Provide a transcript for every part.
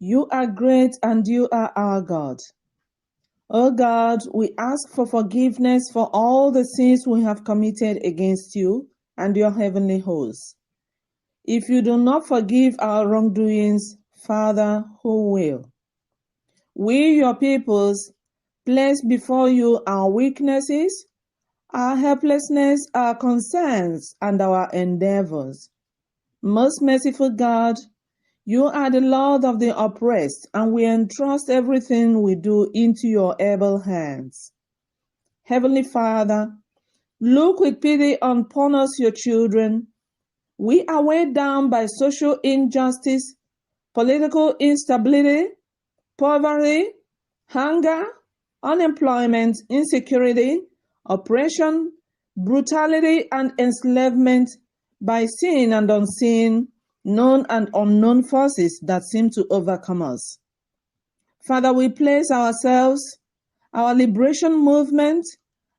You are great and you are our God. O God, we ask for forgiveness for all the sins we have committed against you and your heavenly hosts. If you do not forgive our wrongdoings, Father, who will? We, your peoples, place before you our weaknesses, our helplessness, our concerns, and our endeavors. Most merciful God, you are the Lord of the oppressed, and we entrust everything we do into your able hands. Heavenly Father, look with pity upon us, your children. We are weighed down by social injustice, political instability, poverty, hunger, unemployment, insecurity, oppression, brutality, and enslavement by seen and unseen, known and unknown forces that seem to overcome us. Father, we place ourselves, our liberation movement,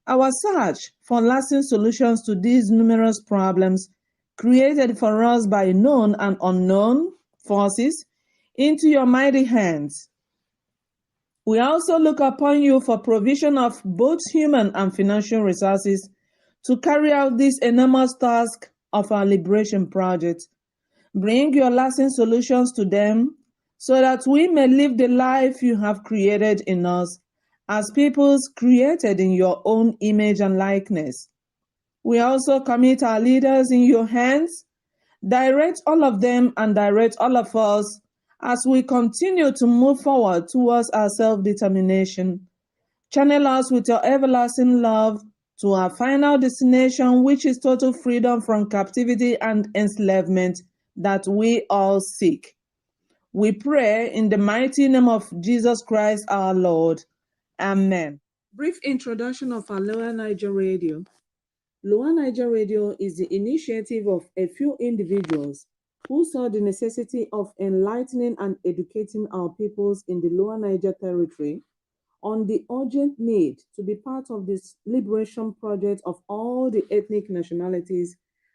our search for lasting solutions to these numerous problems created for us by known and unknown forces into your mighty hands. We also look upon you for provision of both human and financial resources to carry out this enormous task of our liberation project. Bring your lasting solutions to them so that we may live the life you have created in us as peoples created in your own image and likeness. We also commit our leaders in your hands. Direct all of them and direct all of us as we continue to move forward towards our self-determination. Channel us with your everlasting love to our final destination, which is total freedom from captivity and enslavement that we all seek. We pray in the mighty name of Jesus Christ our Lord. Amen. Brief introduction of our Lower Niger Radio. Lower Niger Radio is the initiative of a few individuals who saw the necessity of enlightening and educating our peoples in the Lower Niger Territory on the urgent need to be part of this liberation project of all the ethnic nationalities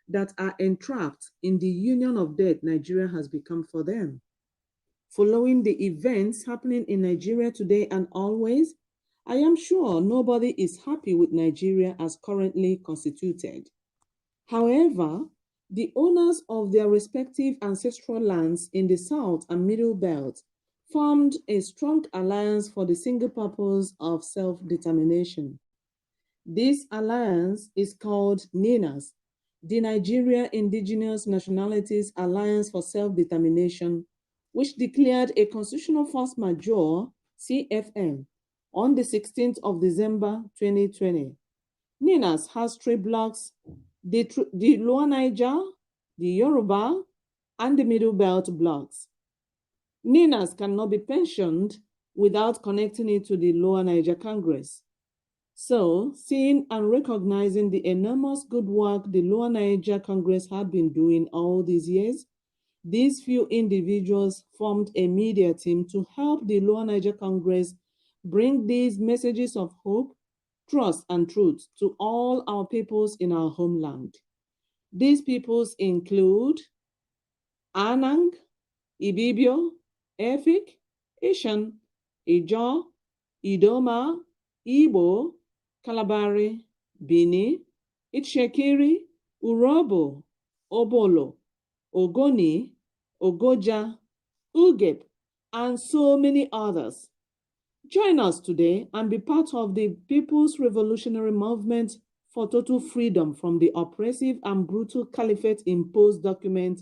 that are entrapped in the union of death Nigeria has become for them. Following the events happening in Nigeria today and always, I am sure nobody is happy with Nigeria as currently constituted. However, the owners of their respective ancestral lands in the South and Middle Belt formed a strong alliance for the single purpose of self-determination. This alliance is called NINAS, the Nigeria Indigenous Nationalities Alliance for Self-Determination, which declared a constitutional force majeure, CFM, on the 16th of December 2020. NINAS has three blocks, the Lower Niger, the Yoruba, and the Middle Belt blocks. NINAS cannot be pensioned without connecting it to the Lower Niger Congress. So, seeing and recognizing the enormous good work the Lower Niger Congress had been doing all these years, these few individuals formed a media team to help the Lower Niger Congress bring these messages of hope, trust, and truth to all our peoples in our homeland. These peoples include Anang, Ibibio, Efik, Ishan, Ijaw, Idoma, Igbo, Kalabari, Bini, Itshekiri, Urobo, Obolo, Ogoni, Ogoja, Ugep, and so many others. Join us today and be part of the People's Revolutionary Movement for total freedom from the oppressive and brutal caliphate-imposed document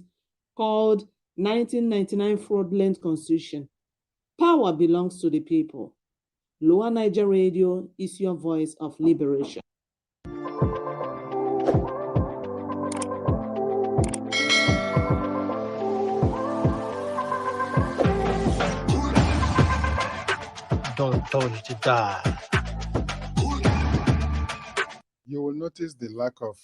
called 1999 Fraudulent Constitution. Power belongs to the people. Lower Niger Radio is your voice of liberation. Told you to die. You will notice the lack of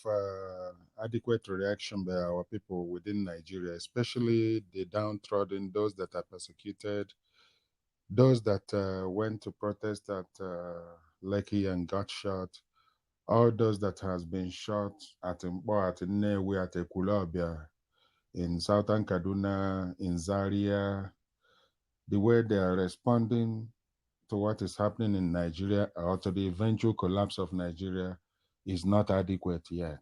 adequate reaction by our people within Nigeria, especially the downtrodden, those that are persecuted, those that went to protest at Lekki and got shot, all those that has been shot at Mbo, at Nnewi, at Ekulobia, in Southern Kaduna, in Zaria, the way they are responding to what is happening in Nigeria or to the eventual collapse of Nigeria is not adequate yet.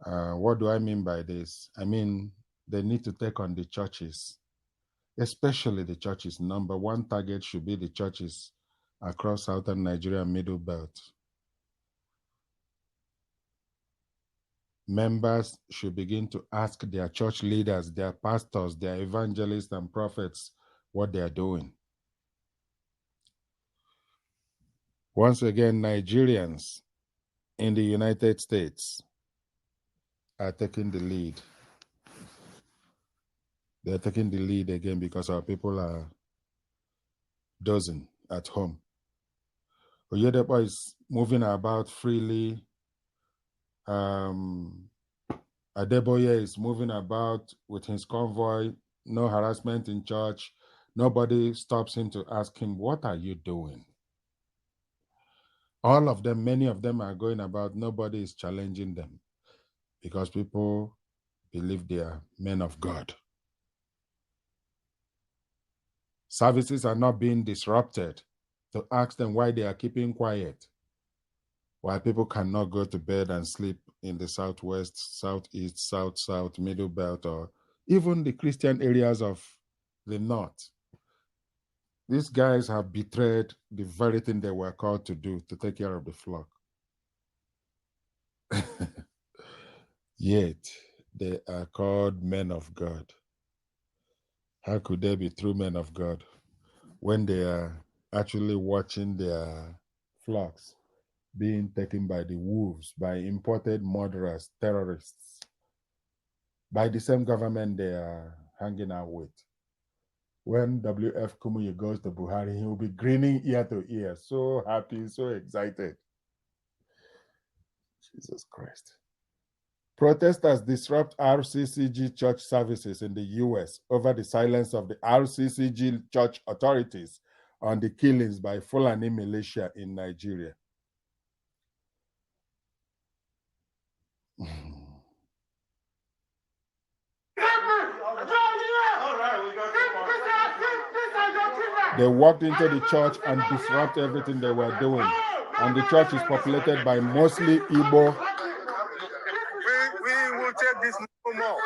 What do I mean by this? I mean, they need to take on the churches, especially the churches. Number one target should be the churches across southern Nigeria and Middle Belt. Members should begin to ask their church leaders, their pastors, their evangelists and prophets what they are doing. Once again, Nigerians in the United States are taking the lead. They're taking the lead again because our people are dozing at home. Oyedepo is moving about freely. Adeboye is moving about with his convoy, no harassment in church. Nobody stops him to ask him, what are you doing? All of them, many of them are going about, nobody is challenging them because people believe they are men of God. Services are not being disrupted to ask them why they are keeping quiet, why people cannot go to bed and sleep in the southwest, southeast, south, middle belt, or even the Christian areas of the north. These guys have betrayed the very thing they were called to do, to take care of the flock. Yet, they are called men of God. How could they be true men of God when they are actually watching their flocks being taken by the wolves, by imported murderers, terrorists, by the same government they are hanging out with? When W.F. Kumuyi goes to Buhari, he will be grinning ear to ear, so happy, so excited. Jesus Christ. Protesters disrupt RCCG church services in the US over the silence of the RCCG church authorities on the killings by Fulani militia in Nigeria. They walked into the church and disrupted everything they were doing. And the church is populated by mostly Igbo. We will take this no more.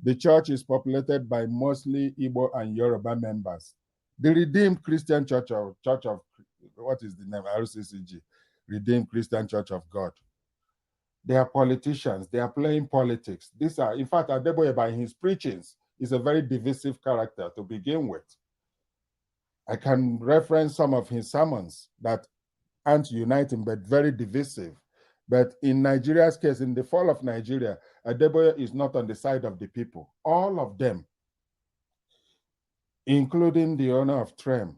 The church is populated by mostly Igbo and Yoruba members. The Redeemed Christian Church of what is the name? RCCG, Redeemed Christian Church of God. They are politicians. They are playing politics. These are, in fact, Adeboye by his preachings is a very divisive character to begin with. I can reference some of his sermons that aren't uniting, but very divisive. But in Nigeria's case, in the fall of Nigeria, Adeboye is not on the side of the people. All of them, including the owner of TREM,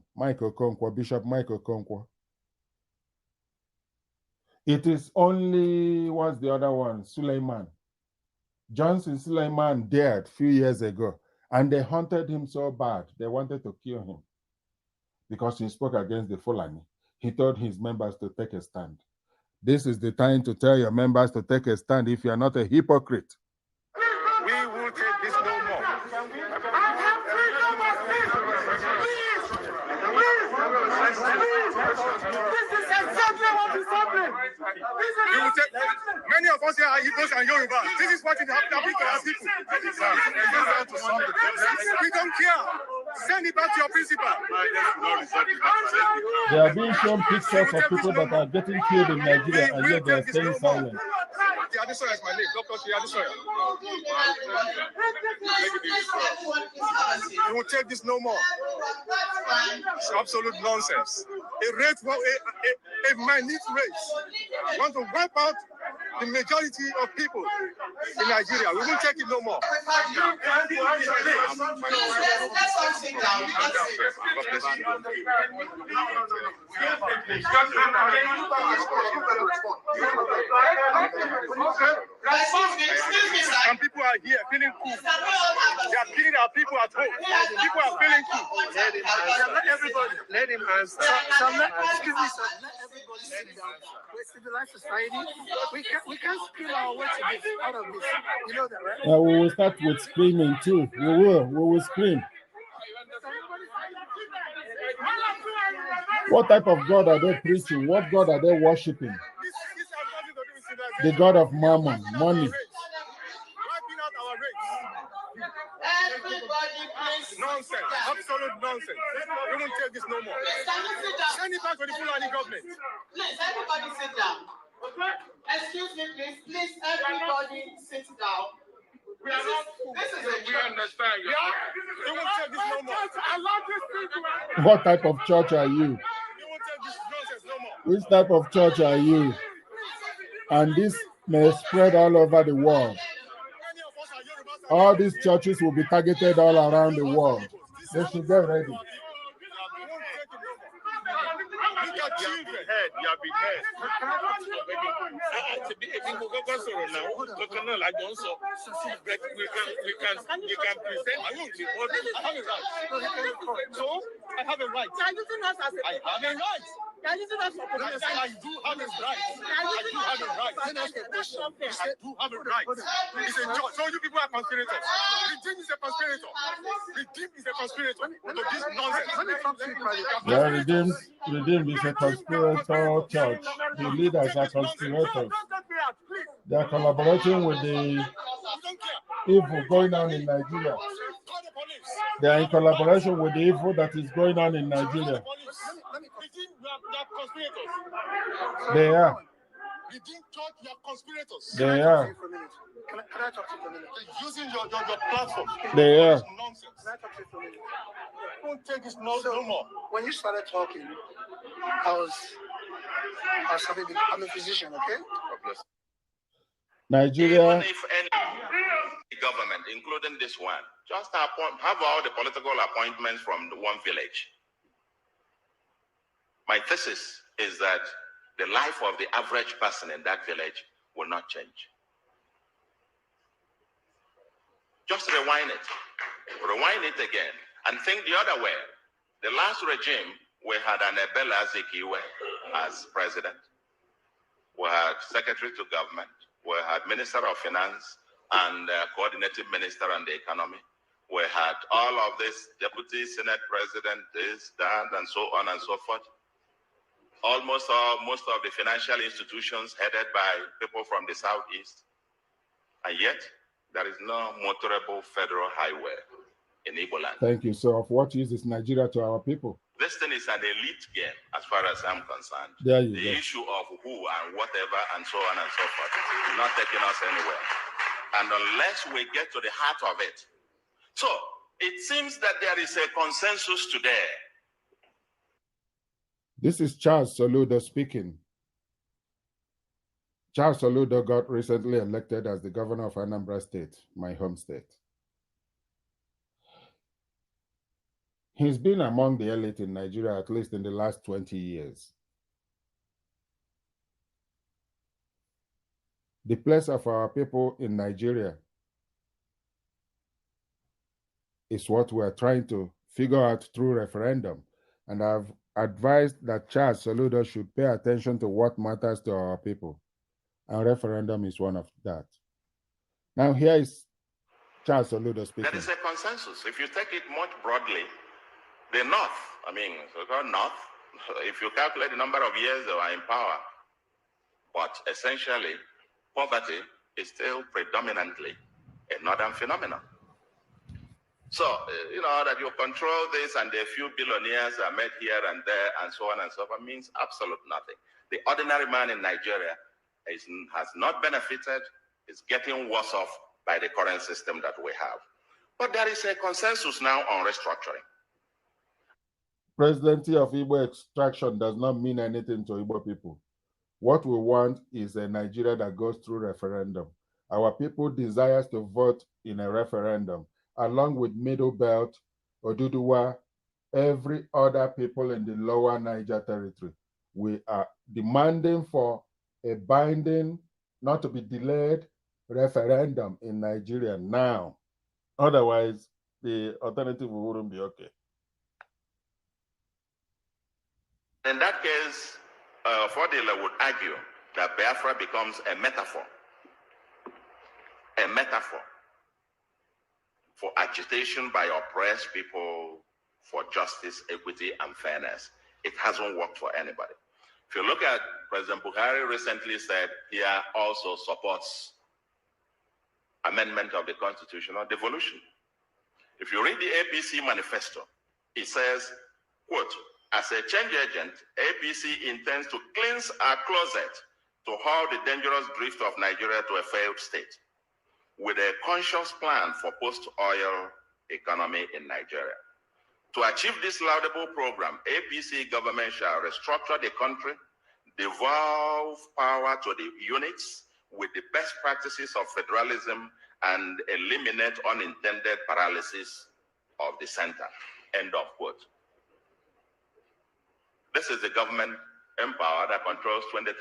Bishop Mike Okonkwo. It is only, what's the other one? Suleiman. Johnson Suleiman died a few years ago, and they hunted him so bad, they wanted to kill him because he spoke against the Fulani. He told his members to take a stand. This is the time to tell your members to take a stand if you are not a hypocrite. We will take this no more. This is exactly what is happening. Many of us here are Igbos and Yoruba. This is what is happening to our people. We don't care. Send it back to your principal. They are being shown pictures of people that are getting killed in Nigeria, and yet they are staying silent. Adesoya is my name, Dr. Adesoya. We will take this no more. It's absolute nonsense. A minute race want to wipe out the majority of people in Nigeria. We won't take it no more. And people are here feeling cool. They are killing our people at home. People are feeling cool. Let everybody, let him answer. Excuse me, sir. Let everybody sit down. We're a civilized society. We can't scream our way to this, out of this. You know that, right? We will start with screaming too. We will scream. What type of God are they preaching? What God are they worshiping? This has nothing to do with civilization. The God of mammon, money. Wiping out our race. Everybody, please. Nonsense. Absolute nonsense. We won't take this no more. Please, can you sit down? Send it back to the Fulani government. Please, everybody sit down. Excuse me, please. Please, everybody sit down. We are not fools. This is a We understand you. We won't take this no more. Allow this people. What type of church are you? We won't take this nonsense no more. Which type of church are you? And this may spread all over the world. Many of us are Yorubas. All these churches will be targeted all around the world. They should get ready. We won't take it no more. Look at children. You have been heard. You can present. I have a right. So I have a right. You're using us as a I have a right. You're using us for politics. I do have a right. I do have a right. I do have a right. It's a job. So you people are conspirators. Redeem is a conspirator. Redeem is a conspirator. To this nonsense. Yeah, Redeem is a conspirator church. The leaders are conspirators. They are collaborating with the evil going on in Nigeria. They are in collaboration with the evil that is going on in Nigeria. They are. Redeem church, you are conspirators. They are. Can I talk to you for a minute? Using your platform. They are. Nonsense. Can I talk to you for a minute? Don't take this no more. When you started talking, I'm a physician, okay? Nigeria. Even if any government, including this one, just have all the political appointments from the one village. My thesis is that the life of the average person in that village will not change. Just rewind it again, and think the other way. The last regime, we had an Ebele Azikiwe as president. We had secretary to government. We had minister of finance and coordinating minister on the economy. We had all of this deputy senate president, this, that, and so on and so forth. Most of the financial institutions headed by people from the southeast. And yet, there is no motorable federal highway in Igbo land. Thank you. So, of what use is Nigeria to our people? This thing is an elite game, as far as I'm concerned. There you the go. issue of who and whatever and so on and so forth is not taking us anywhere. And unless we get to the heart of it. So, it seems that there is a consensus today. This is Charles Soludo speaking. Charles Soludo got recently elected as the governor of Anambra State, my home state. He's been among the elite in Nigeria, at least in the last 20 years. The place of our people in Nigeria is what we're trying to figure out through referendum. And I've advised that Charles Soludo should pay attention to what matters to our people. And referendum is one of that. Now here is Charles Soludo speaking. There is a consensus. If you take it much broadly, the North, so-called North, if you calculate the number of years they were in power, but essentially, poverty is still predominantly a northern phenomenon. So, that you control this and a few billionaires are made here and there and so on and so forth means absolute nothing. The ordinary man in Nigeria has not benefited, is getting worse off by the current system that we have. But there is a consensus now on restructuring. Presidency of Igbo extraction does not mean anything to Igbo people. What we want is a Nigeria that goes through referendum. Our people desires to vote in a referendum, along with Middle Belt, Oduduwa, every other people in the lower Niger territory. We are demanding for a binding, not to be delayed, referendum in Nigeria now. Otherwise, the alternative wouldn't be okay. In that case, Fodila would argue that Biafra becomes a metaphor for agitation by oppressed people for justice, equity, and fairness. It hasn't worked for anybody. If you look at President Buhari recently said he also supports amendment of the Constitution or devolution. If you read the APC manifesto, it says, quote, as a change agent, APC intends to cleanse our closet to haul the dangerous drift of Nigeria to a failed state with a conscious plan for post-oil economy in Nigeria. To achieve this laudable program, APC government shall restructure the country, devolve power to the units with the best practices of federalism, and eliminate unintended paralysis of the center. End of quote. This is the government in power that controls 23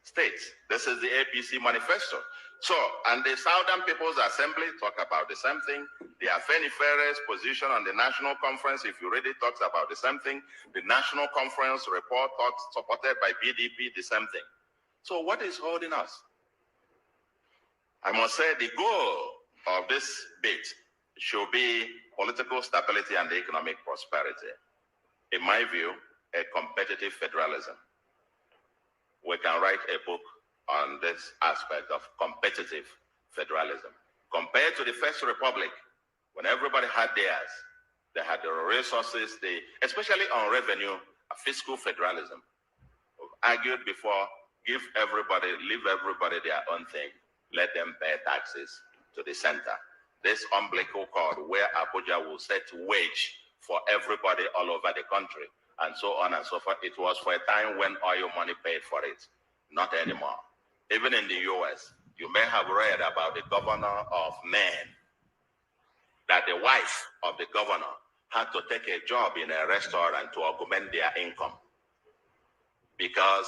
states. This is the APC manifesto. So, and the Southern People's Assembly talk about the same thing. The Afenifere's position on the National Conference, if you read it, talks about the same thing. The National Conference report talks, supported by PDP, the same thing. So what is holding us? I must say the goal of this bit should be political stability and economic prosperity. In my view, a competitive federalism. We can write a book on this aspect of competitive federalism. Compared to the First Republic, when everybody had theirs, they had the resources, especially on revenue, fiscal federalism. We've argued before, leave everybody their own thing. Let them pay taxes to the center. This umbilical cord where Abuja will set wage for everybody all over the country, and so on and so forth. It was for a time when oil money paid for it, not anymore. Even in the US, you may have read about the governor of Maine, that the wife of the governor had to take a job in a restaurant to augment their income. Because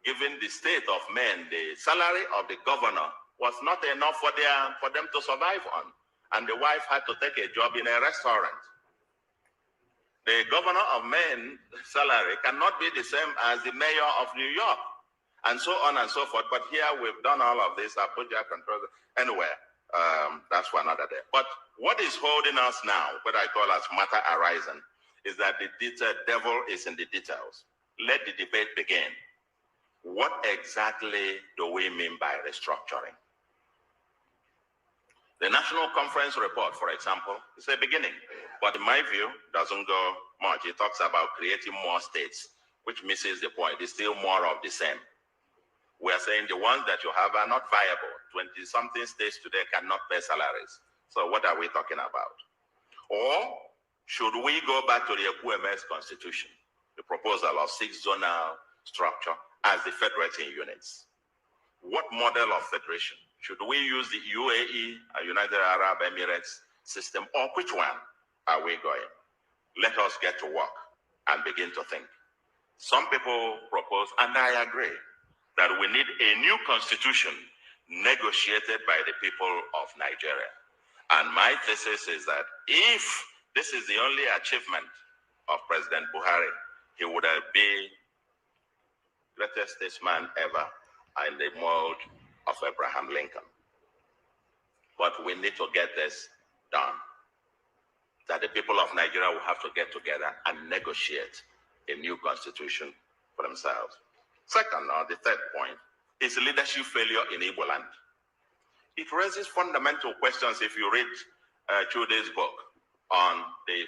given the state of Maine, the salary of the governor was not enough for them to survive on. And the wife had to take a job in a restaurant. The governor of Maine salary cannot be the same as the mayor of New York, and so on and so forth. But here we've done all of this. Abuja controls it. Anyway, that's for another day. But what is holding us now, what I call as matter arising, is that the devil is in the details. Let the debate begin. What exactly do we mean by restructuring? The National Conference report, for example, is a beginning, but in my view, doesn't go much. It talks about creating more states, which misses the point. It's still more of the same. We are saying the ones that you have are not viable. 20-something states today cannot pay salaries. So what are we talking about? Or should we go back to the EQMS constitution, the proposal of 6 zonal structure as the federating units? What model of federation? Should we use the UAE, United Arab Emirates system, or which one are we going? Let us get to work and begin to think. Some people propose, and I agree, that we need a new constitution negotiated by the people of Nigeria. And my thesis is that if this is the only achievement of President Buhari, he would be the greatest statesman ever in the mold of Abraham Lincoln. But we need to get this done. That the people of Nigeria will have to get together and negotiate a new constitution for themselves. Second, the third point, is leadership failure in Igbo land. It raises fundamental questions if you read Chude's book on the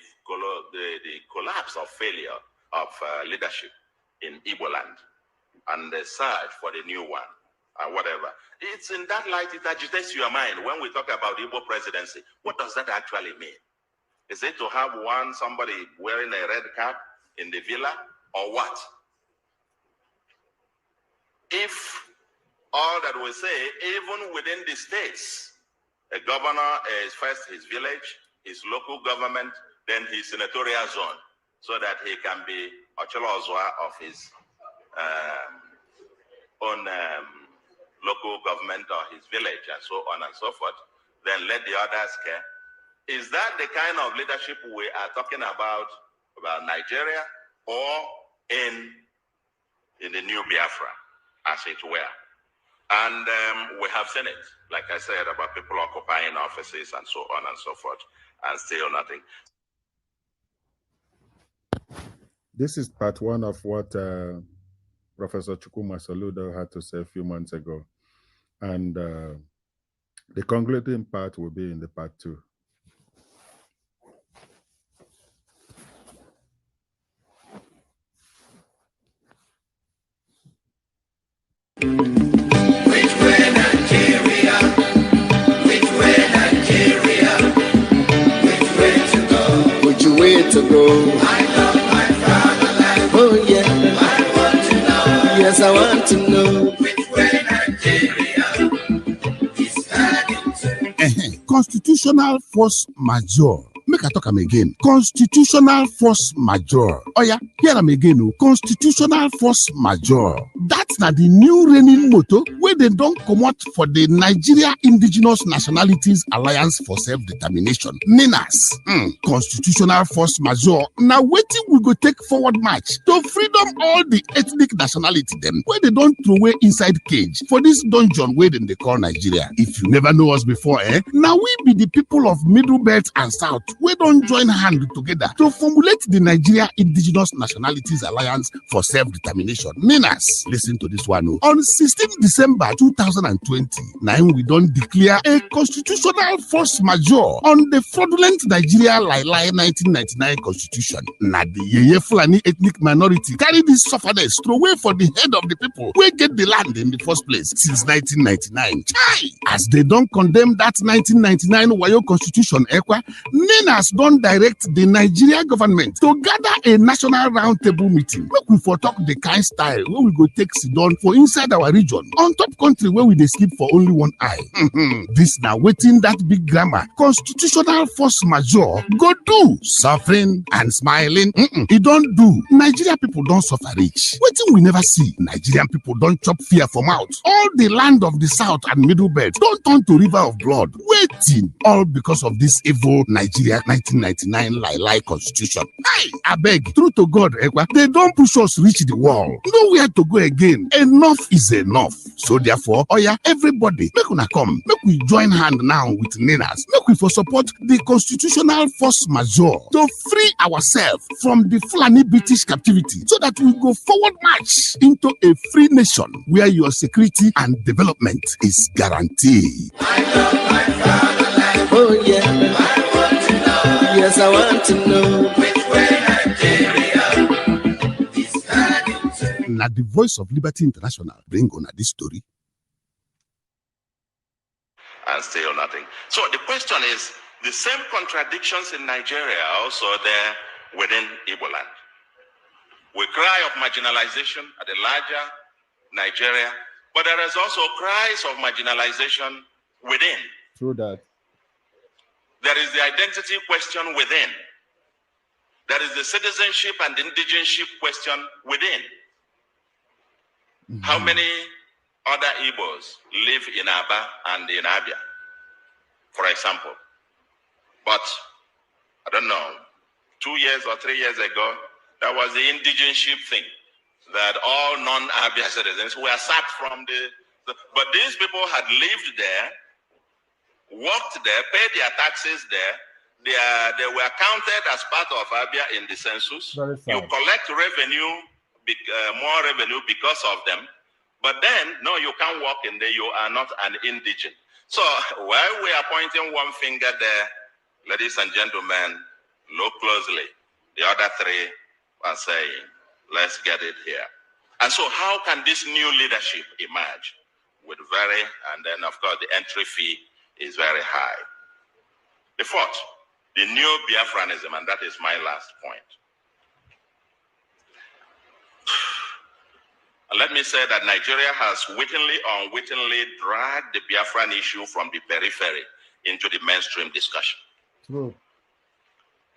collapse of failure of leadership in Igbo land and the search for the new one. Whatever. It's in that light, it agitates your mind when we talk about Igbo presidency. What does that actually mean? Is it to have somebody wearing a red cap in the villa, or what? If all that we say, even within the states, a governor is first his village, his local government, then his senatorial zone, so that he can be Ochelozwa of his own local government or his village, and so on and so forth, then let the others care. Is that the kind of leadership we are talking about Nigeria, or in the new Biafra, as it were? And we have seen it, like I said, about people occupying offices and so on and so forth, and still nothing. This is part one of what Professor Rccg Soludo had to say a few months ago. And the concluding part will be in the part two. Which way Nigeria? Which way Nigeria? Which way to go? Which way to go? I love my fatherland. Oh yeah, I want to know. Yes, I want to know. Which way Nigeria is heading to? Constitutional force majeure. Make I talk am again. Constitutional force majeure. Oh yeah, hear am again. Oh. Constitutional force majeure. That's not the new reigning motto where they don't come out for the Nigeria Indigenous Nationalities Alliance for Self-Determination. NINAS. Constitutional force majeure. Now waiting we go take forward march to freedom all the ethnic nationality them where they don't throw away inside cage for this dungeon where they call Nigeria. If you never know us before, now we be the people of Middle Belt and South. We don't join hands together to formulate the Nigeria Indigenous Nationalities Alliance for Self-Determination. NINAS. Listen to this one. On 16 December 2020, now we don't declare a constitutional force majeure on the fraudulent Nigeria Lai 1999 constitution. Now the Yeye Fulani ethnic minority carry this sufferness throw away for the head of the people who get the land in the first place since 1999. Chai! As they don't condemn that 1999 Wayo constitution, NINAS don't direct the Nigeria government to gather a national roundtable meeting. Make we for talk the kind style where we go take sit down for inside our region on top country where we dey sleep for only one eye. This now waiting that big grammar constitutional force majeure go do suffering and smiling. It don't do. Nigeria people don't suffer rich. Waiting we never see. Nigerian people don't chop fear from out. All the land of the South and Middle Belt don't turn to river of blood. Waiting all because of this evil Nigeria 1999 lie constitution. Hey, I beg, true to God, they don't push us reach the wall. Nowhere to go again. Enough is enough. So therefore, everybody, make una come. Make we join hand now with NINAS. Make we for support the constitutional force majeure to free ourselves from the Fulani British captivity so that we go forward march into a free nation where your security and development is guaranteed. I love my fatherland. Oh yeah, I want to know. Yes, I want to know which way Nigeria is heading to. Now the Voice of Liberty International bring on this story. And still nothing. So the question is, the same contradictions in Nigeria are also there within Igbo land. We cry of marginalization at the larger Nigeria, but there is also cries of marginalization within. True that. There is the identity question within. There is the citizenship and indigenship question within. How many other Igbos live in Aba and in Abia, for example? But I don't know, 2 years or 3 years ago, that was the indigenship thing, that all non-Abia citizens were sacked from but these people had lived there, worked there, paid their taxes there. They were counted as part of Abia in the census. You collect revenue, more revenue because of them. But then, no, you can't work in there. You are not an indigent. So while we are pointing one finger there, ladies and gentlemen, look closely. The other three are saying, let's get it here. And so how can this new leadership emerge? And then of course the entry fee is very high. The fourth, the new Biafranism, and that is my last point. Let me say that Nigeria has wittingly or unwittingly dragged the Biafran issue from the periphery into the mainstream discussion. True.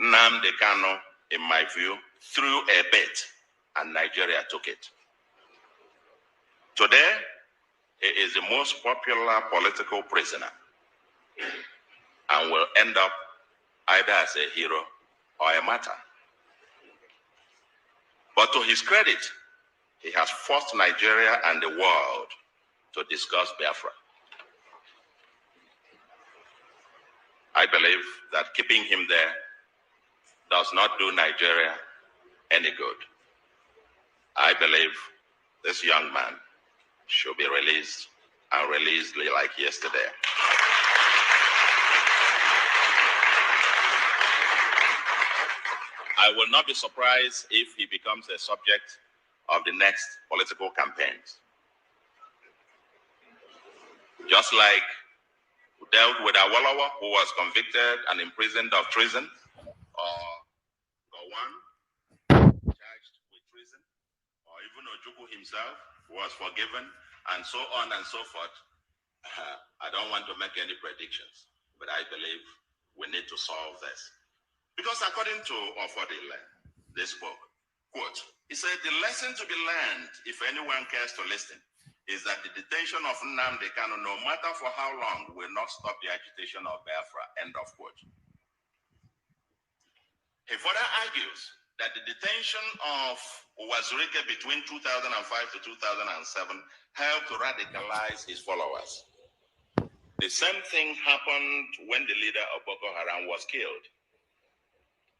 Nnamdi Kanu, in my view, threw a bait and Nigeria took it. Today, he is the most popular political prisoner and will end up either as a hero or a martyr. But to his credit, he has forced Nigeria and the world to discuss Biafra. I believe that keeping him there does not do Nigeria any good. I believe this young man should be released and released like yesterday. I will not be surprised if he becomes a subject of the next political campaigns. Just like we dealt with Awolowo, who was convicted and imprisoned of treason, or Gowon, charged with treason, or even Ojukwu himself, who was forgiven, and so on and so forth. I don't want to make any predictions, but I believe we need to solve this. Because according to Ofodile, this book, quote, he said, the lesson to be learned, if anyone cares to listen, is that the detention of Nnamdi Kanu, no matter for how long, will not stop the agitation of Biafra, end of quote. He further argues that the detention of Wazirike between 2005 to 2007 helped to radicalize his followers. The same thing happened when the leader of Boko Haram was killed.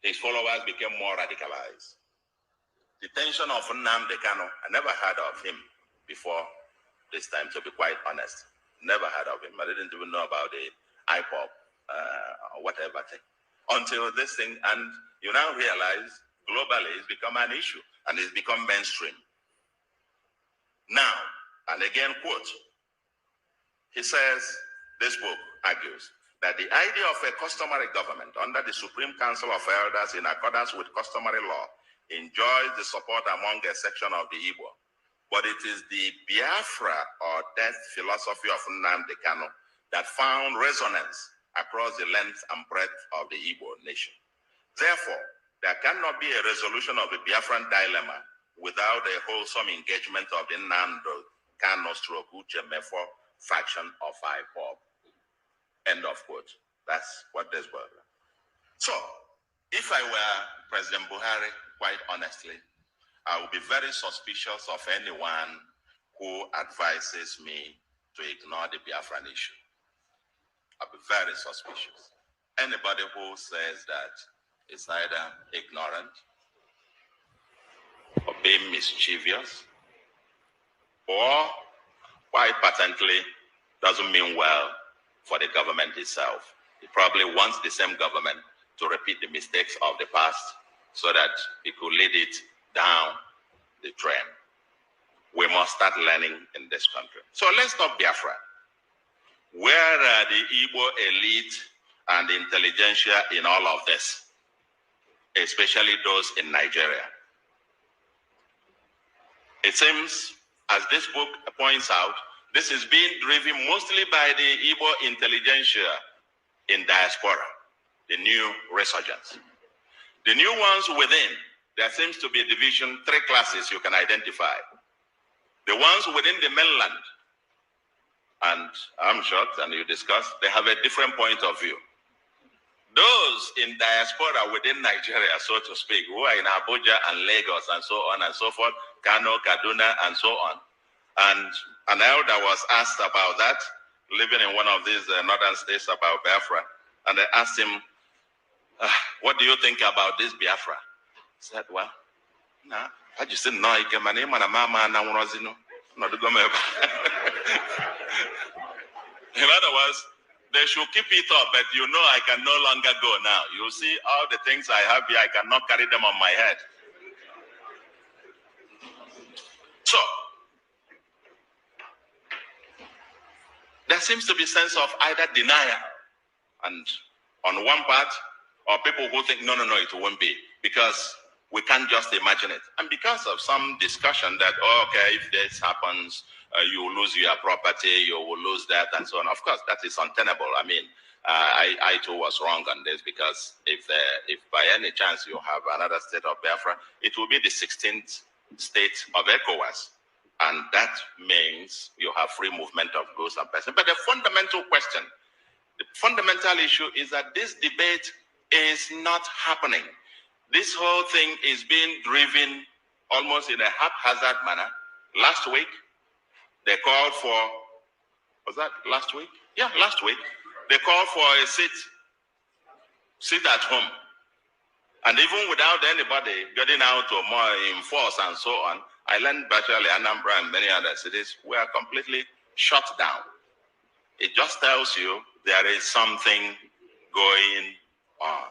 His followers became more radicalized. Detention of Nnamdi Kanu, I never heard of him before this time, to be quite honest. Never heard of him. I didn't even know about the IPOP or whatever thing. Until this thing, and you now realize globally it's become an issue and it's become mainstream. Now, and again, quote, he says, this book argues that the idea of a customary government under the Supreme Council of Elders in accordance with customary law enjoys the support among a section of the Igbo. But it is the Biafra or death philosophy of Nnamdi Kanu that found resonance across the length and breadth of the Igbo nation. Therefore, there cannot be a resolution of the Biafran dilemma without a wholesome engagement of the Nnamdi Kanu stroke Uche Mefo faction of IPOB. End of quote. That's what this was. So, if I were President Buhari, quite honestly, I would be very suspicious of anyone who advises me to ignore the Biafran issue. I'll be very suspicious. Anybody who says that is either ignorant or being mischievous or quite patently doesn't mean well for the government itself. It probably wants the same government to repeat the mistakes of the past so that it could lead it down the train. We must start learning in this country. So let's talk Biafra. Where are the Igbo elite and the intelligentsia in all of this, especially those in Nigeria? It seems, as this book points out, this is being driven mostly by the Igbo intelligentsia in diaspora, the new resurgence. The new ones within, there seems to be a division, 3 classes you can identify. The ones within the mainland, and I'm shocked, and you discussed, they have a different point of view. Those in diaspora within Nigeria, so to speak, who are in Abuja and Lagos and so on and so forth, Kano, Kaduna, and so on. And an elder was asked about that, living in one of these northern states about Biafra, and they asked him, what do you think about this Biafra? He said, well, nah, I just didn't know. In other words, they should keep it up, but you know I can no longer go now. You see all the things I have here, I cannot carry them on my head. So, there seems to be a sense of either denial, and on one part, or people who think, no, it won't be, because we can't just imagine it. And because of some discussion that, okay, if this happens, you will lose your property, you will lose that, and so on. Of course, that is untenable. I mean, I too was wrong on this, because if by any chance you have another state of Biafra, it will be the 16th state of ECOWAS. And that means you have free movement of goods and persons. But the fundamental question, the fundamental issue is that this debate is not happening. This whole thing is being driven almost in a haphazard manner. Last week, they called for, was that last week? Yeah, last week. They called for a sit at home. And even without anybody getting out to more enforce and so on, I learned virtually Anambra and many other cities were completely shut down. It just tells you there is something going on.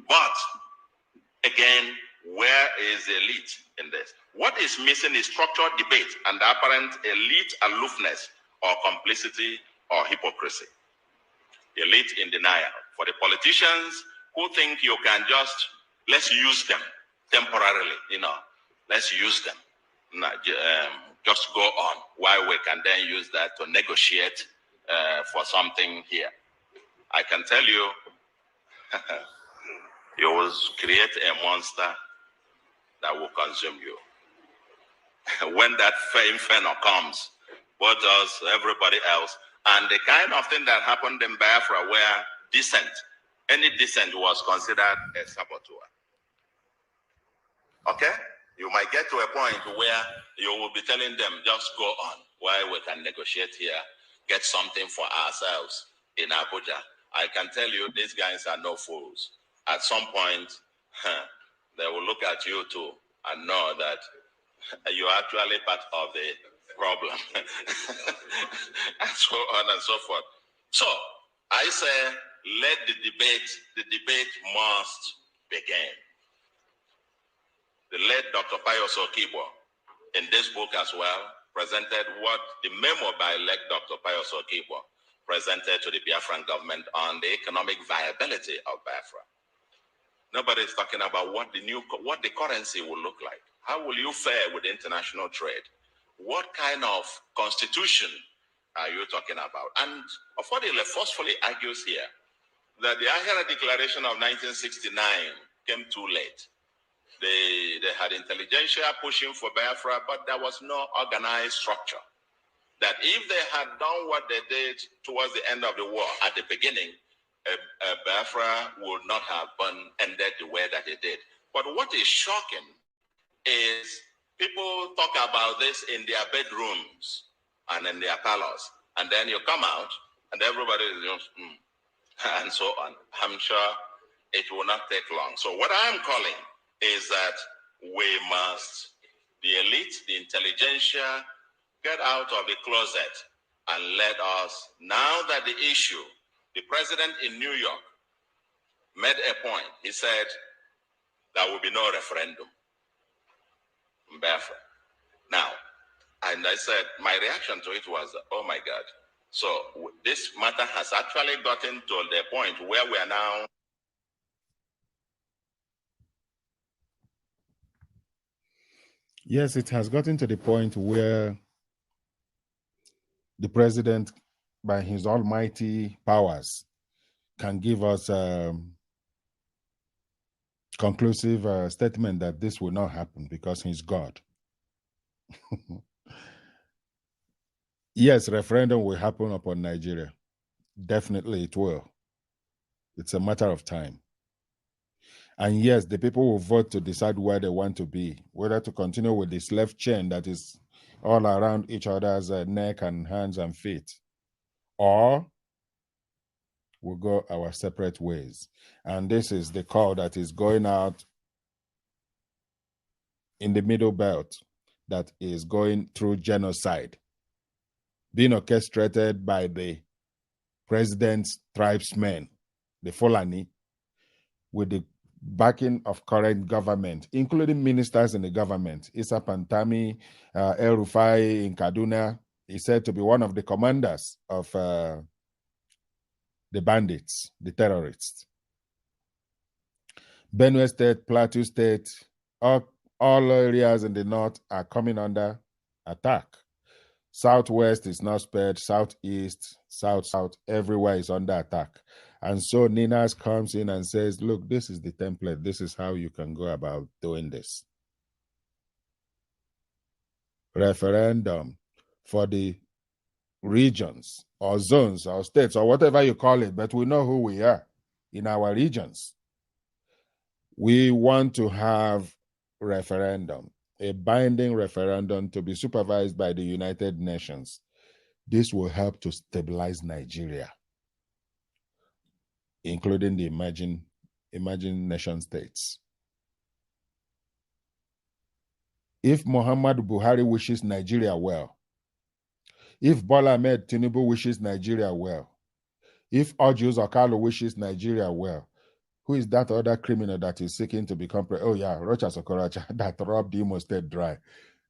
But again, where is the elite in this? What is missing is structured debate and apparent elite aloofness or complicity or hypocrisy. Elite in denial. For the politicians who think you can let's use them temporarily, let's use them. Just go on while we can then use that to negotiate for something here. I can tell you, you will create a monster that will consume you. When that inferno comes, both us, everybody else, and the kind of thing that happened in Biafra where any dissent was considered a saboteur. Okay? You might get to a point where you will be telling them, just go on while we can negotiate here, get something for ourselves in Abuja. I can tell you, these guys are no fools. At some point, they will look at you too and know that you're actually part of the problem. And so on and so forth. So I say, let the debate must begin. The late Dr. Pius Okibo, in this book as well, presented what the memo by late Dr. Pius Okibo presented to the Biafran government on the economic viability of Biafra. Nobody is talking about what the currency will look like. How will you fare with international trade? What kind of constitution are you talking about? And Affordable forcefully argues here that the Ahara Declaration of 1969 came too late. They had intelligentsia pushing for Biafra, but there was no organized structure. That if they had done what they did towards the end of the war at the beginning, Biafra would not have ended the way that it did. But what is shocking is people talk about this in their bedrooms and in their parlors, and then you come out and everybody is just, and so on. I'm sure it will not take long. So what I'm calling is that we must, the elite, the intelligentsia, get out of the closet and let us, now that the issue, the president in New York made a point. He said there will be no referendum in Biafra. Now, and I said, my reaction to it was, oh my God. So this matter has actually gotten to the point where we are now. Yes, it has gotten to the point where the president, by his almighty powers, can give us conclusive statement that this will not happen because he's God. Yes, referendum will happen upon Nigeria. Definitely it will. It's a matter of time. And yes, the people will vote to decide where they want to be, whether to continue with this left chain that is all around each other's neck and hands and feet, or we'll go our separate ways. And this is the call that is going out in the middle belt that is going through genocide, being orchestrated by the president's tribesmen, the Fulani, with the backing of current government, including ministers in the government. Issa Pantami, El Rufai in Kaduna is said to be one of the commanders of the bandits, the terrorists. Benue State, Plateau State, all areas in the north are coming under attack. Southwest is not spared, southeast, south, everywhere is under attack. And so Ninas comes in and says, look, this is the template. This is how you can go about doing this. Referendum for the regions or zones or states or whatever you call it, but we know who we are in our regions. We want to have referendum, a binding referendum to be supervised by the United Nations. This will help to stabilize Nigeria, including the emerging nation states. If Muhammad Buhari wishes Nigeria well, if Bola Ahmed Tinubu wishes Nigeria well, if Ojus Okalo wishes Nigeria well, who is that other criminal that is seeking to become president? Oh yeah, Rochas Okorocha that robbed Imo State dry.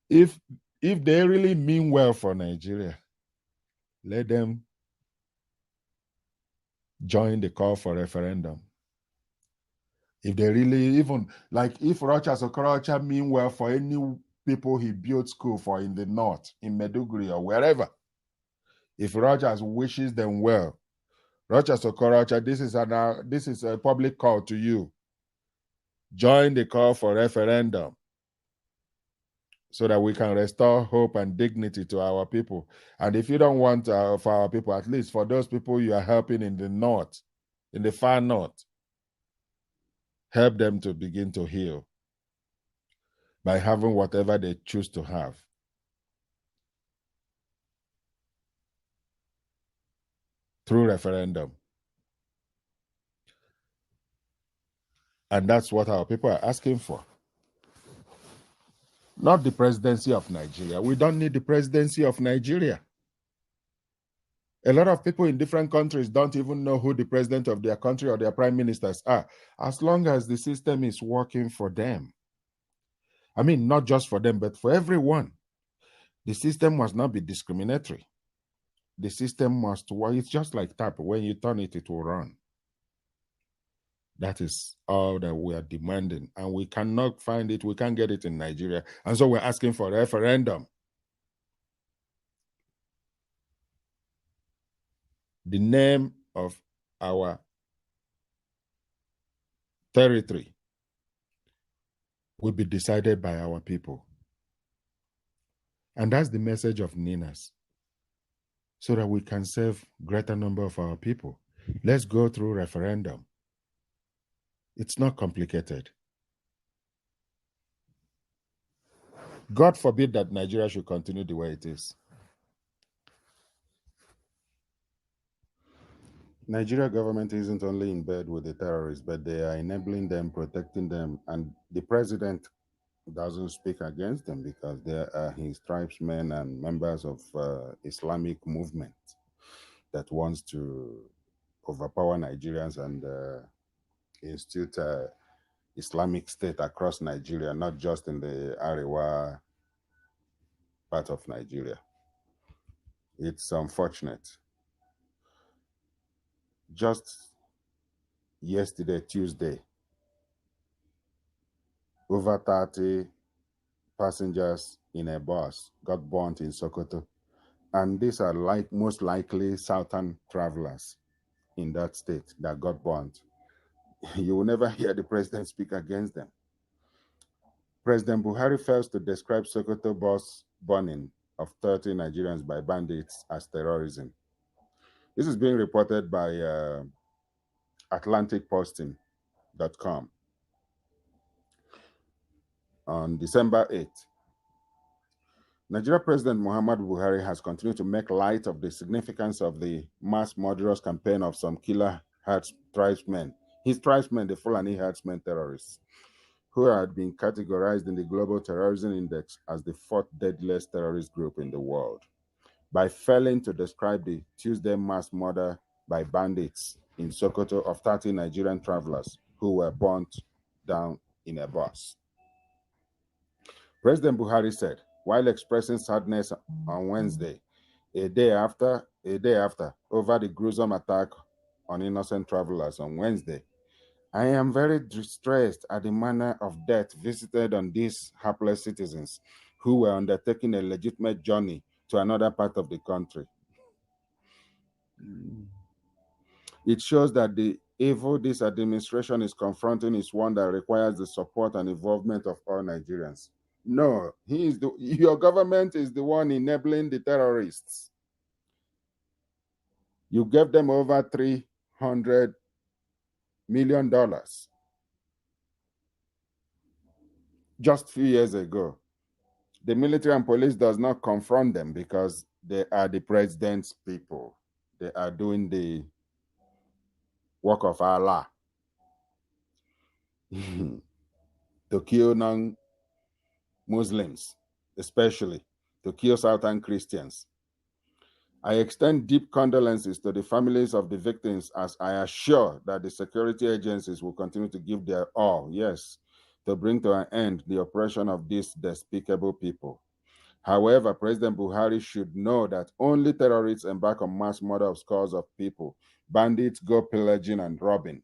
If they really mean well for Nigeria, let them join the call for referendum. If they really, even like if Rochas Okorocha mean well for any people he built school for in the north, in Meduguri or wherever, if Rochas wishes them well, Rochas Okorocha, this is a public call to you. Join the call for referendum so that we can restore hope and dignity to our people. And if you don't want for our people, at least for those people you are helping in the north, in the far north, help them to begin to heal by having whatever they choose to have. Through referendum. And that's what our people are asking for. Not the presidency of Nigeria. We don't need the presidency of Nigeria. A lot of people in different countries don't even know who the president of their country or their prime ministers are, as long as the system is working for them. I mean, not just for them, but for everyone. The system must not be discriminatory. The system must work. It's just like tap. When you turn it, it will run. That is all that we are demanding. And we cannot find it. We can't get it in Nigeria. And so we're asking for a referendum. The name of our territory will be decided by our people. And that's the message of NINAS, so that we can serve greater number of our people. Let's go through referendum. It's not complicated. God forbid that Nigeria should continue the way it is. Nigeria government isn't only in bed with the terrorists, but they are enabling them, protecting them, and the president doesn't speak against them because they are his tribesmen and members of Islamic movement that wants to overpower Nigerians and institute Islamic State across Nigeria, not just in the Arewa part of Nigeria. It's unfortunate. Just yesterday, Tuesday, over 30 passengers in a bus got burnt in Sokoto. And these are most likely southern travelers in that state that got burnt. You will never hear the president speak against them. President Buhari fails to describe Sokoto bus burning of 30 Nigerians by bandits as terrorism. This is being reported by AtlanticPosting.com on December 8th. Nigeria President Muhammad Buhari has continued to make light of the significance of the mass murderous campaign of some killer tribesmen, his tribesmen, the Fulani herdsmen terrorists, who had been categorized in the Global Terrorism Index as the fourth deadliest terrorist group in the world, by failing to describe the Tuesday mass murder by bandits in Sokoto of 30 Nigerian travelers who were burnt down in a bus. President Buhari said, while expressing sadness on Wednesday, a day after, over the gruesome attack on innocent travelers on Wednesday, I am very distressed at the manner of death visited on these hapless citizens who were undertaking a legitimate journey to another part of the country. It shows that the evil this administration is confronting is one that requires the support and involvement of all Nigerians. No, your government is the one enabling the terrorists. You gave them over $300 million just a few years ago. The military and police does not confront them because they are the president's people. They are doing the work of Allah to kill Muslims, especially to kill Southern Christians. I extend deep condolences to the families of the victims as I assure that the security agencies will continue to give their all, yes, to bring to an end the oppression of these despicable people. However, President Buhari should know that only terrorists embark on mass murder of scores of people. Bandits go pillaging and robbing.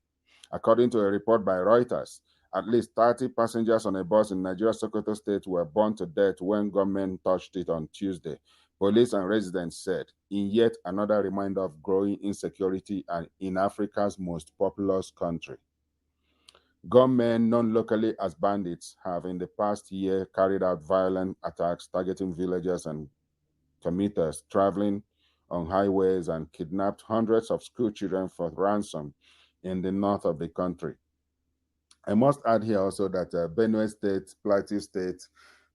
According to a report by Reuters, at least 30 passengers on a bus in Nigeria's Sokoto State were burned to death when gunmen touched it on Tuesday. Police and residents said, in yet another reminder of growing insecurity in Africa's most populous country. Gunmen, known locally as bandits, have in the past year carried out violent attacks targeting villagers and commuters traveling on highways and kidnapped hundreds of school children for ransom in the north of the country. I must add here also that Benue State, Plateau State,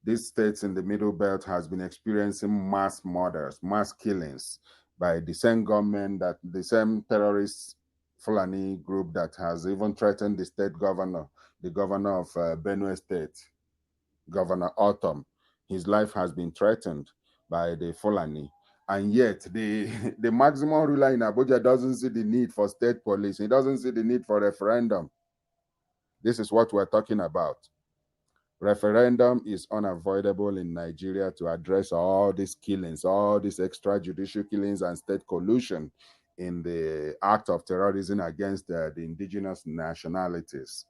these states in the Middle Belt has been experiencing mass murders, mass killings by the same government, that the same terrorist Fulani group that has even threatened the state governor, the governor of Benue State, Governor Autumn. His life has been threatened by the Fulani. And yet, the maximum ruler in Abuja doesn't see the need for state police. He doesn't see the need for referendum. This is what we're talking about. Referendum is unavoidable in Nigeria to address all these killings, all these extrajudicial killings and state collusion in the act of terrorism against the indigenous nationalities.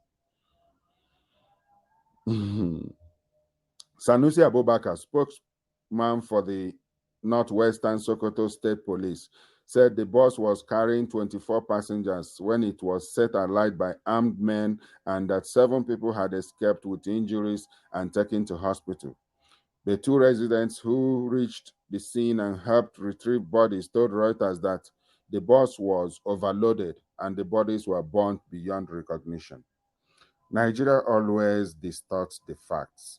Sanusi Abubakar, spokesman for the Northwestern Sokoto State Police, said the bus was carrying 24 passengers when it was set alight by armed men and that 7 people had escaped with injuries and taken to hospital. The 2 residents who reached the scene and helped retrieve bodies told Reuters that the bus was overloaded and the bodies were burnt beyond recognition. Nigeria always distorts the facts.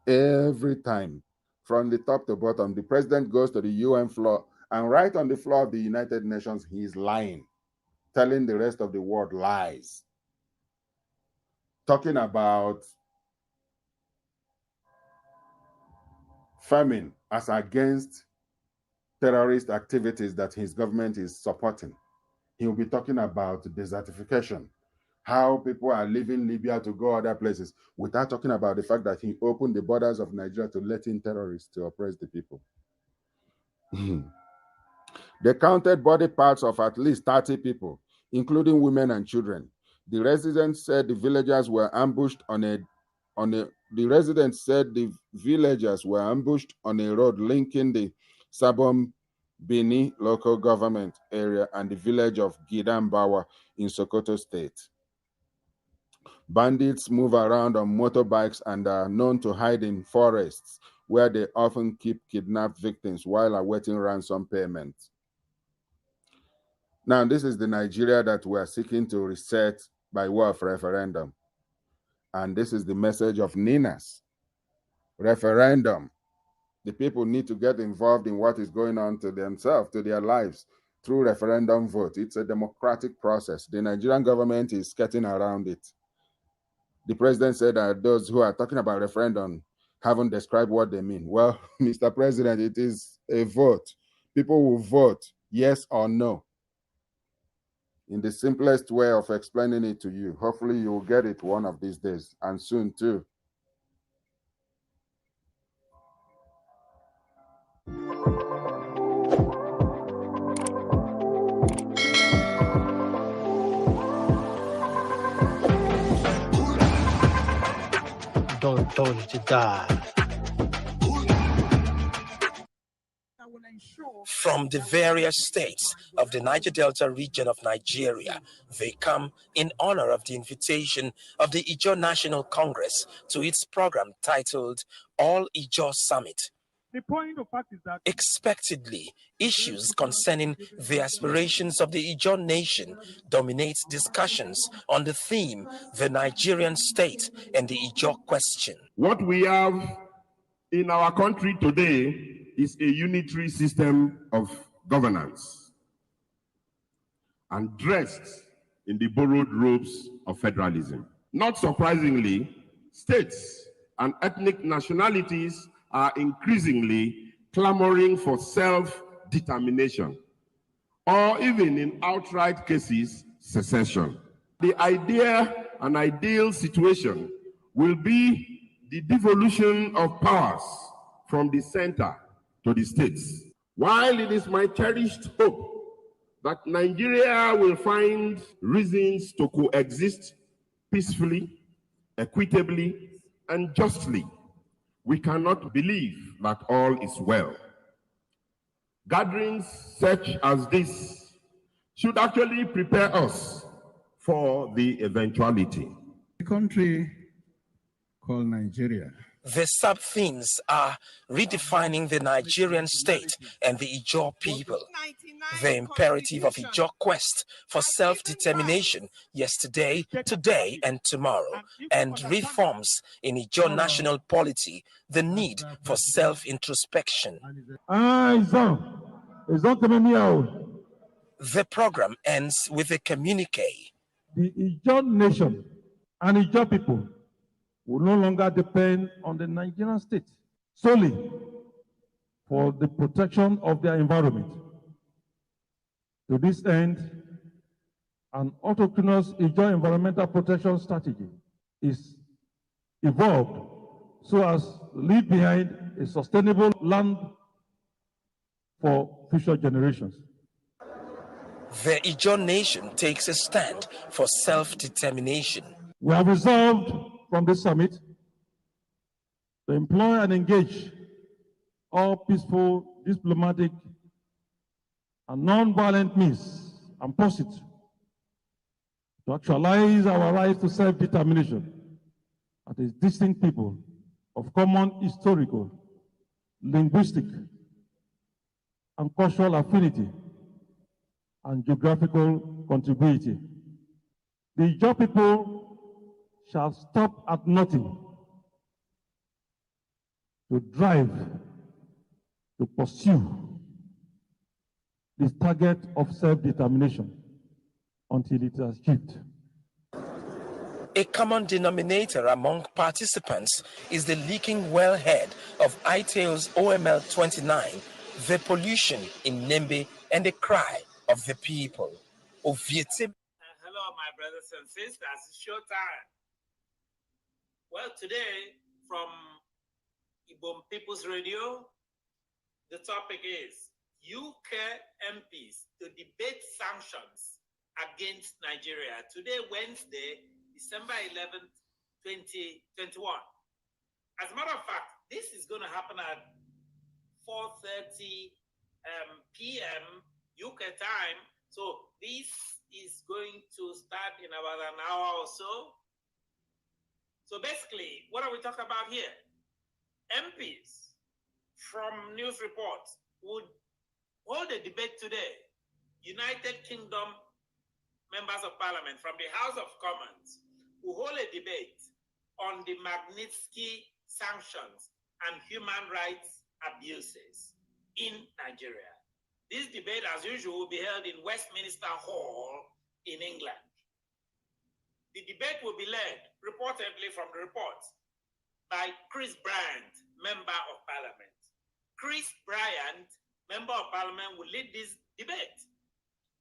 Every time, from the top to bottom, the president goes to the UN floor, and right on the floor of the United Nations, he is lying, telling the rest of the world lies, talking about famine as against terrorist activities that his government is supporting. He will be talking about desertification, how people are leaving Libya to go other places, without talking about the fact that he opened the borders of Nigeria to let in terrorists to oppress the people. They counted body parts of at least 30 people, including women and children. The residents said the villagers were ambushed on a road linking the Sabon Bini local government area and the village of Gidambawa in Sokoto State. Bandits move around on motorbikes and are known to hide in forests, where they often keep kidnapped victims while awaiting ransom payment. Now, this is the Nigeria that we are seeking to reset by way of referendum. And this is the message of NINAS. Referendum. The people need to get involved in what is going on to themselves, to their lives, through referendum vote. It's a democratic process. The Nigerian government is skirting around it. The president said that those who are talking about referendum haven't described what they mean. Well, Mr. President, it is a vote. People will vote yes or no. In the simplest way of explaining it to you. Hopefully you will get it one of these days, and soon too. Told you to die. From the various states of the Niger Delta region of Nigeria, they come in honor of the invitation of the Ijaw National Congress to its program titled All Ijaw Summit. The point of fact is that expectedly, issues concerning the aspirations of the Ijaw nation dominate discussions on the theme, the Nigerian state and the Ijaw question. What we have in our country today is a unitary system of governance and dressed in the borrowed robes of federalism. Not surprisingly, states and ethnic nationalities are increasingly clamoring for self-determination, or even in outright cases, secession. The an ideal situation will be the devolution of powers from the center to the states. While it is my cherished hope that Nigeria will find reasons to coexist peacefully, equitably, and justly, we cannot believe that all is well. Gatherings such as this should actually prepare us for the eventuality. A country called Nigeria. The sub-themes are redefining the Nigerian state and the Ijaw people, the imperative of Ijaw quest for self-determination yesterday, today, and tomorrow, and reforms in Ijaw national polity, the need for self-introspection. The program ends with a communique. The Ijaw nation and Ijaw people will no longer depend on the Nigerian state solely for the protection of their environment. To this end, an autochthonous Ijaw environmental protection strategy is evolved so as to leave behind a sustainable land for future generations. The Ijaw nation takes a stand for self-determination. We have resolved from this summit to employ and engage all peaceful, diplomatic, and non-violent means and pursuits to actualize our right to self-determination as a distinct people of common historical, linguistic, and cultural affinity and geographical contiguity. The Ijaw people shall stop at nothing to drive, to pursue this target of self-determination until it is achieved. A common denominator among participants is the leaking wellhead of ITAO's OML 29, the pollution in Nembe, and the cry of the people. Hello, my brothers and sisters. It's showtime. Well, today from Ibom People's Radio, the topic is UK MPs to debate sanctions against Nigeria. Today, Wednesday, December 11th, 2021. As a matter of fact, this is going to happen at 4:30 p.m. UK time. So this is going to start in about an hour or so. So basically, what are we talking about here? MPs from news reports would hold a debate today. United Kingdom members of parliament from the House of Commons will hold a debate on the Magnitsky sanctions and human rights abuses in Nigeria. This debate, as usual, will be held in Westminster Hall in England. The debate will be led, reportedly from the reports, by Chris Bryant, Member of Parliament. Chris Bryant, Member of Parliament, will lead this debate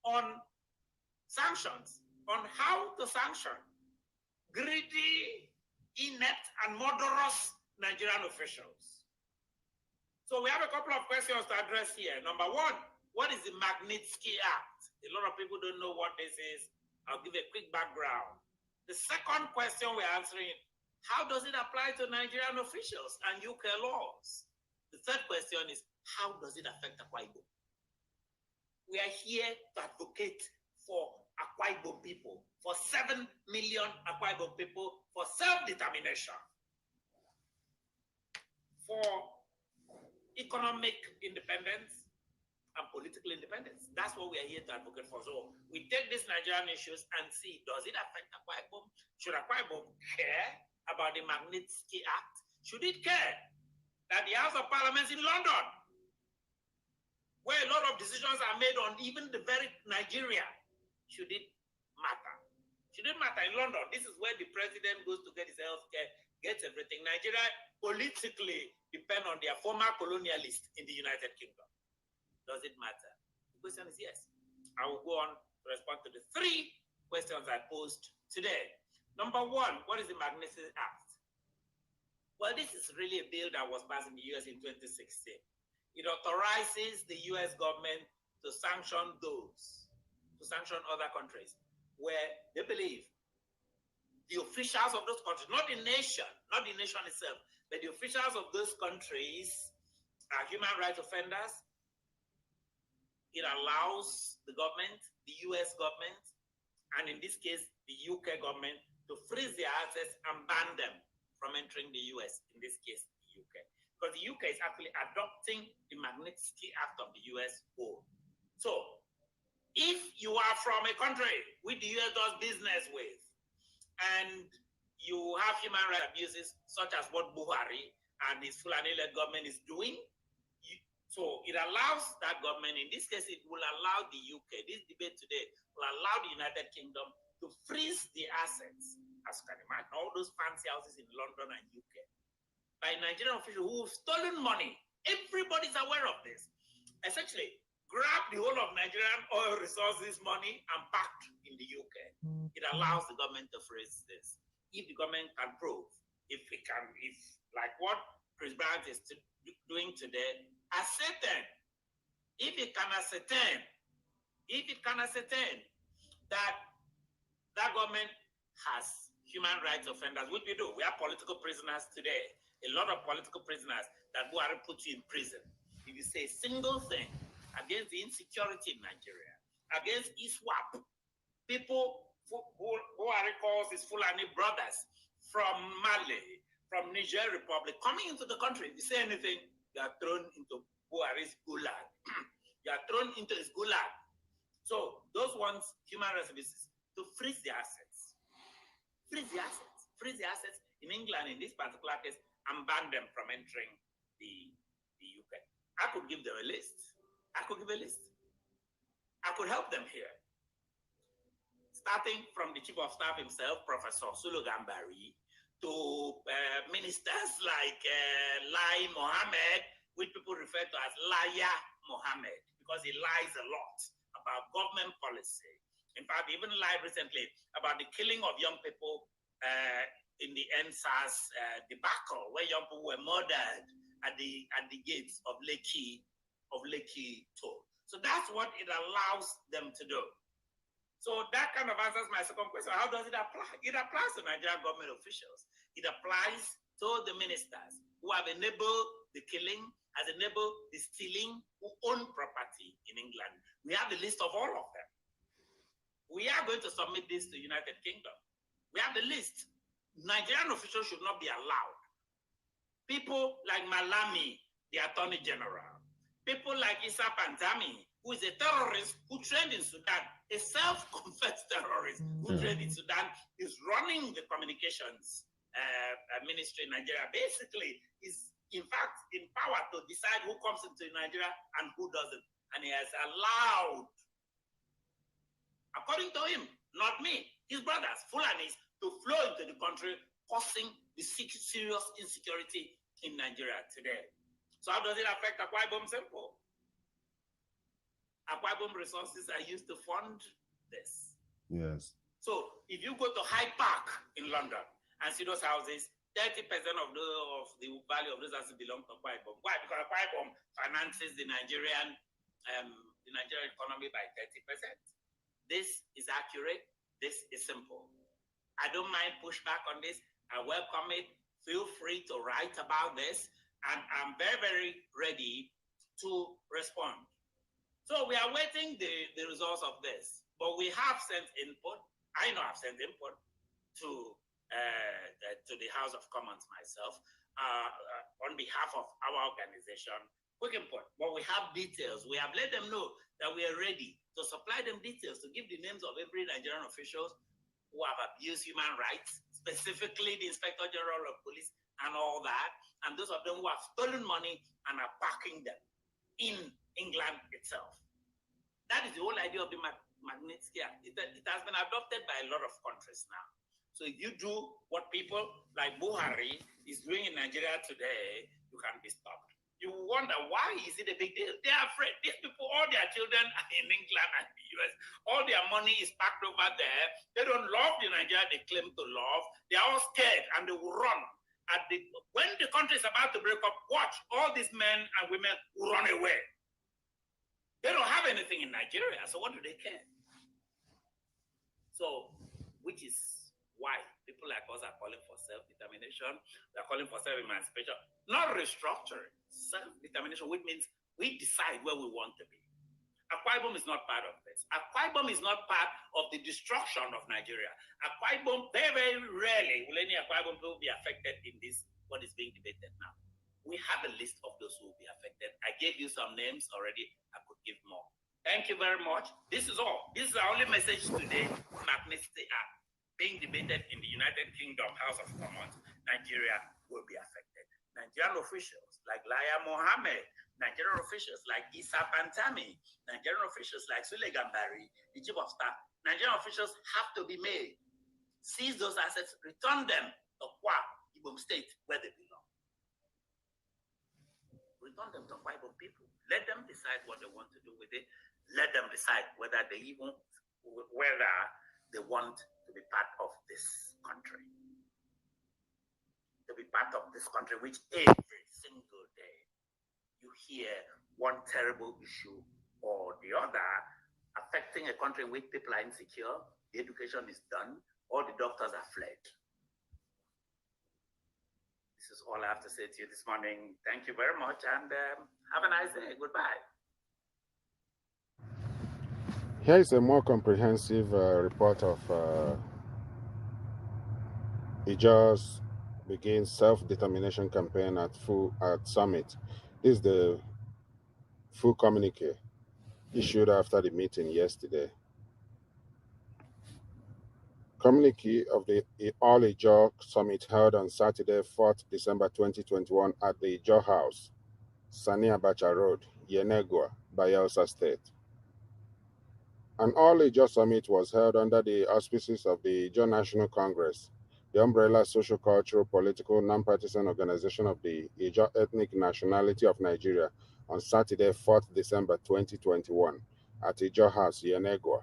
on sanctions, on how to sanction greedy, inept, and murderous Nigerian officials. So we have a couple of questions to address here. Number one, what is the Magnitsky Act? A lot of people don't know what this is. I'll give a quick background. The second question we're answering, how does it apply to Nigerian officials and UK laws? The third question is, how does it affect Akwa Ibom? We are here to advocate for Akwa Ibom people, for 7 million Akwa Ibom people, for self-determination, for economic independence and political independence. That's what we are here to advocate for. So we take these Nigerian issues and see, does it affect Akwa Ibom? Should Akwa Ibom care about the Magnitsky Act? Should it care that the House of Parliament in London, where a lot of decisions are made on even the very Nigeria, should it matter? Should it matter in London? This is where the president goes to get his health care, get violates everything. Nigeria politically depend on their former colonialists in the United Kingdom. Does it matter? The question is yes. I will go on to respond to the 3 questions I posed today. Number 1, what is the Magnitsky Act? Well, this is really a bill that was passed in the US in 2016. It authorizes the US government to sanction other countries where they believe the officials of those countries, not the nation itself, but the officials of those countries are human rights offenders. It allows the government, the US government, and in this case, the UK government, to freeze their assets and ban them from entering the US, in this case, the UK. Because the UK is actually adopting the Magnitsky Act of the US own. So, if you are from a country which the US does business with, and you have human rights abuses, such as what Buhari and his Fulani-led government is doing, so it allows that government, in this case, it will allow the UK, this debate today will allow the United Kingdom to freeze the assets, as you can imagine, all those fancy houses in London and UK, by Nigerian officials who've stolen money. Everybody's aware of this. Essentially, grab the whole of Nigerian oil resources money and packed in the UK. It allows the government to freeze this. If the government can prove, if like what Chris Brown is doing today, if it can ascertain that that government has human rights offenders, which we do. We have political prisoners today, a lot of political prisoners that Buhari put you in prison. If you say a single thing against the insecurity in Nigeria, against ISWAP, people who Buhari calls his Fulani brothers from Mali, from Niger Republic, coming into the country, if you say anything, you are thrown into Buhari's gulag. You are thrown into his gulag. So those ones, human rights abuses, to freeze the assets. Freeze the assets in England in this particular case and ban them from entering the UK. I could give them a list. I could help them here. Starting from the Chief of Staff himself, Professor Suludo, to ministers like Lai Mohammed, which people refer to as Liar Mohammed, because he lies a lot about government policy. In fact, even lied recently about the killing of young people in the NSAS debacle, where young people were murdered at the gates of Lekki Toll. So that's what it allows them to do. So that kind of answers my second question. How does it apply? It applies to Nigerian government officials. It applies to the ministers who have enabled the killing, has enabled the stealing, who own property in England. We have the list of all of them. We are going to submit this to the United Kingdom. We have the list. Nigerian officials should not be allowed. People like Malami, the Attorney General. People like Issa Pantami, who is a terrorist who trained in Sudan, a self-confessed terrorist who trained in Sudan, is running the communications ministry in Nigeria. Basically, is in fact in power to decide who comes into Nigeria and who doesn't. And he has allowed, according to him, not me, his brothers, Fulanis, to flow into the country, causing the serious insecurity in Nigeria today. So how does it affect Akwa Ibom? Simple. Akwa Ibom resources are used to fund this. Yes. So if you go to Hyde Park in London and see those houses, 30% of the value of those houses belong to Akwa Ibom. Why? Because Akwa Ibom finances the Nigerian economy by 30%. This is accurate. This is simple. I don't mind pushback on this. I welcome it. Feel free to write about this. And I'm very, very ready to respond. So we are waiting the results of this. But we have sent input. I know I've sent input to the House of Commons myself on behalf of our organization. Quick input. But we have details. We have let them know that we are ready to supply them details, to give the names of every Nigerian officials who have abused human rights, specifically the Inspector General of Police and all that, and those of them who have stolen money and are parking them in England itself. That is the whole idea of the Magnitsky Act. It has been adopted by a lot of countries now. So if you do what people like Buhari is doing in Nigeria today, you can be stopped. You wonder, why is it a big deal? They are afraid. These people, all their children are in England and the US. All their money is packed over there. They don't love the Nigeria they claim to love. They are all scared and they will run. When the country is about to break up, watch, all these men and women will run away. They don't have anything in Nigeria, so what do they care? So, which is why people like us are calling for self-determination. They're calling for self-emancipation, not restructuring. Self-determination, which means we decide where we want to be. Akwa Ibom is not part of this. Akwa Ibom is not part of the destruction of Nigeria. Akwa Ibom, very, very rarely will any Akwa Ibom people be affected in this, what is being debated now. We have a list of those who will be affected. I gave you some names already. I could give more. Thank you very much. This is all. This is our only message today. Magnitsky Act being debated in the United Kingdom House of Commons. Nigeria will be affected. Nigerian officials like Laya Mohammed, Nigerian officials like Issa Pantami, Nigerian officials like Sule Gambari, the chief of staff, Nigerian officials have to be made. Seize those assets, return them to Akwa Ibom State where they belong. Return them to Akwa Ibom people. Let them decide what they want to do with it. Let them decide whether they want to be part of this country. To be part of this country, which every single day you hear one terrible issue or the other affecting a country in which people are insecure, the education is done, all the doctors are fled. This is all I have to say to you this morning. Thank you very much and have a nice day. Goodbye. Here is a more comprehensive report of Ija's begins self-determination campaign at summit. This is the full communique issued after the meeting yesterday. Communique of the All Ijaw Summit held on Saturday, 4th December 2021 at the Ijaw House, Sani Abacha Road, Yenegua, Bayelsa State. An All Ijaw Summit was held under the auspices of the Ijaw National Congress, the umbrella social, cultural, political, non-partisan organization of the Ijaw ethnic nationality of Nigeria, on Saturday, 4th December 2021 at Ijaw House, Yenegua.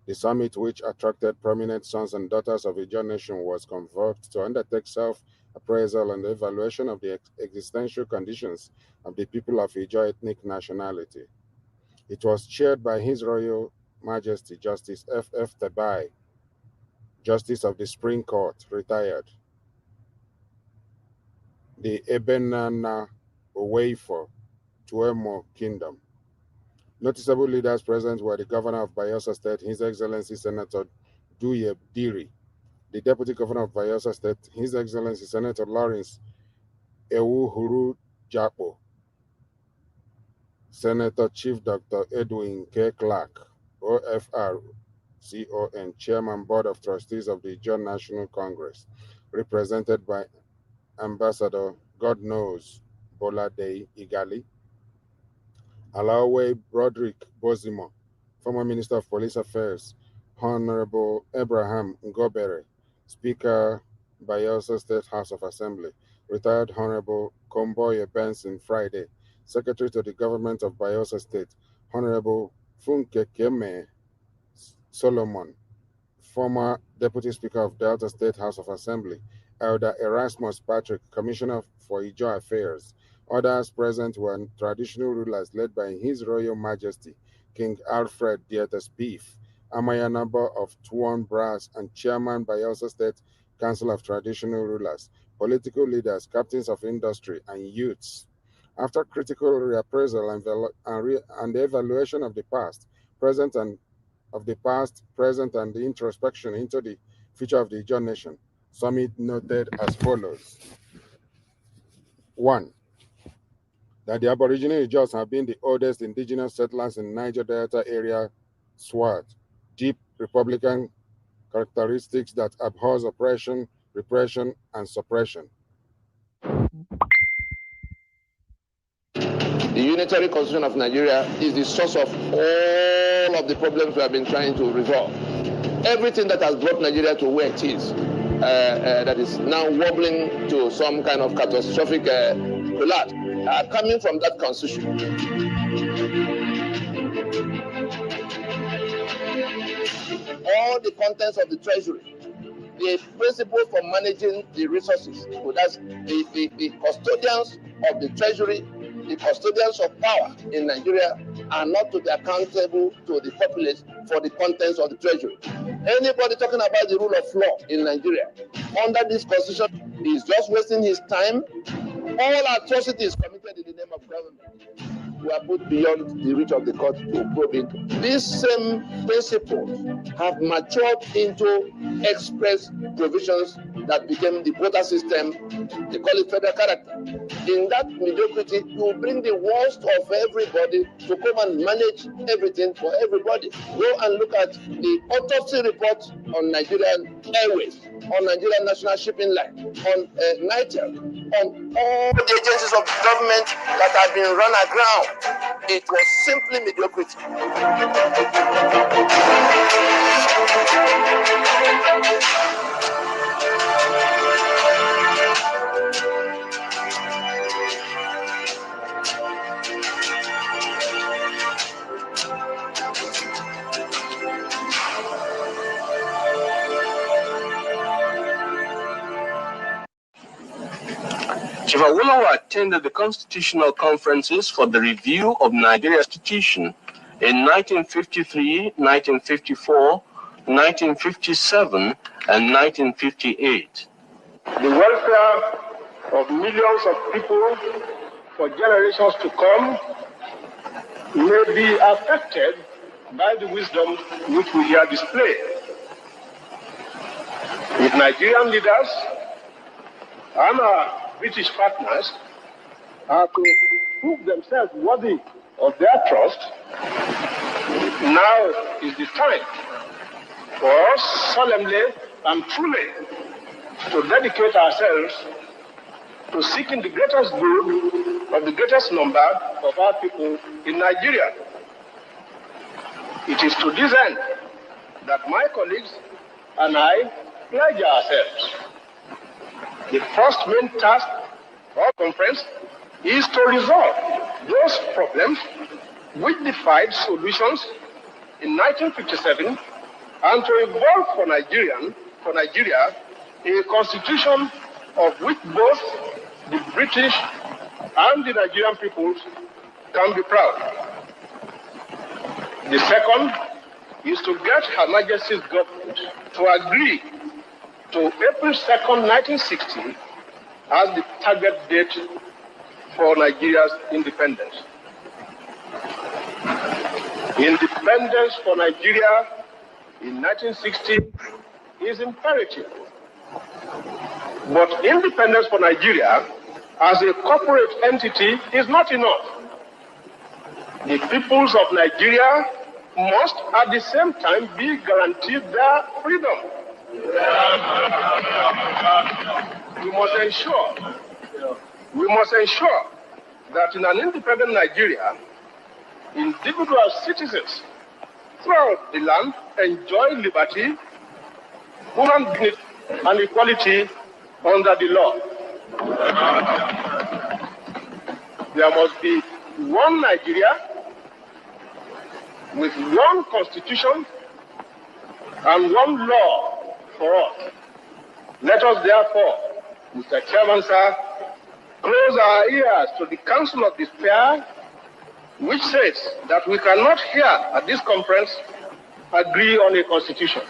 The summit, which attracted prominent sons and daughters of Ijaw Nation, was convoked to undertake self-appraisal and evaluation of the existential conditions of the people of Ijaw ethnic nationality. It was chaired by His Royal Majesty Justice F.F. Tebai, Justice of the Supreme Court, retired, the Ebenana Oweifo, Tuemo Kingdom. Noticeable leaders present were the Governor of Bayelsa State, His Excellency Senator Duye Diri, the Deputy Governor of Bayelsa State, His Excellency Senator Lawrence Ewuhuru Japo, Senator Chief Dr. Edwin K. Clark, OFR, CON, Chairman Board of Trustees of the Ijaw National Congress, represented by Ambassador God Knows Bolade Igali, Alawe Broderick Bozimo, former Minister of Police Affairs, Honorable Abraham Ngobere, Speaker, Bayelsa State House of Assembly, retired Honorable Komboye Benson Friday, Secretary to the Government of Bayelsa State, Honorable Funke Keme Solomon, former Deputy Speaker of Delta State House of Assembly, Elder Erasmus Patrick, Commissioner for Ijaw Affairs. Others present were traditional rulers led by His Royal Majesty King Alfred Dieter Spieth, Amayanaba of Tuon Brass, and Chairman Bayelsa State Council of Traditional Rulers, political leaders, captains of industry, and youths. After critical reappraisal and the evaluation of the past, present, and the introspection into the future of the Ijaw Nation, Summit noted as follows. 1. That the Aboriginal Ijaws have been the oldest indigenous settlers in Niger Delta area SWAT, deep Republican characteristics that abhors oppression, repression, and suppression. The unitary constitution of Nigeria is the source of all of the problems we have been trying to resolve. everything that has brought Nigeria to where it is, that is now wobbling to some kind of catastrophic collapse, are coming from that constitution. All the contents of the treasury, the principle for managing the resources, so that's the custodians of the treasury, the custodians of power in Nigeria are not to be accountable to the populace for the contents of the treasury. Anybody talking about the rule of law in Nigeria under this constitution is just wasting his time. All atrocities committed in the name of government were put beyond the reach of the court to probe into. These same principles have matured into express provisions that became the quota system. They call it federal character. In that mediocrity, you bring the worst of everybody to come and manage everything for everybody. Go and look at the autopsy report on Nigerian Airways, on Nigerian National Shipping Line, on NITEL, on all the agencies of government that have been run aground. It was simply mediocrity. Chief Awolowo attended the constitutional conferences for the review of Nigeria's constitution in 1953, 1954, 1957, and 1958. The welfare of millions of people for generations to come may be affected by the wisdom which we here display. If Nigerian leaders and our British partners are to prove themselves worthy of their trust, now is the time for us solemnly and truly to dedicate ourselves to seeking the greatest good of the greatest number of our people in Nigeria. It is to this end that my colleagues and I pledge ourselves. The first main task of our conference is to resolve those problems which defied solutions in 1957 and to evolve for Nigeria a constitution of which both the British and the Nigerian peoples can be proud. The second is to get Her Majesty's government to agree to April 2nd, 1960 as the target date for Nigeria's independence. Independence for Nigeria in 1960 is imperative. But independence for Nigeria as a corporate entity is not enough. The peoples of Nigeria must at the same time be guaranteed their freedom. We must ensure that in an independent Nigeria, individual citizens throughout the land enjoy liberty, human dignity, and equality under the law. There must be one Nigeria with one constitution and one law for all. Let us therefore, Mr. Chairman, sir, close our ears to the counsel of despair, which says that we cannot here at this conference agree on a constitution.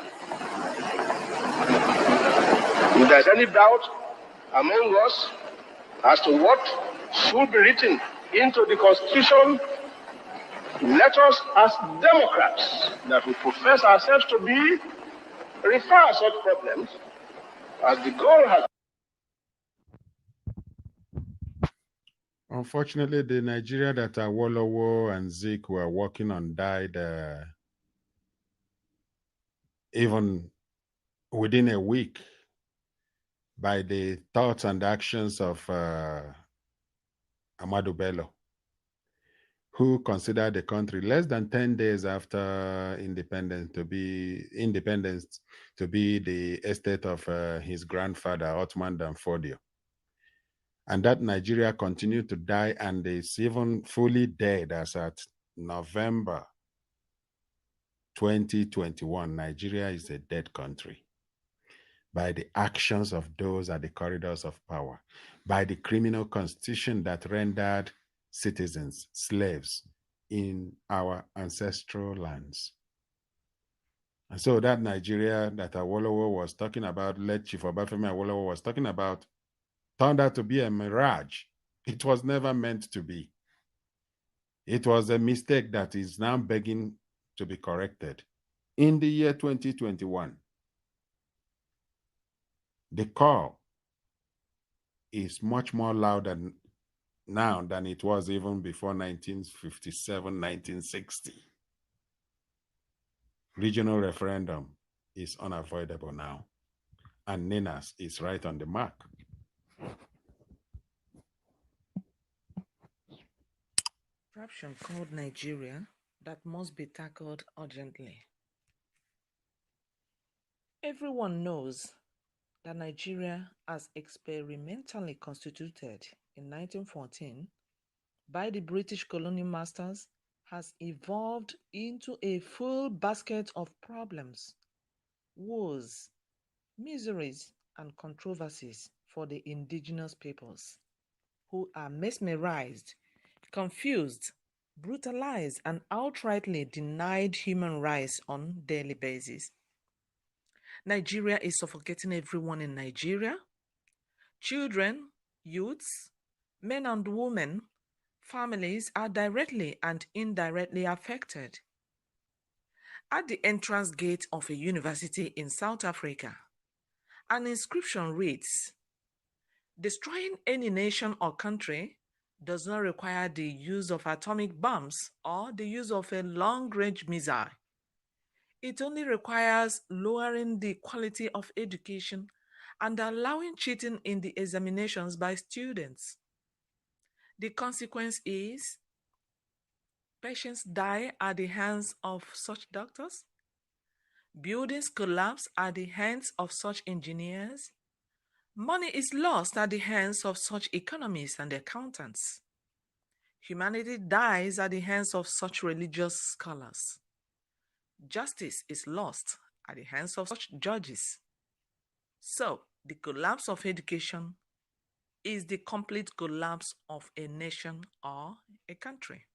If there's any doubt among us as to what should be written into the constitution, let us, as Democrats that we profess ourselves to be, refer such problems as the goal has. Unfortunately, the Nigeria that Awolowo and Zik were working on died even within a week by the thoughts and actions of Ahmadu Bello, who considered the country less than 10 days after independence to be the estate of his grandfather, Ottoman Danfodio. And that Nigeria continued to die and is even fully dead as at November 2021. Nigeria is a dead country by the actions of those at the corridors of power, by the criminal constitution that rendered citizens slaves in our ancestral lands. And so that Nigeria that Awolowo was talking about, late Chief Obafemi Awolowo was talking about, turned out to be a mirage. It was never meant to be. It was a mistake that is now begging to be corrected. In the year 2021, the call is much more louder now than it was even before 1957, 1960. Regional referendum is unavoidable now, and NINAS is right on the mark. Corruption called Nigeria that must be tackled urgently. Everyone knows that Nigeria, as experimentally constituted in 1914 by the British colonial masters, has evolved into a full basket of problems, wars, miseries, and controversies for the indigenous peoples, who are mesmerized, confused, brutalized, and outrightly denied human rights on a daily basis. Nigeria is suffocating everyone in Nigeria. Children, youths, men and women, families are directly and indirectly affected. At the entrance gate of a university in South Africa, an inscription reads, "Destroying any nation or country does not require the use of atomic bombs or the use of a long-range missile. It only requires lowering the quality of education and allowing cheating in the examinations by students. The consequence is patients die at the hands of such doctors, buildings collapse at the hands of such engineers, money is lost at the hands of such economists and accountants. Humanity dies at the hands of such religious scholars. Justice is lost at the hands of such judges. So, the collapse of education is the complete collapse of a nation or a country.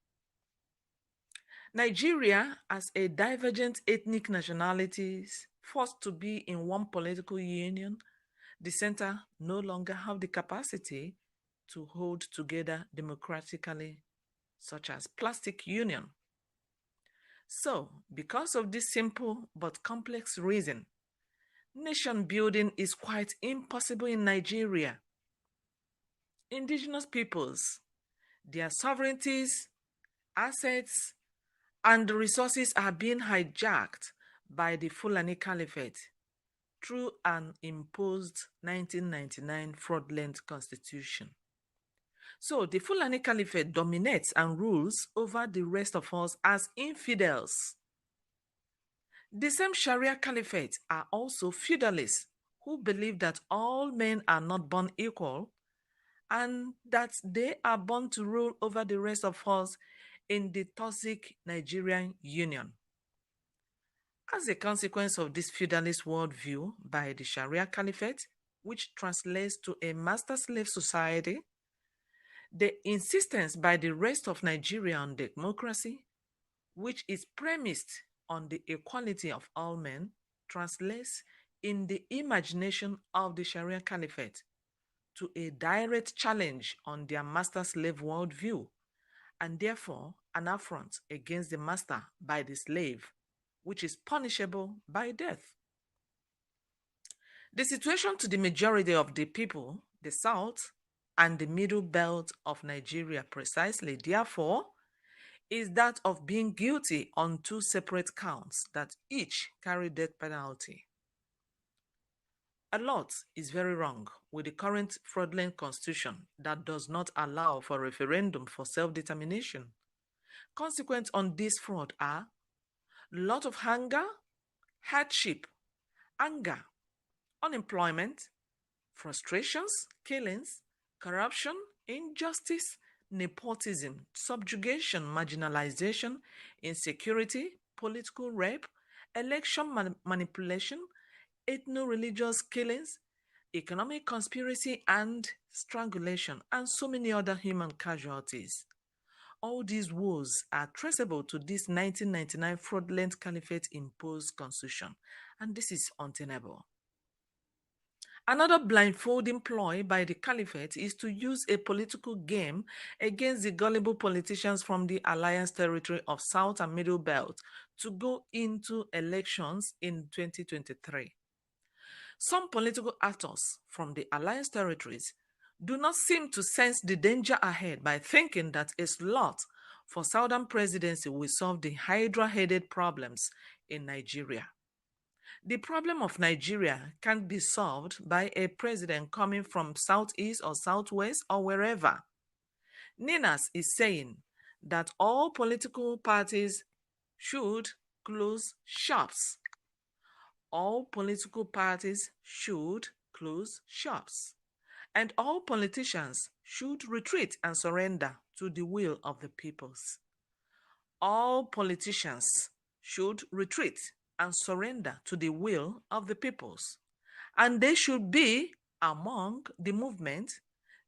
Nigeria, as a divergent ethnic nationalities forced to be in one political union, the center no longer have the capacity to hold together democratically, such as plastic union. So, because of this simple but complex reason, nation building is quite impossible in Nigeria. Indigenous peoples, their sovereignties, assets, and resources are being hijacked by the Fulani Caliphate through an imposed 1999 fraudulent constitution. So the Fulani Caliphate dominates and rules over the rest of us as infidels. The same Sharia Caliphate are also feudalists who believe that all men are not born equal and that they are born to rule over the rest of us in the toxic Nigerian Union. As a consequence of this feudalist worldview by the Sharia Caliphate, which translates to a master-slave society, the insistence by the rest of Nigeria on democracy, which is premised on the equality of all men, translates in the imagination of the Sharia Caliphate to a direct challenge on their master-slave worldview, and therefore an affront against the master by the slave, which is punishable by death. The situation to the majority of the people, the South and the middle belt of Nigeria precisely, therefore, is that of being guilty on two separate counts that each carry death penalty. A lot is very wrong with the current fraudulent constitution that does not allow for referendum for self-determination, Consequent on this fraud are lot of hunger, hardship, anger, unemployment, frustrations, killings, corruption, injustice, nepotism, subjugation, marginalization, insecurity, political rape, election manipulation, ethno-religious killings, economic conspiracy and strangulation, and so many other human casualties. All these woes are traceable to this 1999 fraudulent caliphate imposed constitution, and this is untenable. Another blindfolding ploy by the caliphate is to use a political game against the gullible politicians from the alliance territory of South and Middle Belt to go into elections in 2023. Some political actors from the alliance territories do not seem to sense the danger ahead by thinking that a slot for Southern presidency will solve the hydra-headed problems in Nigeria. The problem of Nigeria can't be solved by a president coming from Southeast or Southwest or wherever. Ninas is saying that all political parties should close shops. All political parties should close shops. And all politicians should retreat and surrender to the will of the peoples. All politicians should retreat and surrender to the will of the peoples. And they should be among the movement.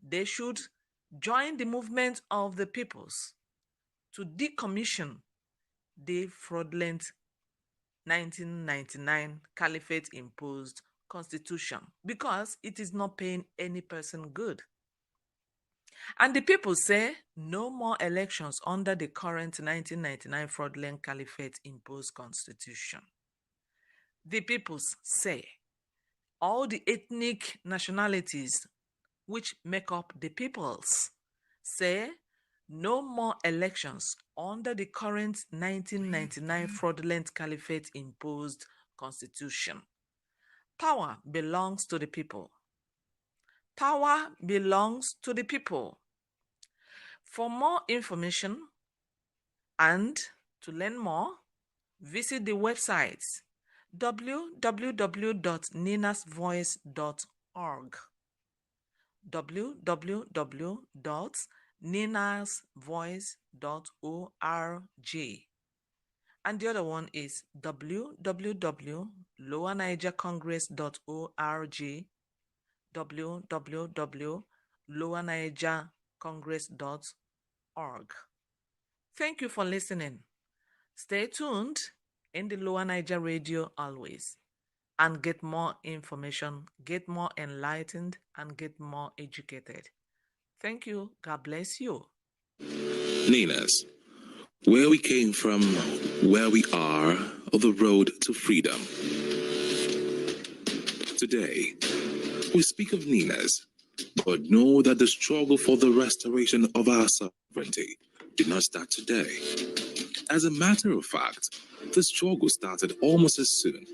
They should join the movement of the peoples to decommission the fraudulent 1999 caliphate imposed constitution because it is not paying any person good. And the people say no more elections under the current 1999 fraudulent caliphate imposed constitution. The peoples say all the ethnic nationalities which make up the peoples say no more elections under the current 1999 fraudulent caliphate imposed constitution. Power belongs to the people. Power belongs to the people. For more information and to learn more, visit the websites www.ninasvoice.org, www.ninasvoice.org, and the other one is www.lowernigercongress.org, www.lowernigercongress.org. Thank you for listening. Stay tuned in the Lower Niger Radio always and get more information, get more enlightened, and get more educated. Thank you. God bless you. Ninas, where we came from, where we are, or the road to freedom. Today, we speak of Ninas, but know that the struggle for the restoration of our sovereignty did not start today. As a matter of fact, the struggle started almost as soon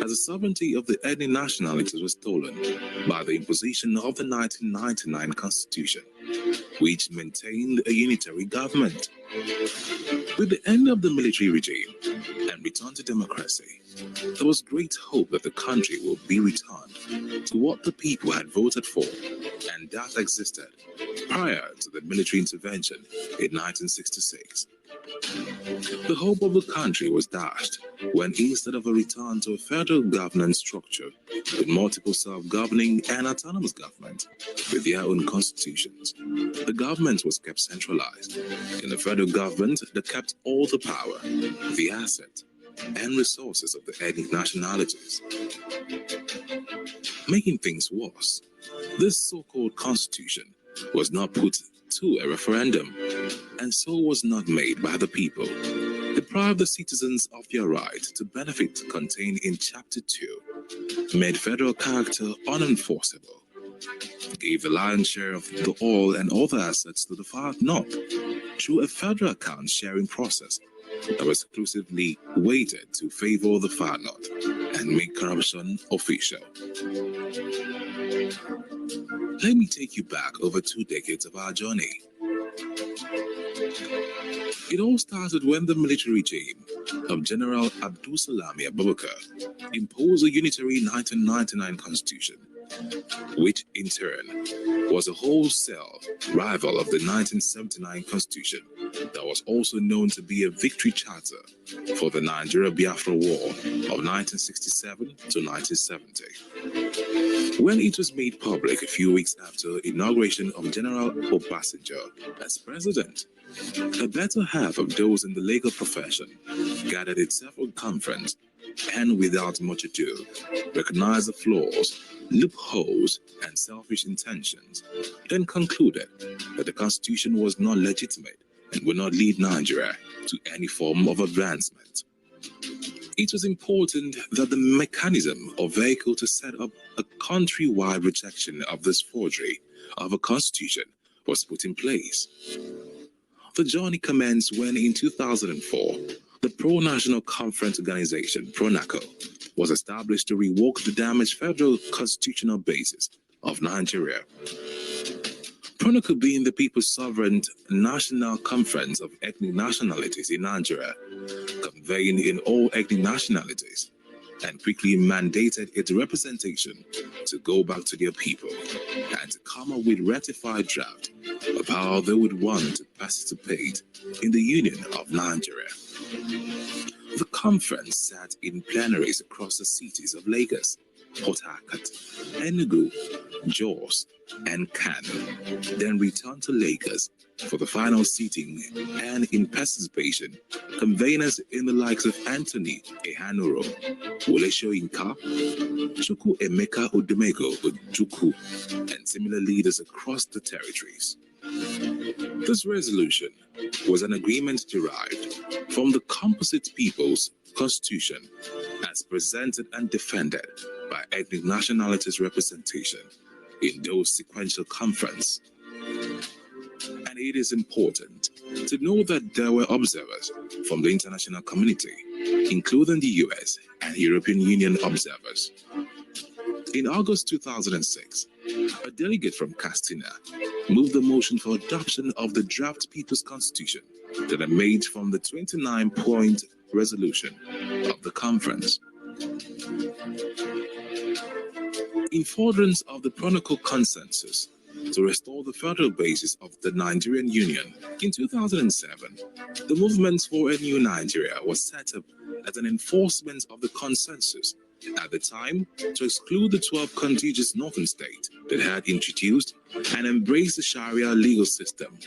as the sovereignty of the ethnic nationalities was stolen by the imposition of the 1999 Constitution, which maintained a unitary government. With the end of the military regime and return to democracy, there was great hope that the country would be returned to what the people had voted for, and that existed prior to the military intervention in 1966. The hope of the country was dashed when, instead of a return to a federal governance structure with multiple self-governing and autonomous government with their own constitutions, the government was kept centralized in a federal government that kept all the power, the asset, and resources of the ethnic nationalities. Making things worse, this so-called constitution was not put to a referendum, and so was not made by the people. Deprive the citizens of their right to benefit contained in Chapter 2, made federal character unenforceable, gave the lion's share of the oil and other assets to the far north through a federal account sharing process that was exclusively weighted to favor the far north and make corruption official. Let me take you back over 2 decades of our journey. It all started when the military regime of General Abdul Salami Abubakar imposed a unitary 1999 constitution, which in turn was a wholesale rival of the 1979 constitution that was also known to be a victory charter for the Nigeria-Biafra War of 1967 to 1970. When it was made public a few weeks after inauguration of General Obasanjo as president, a better half of those in the legal profession gathered at several conferences and without much ado recognized the flaws, loopholes, and selfish intentions, then concluded that the constitution was not legitimate and would not lead Nigeria to any form of advancement. It was important that the mechanism or vehicle to set up a countrywide rejection of this forgery of a constitution was put in place. The journey commenced when, in 2004, the Pro-National Conference Organization, PRONACO, was established to revoke the damaged federal constitutional basis of Nigeria. PRONACO being the People's Sovereign National Conference of Ethnic Nationalities in Nigeria, convened in all ethnic nationalities, and quickly mandated its representation to go back to their people and to come up with ratified draft of how they would want to participate in the Union of Nigeria. The conference sat in plenaries across the cities of Lagos, Port Harcourt, Enugu, Jos, and Kano, then returned to Lagos for the final sitting, and in participation, conveners in the likes of Anthony Ehanuro, Wole Soyinka, Chukwu Emeka Odumego Ojukwu, and similar leaders across the territories. This resolution was an agreement derived from the Composite People's Constitution as presented and defended by ethnic nationalities representation in those sequential conferences. And it is important to know that there were observers from the international community, including the US and European Union observers. In August 2006, a delegate from Castina moved the motion for adoption of the draft People's Constitution that emerged from the 29-point resolution of the conference. In furtherance of the PRONACO consensus to restore the federal basis of the Nigerian Union, in 2007, the Movement for a New Nigeria was set up as an enforcement of the consensus at the time to exclude the 12 contiguous northern states that had introduced and embraced the Sharia legal system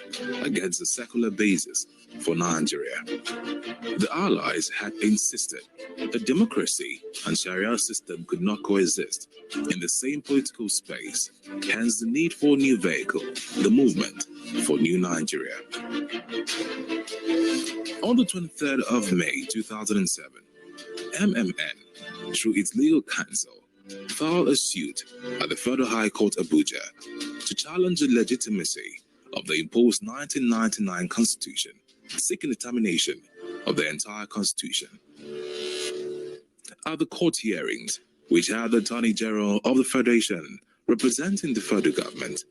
against the secular basis for Nigeria. The Allies had insisted that democracy and Sharia system could not coexist in the same political space, hence the need for a new vehicle, the Movement for New Nigeria. On the 23rd of May 2007, MMN, through its legal counsel, filed a suit at the Federal High Court Abuja to challenge the legitimacy of the imposed 1999 Constitution, seeking the termination of the entire Constitution. At the court hearings, which had the Attorney General of the Federation representing the federal government,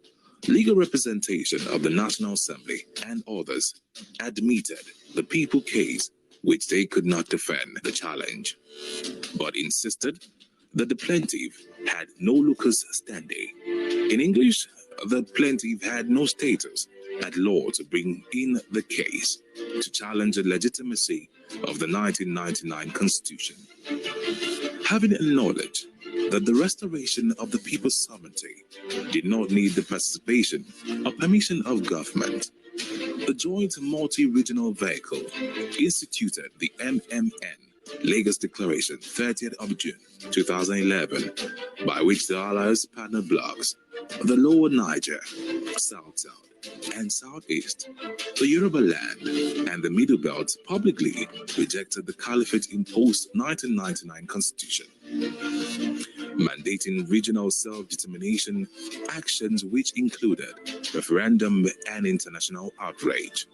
legal representation of the National Assembly, and others, admitted the people case which they could not defend the challenge, but insisted that the plaintiff had no locus standi. In English, the plaintiff had no status at law to bring in the case to challenge the legitimacy of the 1999 Constitution. Having acknowledged that the restoration of the people's sovereignty did not need the participation or permission of government, the joint multi-regional vehicle instituted the MMN Lagos Declaration 30th of June 2011, by which the Allies partner blocks, the Lower Niger, South-South, and Southeast, the Yoruba land, and the Middle Belt publicly rejected the Caliphate-imposed 1999 Constitution, mandating regional self-determination actions which included referendum and international outrage.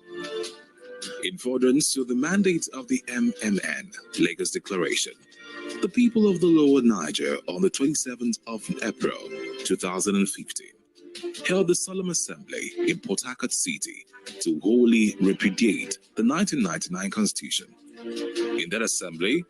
In furtherance to the mandate of the MMN Lagos Declaration, the people of the Lower Niger on the 27th of April 2015 held the Solemn Assembly in Port Harcourt City to wholly repudiate the 1999 Constitution. In that assembly,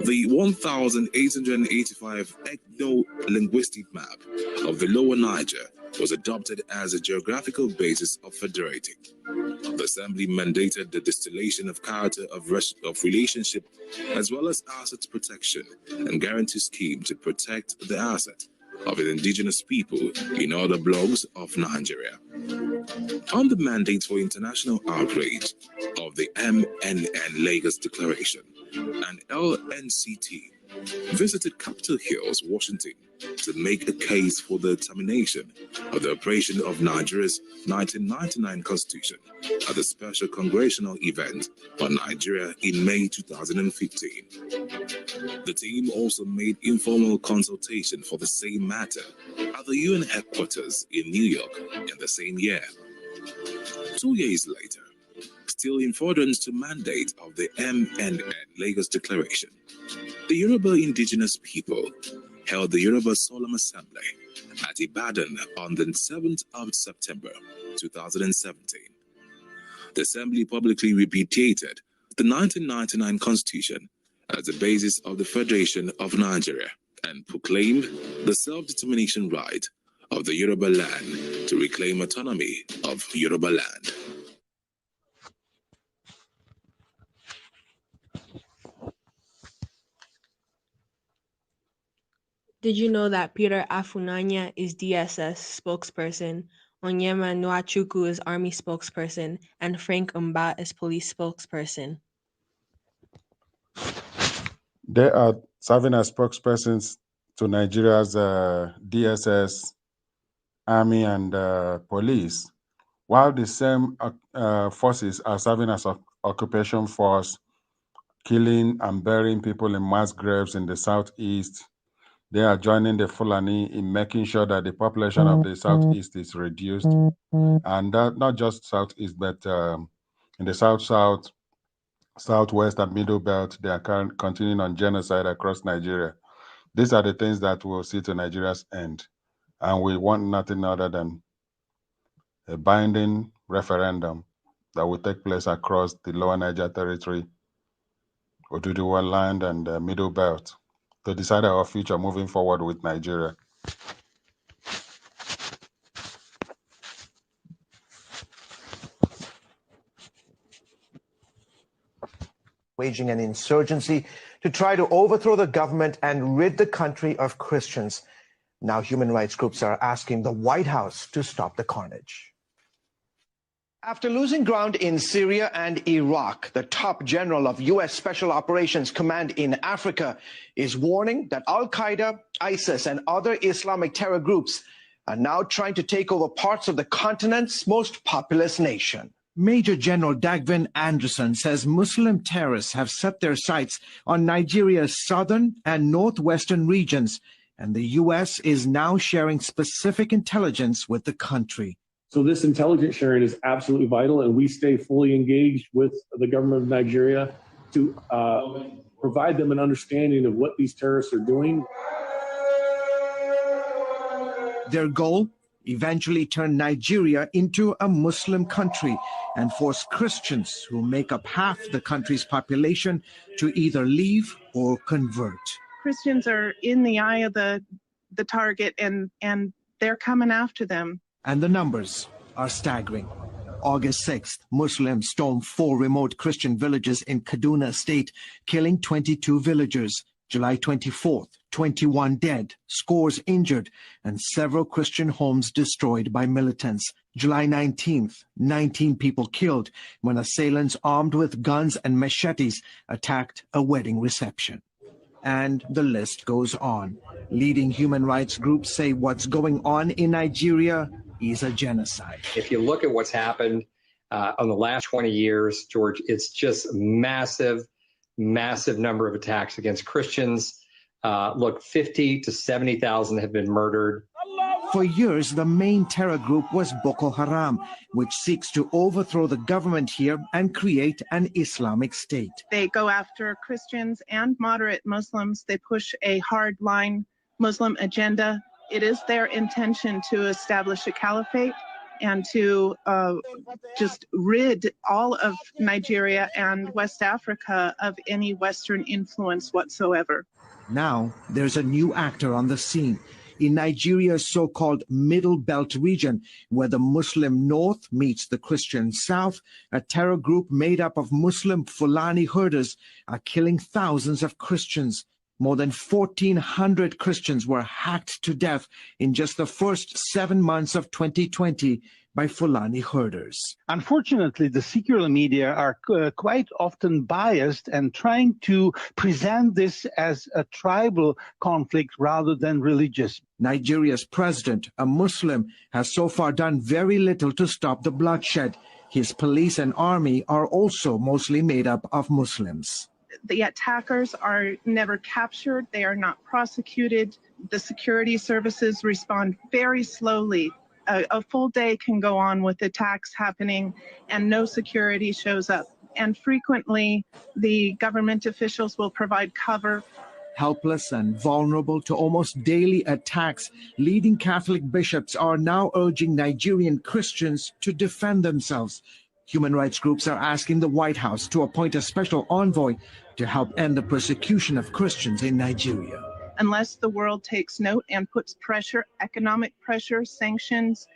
the 1,885 ethno-linguistic map of the Lower Niger was adopted as a geographical basis of federating. The assembly mandated the distillation of character of relationship as well as asset protection and guarantee scheme to protect the asset of the indigenous people in other blocks of Nigeria. On the mandate for international outrage of the MNN Lagos Declaration, and LNCT visited Capitol Hills, Washington, to make a case for the termination of the operation of Nigeria's 1999 Constitution at the special congressional event on Nigeria in May 2015. The team also made informal consultation for the same matter at the UN headquarters in New York in the same year. 2 years later, still in furtherance to mandate of the MNN Lagos Declaration, the Yoruba indigenous people held the Yoruba Solemn Assembly at Ibadan on the 7th of September 2017. The Assembly publicly repudiated the 1999 Constitution as the basis of the Federation of Nigeria and proclaimed the self-determination right of the Yoruba land to reclaim autonomy of Yoruba land. Did you know that Peter Afunanya is DSS spokesperson, Onyema Nwachukwu is Army spokesperson, and Frank Mba is police spokesperson? They are serving as spokespersons to Nigeria's DSS, Army, and police, while the same forces are serving as occupation force, killing and burying people in mass graves in the southeast. They are joining the Fulani in making sure that the population of the southeast is reduced, and that not just southeast, but in the south, southwest, and middle belt, they are continuing on genocide across Nigeria. These are the things that will see to Nigeria's end, and we want nothing other than a binding referendum that will take place across the Lower Niger Territory, Oduduwa land, and the middle belt to decide our future moving forward with Nigeria. Waging an insurgency to try to overthrow the government and rid the country of Christians. Now human rights groups are asking the White House to stop the carnage. After losing ground in Syria and Iraq, the top general of U.S. Special Operations Command in Africa is warning that Al-Qaeda, ISIS, and other Islamic terror groups are now trying to take over parts of the continent's most populous nation. Major General Dagvin Anderson says Muslim terrorists have set their sights on Nigeria's southern and northwestern regions, and the U.S. is now sharing specific intelligence with the country. So this intelligence sharing is absolutely vital, and we stay fully engaged with the government of Nigeria to provide them an understanding of what these terrorists are doing. Their goal? Eventually turn Nigeria into a Muslim country and force Christians who make up half the country's population to either leave or convert. Christians are in the eye of the target, and they're coming after them. And the numbers are staggering. August 6th, Muslims stormed 4 remote Christian villages in Kaduna State, killing 22 villagers. July 24th, 21 dead, scores injured, and several Christian homes destroyed by militants. July 19th, 19 people killed when assailants armed with guns and machetes attacked a wedding reception. And the list goes on. Leading human rights groups say what's going on in Nigeria is a genocide. If you look at what's happened on the last 20 years, George, it's just massive number of attacks against Christians. Look, 50 to 70,000 have been murdered. For years, the main terror group was Boko Haram, which seeks to overthrow the government here and create an Islamic state. They go after Christians and moderate Muslims. They push a hard-line Muslim agenda. It is their intention to establish a caliphate and to just rid all of Nigeria and West Africa of any Western influence whatsoever. Now, there's a new actor on the scene. In Nigeria's so-called Middle Belt region, where the Muslim North meets the Christian South, a terror group made up of Muslim Fulani herders are killing thousands of Christians. More than 1,400 Christians were hacked to death in just the first 7 months of 2020 by Fulani herders. Unfortunately, the secular media are quite often biased and trying to present this as a tribal conflict rather than religious. Nigeria's president, a Muslim, has so far done very little to stop the bloodshed. His police and army are also mostly made up of Muslims. The attackers are never captured. They are not prosecuted. The security services respond very slowly. A full day can go on with attacks happening and no security shows up. And frequently, the government officials will provide cover. Helpless and vulnerable to almost daily attacks, leading Catholic bishops are now urging Nigerian Christians to defend themselves. Human rights groups are asking the White House to appoint a special envoy to help end the persecution of Christians in Nigeria. Unless the world takes note and puts pressure, economic pressure, sanctions,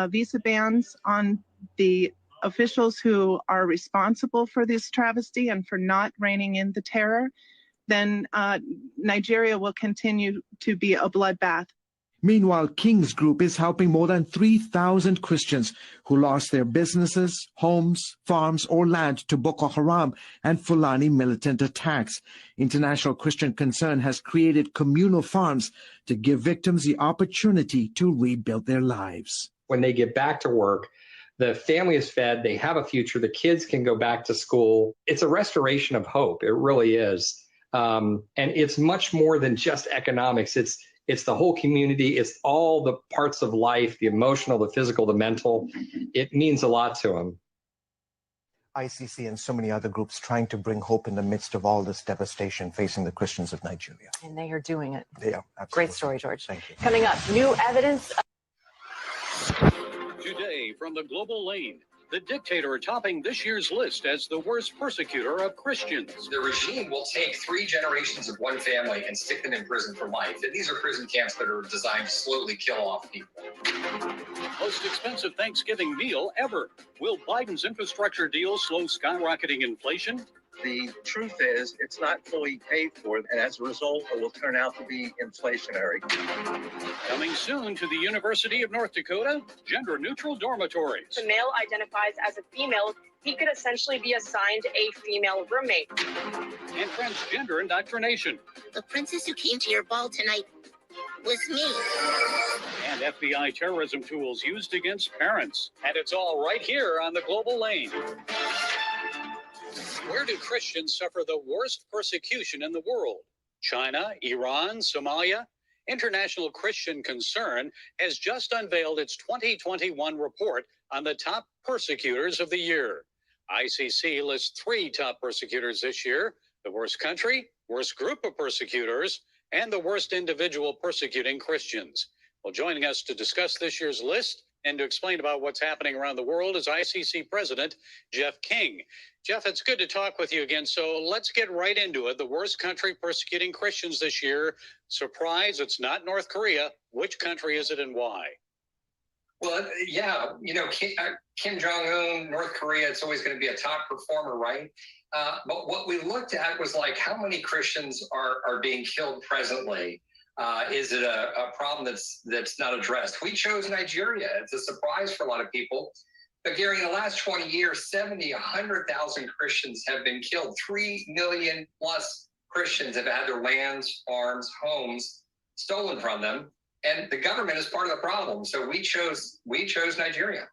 visa bans on the officials who are responsible for this travesty and for not reining in the terror, then Nigeria will continue to be a bloodbath. Meanwhile, King's Group is helping more than 3,000 Christians who lost their businesses, homes, farms, or land to Boko Haram and Fulani militant attacks. International Christian Concern has created communal farms to give victims the opportunity to rebuild their lives. When they get back to work, the family is fed, they have a future, the kids can go back to school. It's a restoration of hope. It really is. And it's much more than just economics. It's the whole community. It's all the parts of life, the emotional, the physical, the mental. It means a lot to them. ICC and so many other groups trying to bring hope in the midst of all this devastation facing the Christians of Nigeria. And they are doing it. They are, absolutely. Great story, George. Thank you. Coming up, new evidence. Today from the Global Lane, the dictator topping this year's list as the worst persecutor of Christians. The regime will take 3 generations of one family and stick them in prison for life. And these are prison camps that are designed to slowly kill off people. Most expensive Thanksgiving meal ever. Will Biden's infrastructure deal slow skyrocketing inflation? The truth is, it's not fully paid for, and as a result, it will turn out to be inflationary. Coming soon to the University of North Dakota, gender-neutral dormitories. If the male identifies as a female, he could essentially be assigned a female roommate. And transgender indoctrination. The princess who came to your ball tonight was me. And FBI terrorism tools used against parents. And it's all right here on the Global Lane. Where do Christians suffer the worst persecution in the world? China, Iran, Somalia? International Christian Concern has just unveiled its 2021 report on the top persecutors of the year. ICC lists 3 top persecutors this year: the worst country, worst group of persecutors, and the worst individual persecuting Christians. Well, joining us to discuss this year's list and to explain about what's happening around the world is ICC President Jeff King. Jeff, it's good to talk with you again. So let's get right into it. The worst country persecuting Christians this year. Surprise, it's not North Korea. Which country is it and why? Well, yeah, Kim Jong-un, North Korea, it's always going to be a top performer, right? But what we looked at was like how many Christians are being killed presently. Is it a problem that's not addressed? We chose Nigeria. It's a surprise for a lot of people. But Gary, in the last 20 years, 100,000 Christians have been killed. 3 million plus Christians have had their lands, farms, homes stolen from them. And the government is part of the problem. So we chose Nigeria.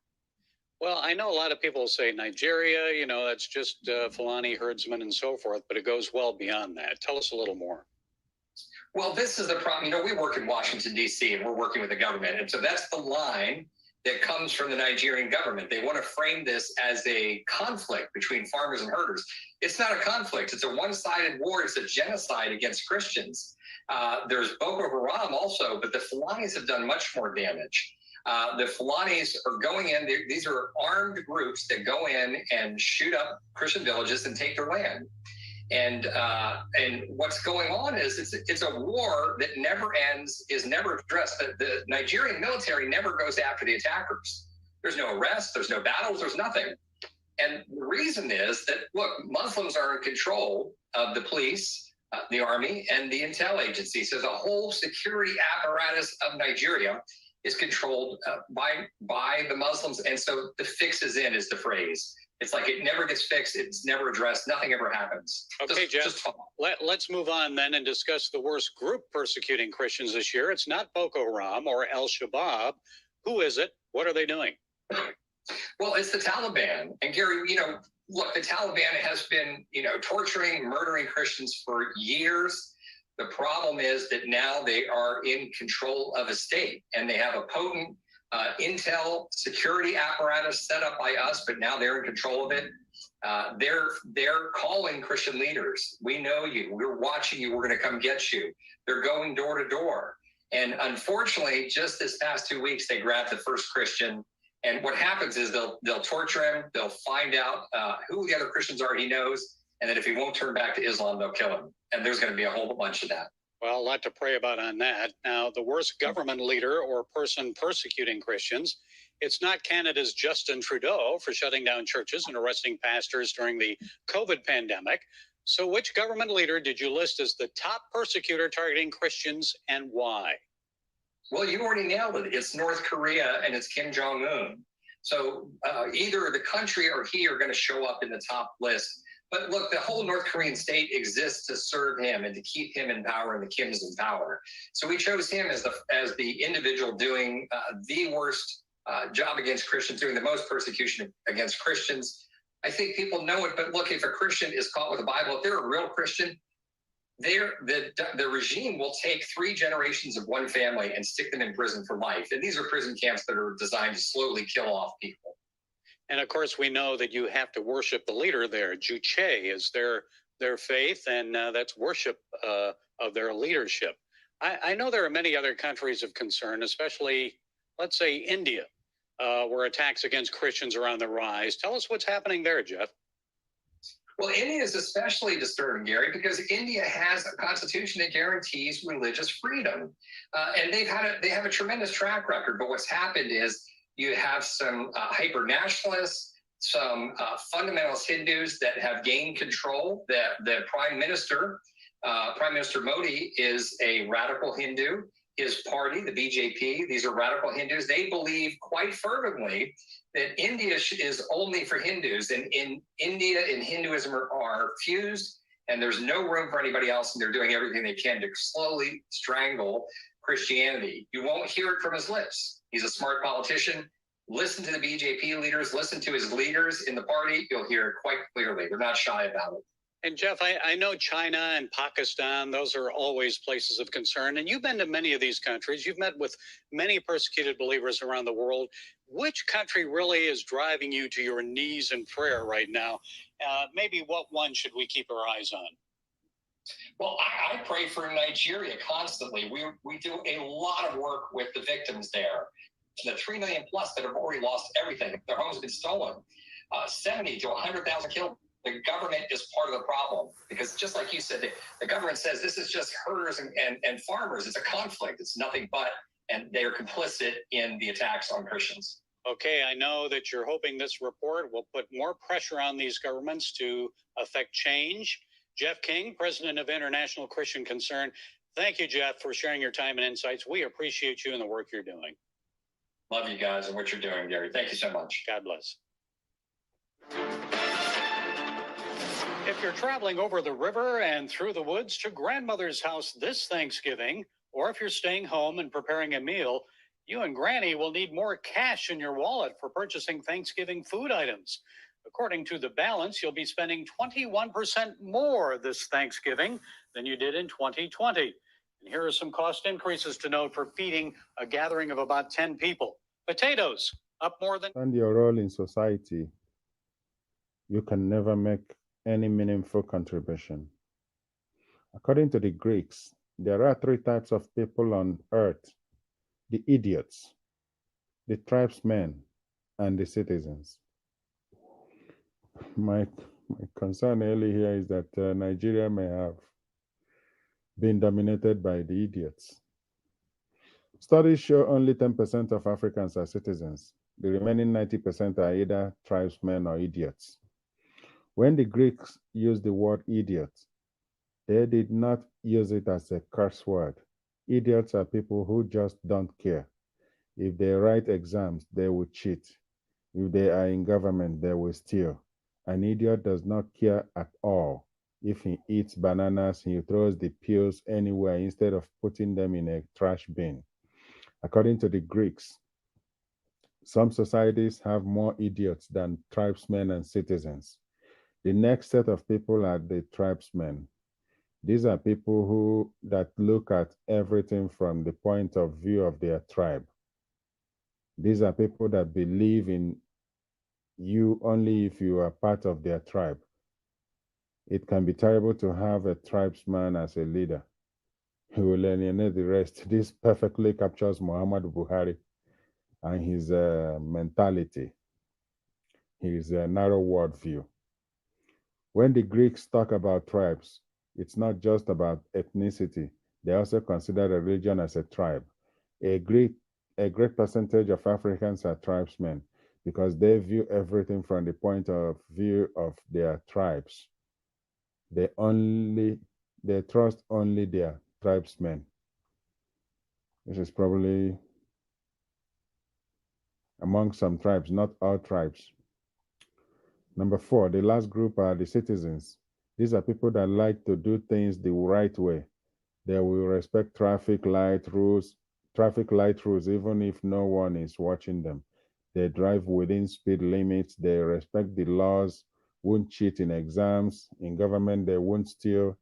Well, I know a lot of people say Nigeria, that's just Fulani herdsmen and so forth, but it goes well beyond that. Tell us a little more. Well, this is the problem. We work in Washington, D.C., and we're working with the government. And so that's the line that comes from the Nigerian government. They want to frame this as a conflict between farmers and herders. It's not a conflict. It's a one-sided war. It's a genocide against Christians. There's Boko Haram also, but the Fulanis have done much more damage. The Fulanis are going in. These are armed groups that go in and shoot up Christian villages and take their land. And what's going on is it's a war that never ends, is never addressed. The Nigerian military never goes after the attackers. There's no arrests, there's no battles, there's nothing. And the reason is that, look, Muslims are in control of the police, the army, and the intel agencies. So the whole security apparatus of Nigeria is controlled by the Muslims. And so the fix is in is the phrase. It's like it never gets fixed. It's never addressed. Nothing ever happens. Okay, Jeff, let's move on then and discuss the worst group persecuting Christians this year. It's not Boko Haram or Al-Shabaab. Who is it? What are they doing? Well, it's the Taliban. And Gary, look, the Taliban has been, torturing, murdering Christians for years. The problem is that now they are in control of a state, and they have a potent intel security apparatus set up by us, but now they're in control of it. They're calling Christian leaders. We know you. We're watching you. We're going to come get you. They're going door to door. And unfortunately, just this past 2 weeks, they grabbed the first Christian. And what happens is they'll torture him. They'll find out who the other Christians are he knows. And then if he won't turn back to Islam, they'll kill him. And there's going to be a whole bunch of that. Well, a lot to pray about on that. Now, the worst government leader or person persecuting Christians, it's not Canada's Justin Trudeau for shutting down churches and arresting pastors during the COVID pandemic. So which government leader did you list as the top persecutor targeting Christians, and why? Well, you already nailed it. It's North Korea and it's Kim Jong-un. So either the country or he are going to show up in the top list. But look, the whole North Korean state exists to serve him and to keep him in power and the Kims in power. So we chose him as the individual doing the worst job against Christians, doing the most persecution against Christians. I think people know it, but look, if a Christian is caught with the Bible, if they're a real Christian, the regime will take 3 generations of one family and stick them in prison for life. And these are prison camps that are designed to slowly kill off people. And of course, we know that you have to worship the leader there. Juche is their faith, and that's worship of their leadership. I know there are many other countries of concern, especially, let's say, India, where attacks against Christians are on the rise. Tell us what's happening there, Jeff. Well, India is especially disturbing, Gary, because India has a constitution that guarantees religious freedom, and they have a tremendous track record. But what's happened is you have some hyper nationalists, some fundamentalist Hindus that have gained control. The Prime Minister Modi, is a radical Hindu. His party, the BJP, these are radical Hindus. They believe quite fervently that India is only for Hindus, and in India and Hinduism are fused, and there's no room for anybody else, and they're doing everything they can to slowly strangle Christianity. You won't hear it from his lips. He's a smart politician. Listen to the BJP leaders, listen to his leaders in the party. You'll hear it quite clearly. They're not shy about it. And Jeff, I know China and Pakistan, those are always places of concern. And you've been to many of these countries. You've met with many persecuted believers around the world. Which country really is driving you to your knees in prayer right now? Maybe what one should we keep our eyes on? Well, I pray for Nigeria constantly. We do a lot of work with the victims there. The 3 million plus that have already lost everything. Their homes have been stolen. 70 to 100,000 killed. The government is part of the problem, because just like you said, the government says this is just herders and farmers. It's a conflict. It's nothing but, and they are complicit in the attacks on Christians. Okay, I know that you're hoping this report will put more pressure on these governments to affect change. Jeff King, president of International Christian Concern. Thank you, Jeff, for sharing your time and insights. We appreciate you and the work you're doing. Love you guys and what you're doing, Gary. Thank you so much. God bless. If you're traveling over the river and through the woods to grandmother's house this Thanksgiving, or if you're staying home and preparing a meal, you and Granny will need more cash in your wallet for purchasing Thanksgiving food items. According to The Balance, you'll be spending 21% more this Thanksgiving than you did in 2020. And here are some cost increases to note for feeding a gathering of about 10 people. Potatoes, up more than... And your role in society, you can never make any meaningful contribution. According to the Greeks, there are 3 types of people on earth: the idiots, the tribesmen and the citizens. My concern early here is that Nigeria may have been dominated by the idiots. Studies show only 10% of Africans are citizens. The remaining 90% are either tribesmen or idiots. When the Greeks used the word idiot, they did not use it as a curse word. Idiots are people who just don't care. If they write exams, they will cheat. If they are in government, they will steal. An idiot does not care at all. If he eats bananas, he throws the peels anywhere instead of putting them in a trash bin. According to the Greeks, some societies have more idiots than tribesmen and citizens. The next set of people are the tribesmen. These are people that look at everything from the point of view of their tribe. These are people that believe in you only if you are part of their tribe. It can be terrible to have a tribesman as a leader. He will alienate the rest. This perfectly captures Muhammadu Buhari and his mentality, his narrow worldview. When the Greeks talk about tribes, it's not just about ethnicity. They also consider a religion as a tribe. A great percentage of Africans are tribesmen because they view everything from the point of view of their tribes. They trust only their tribesmen. This is probably among some tribes, not all tribes. Number 4, the last group are the citizens. These are people that like to do things the right way. They will respect traffic light rules even if no one is watching them. They drive within speed limits. They respect the laws, won't cheat in exams. In government, they won't steal.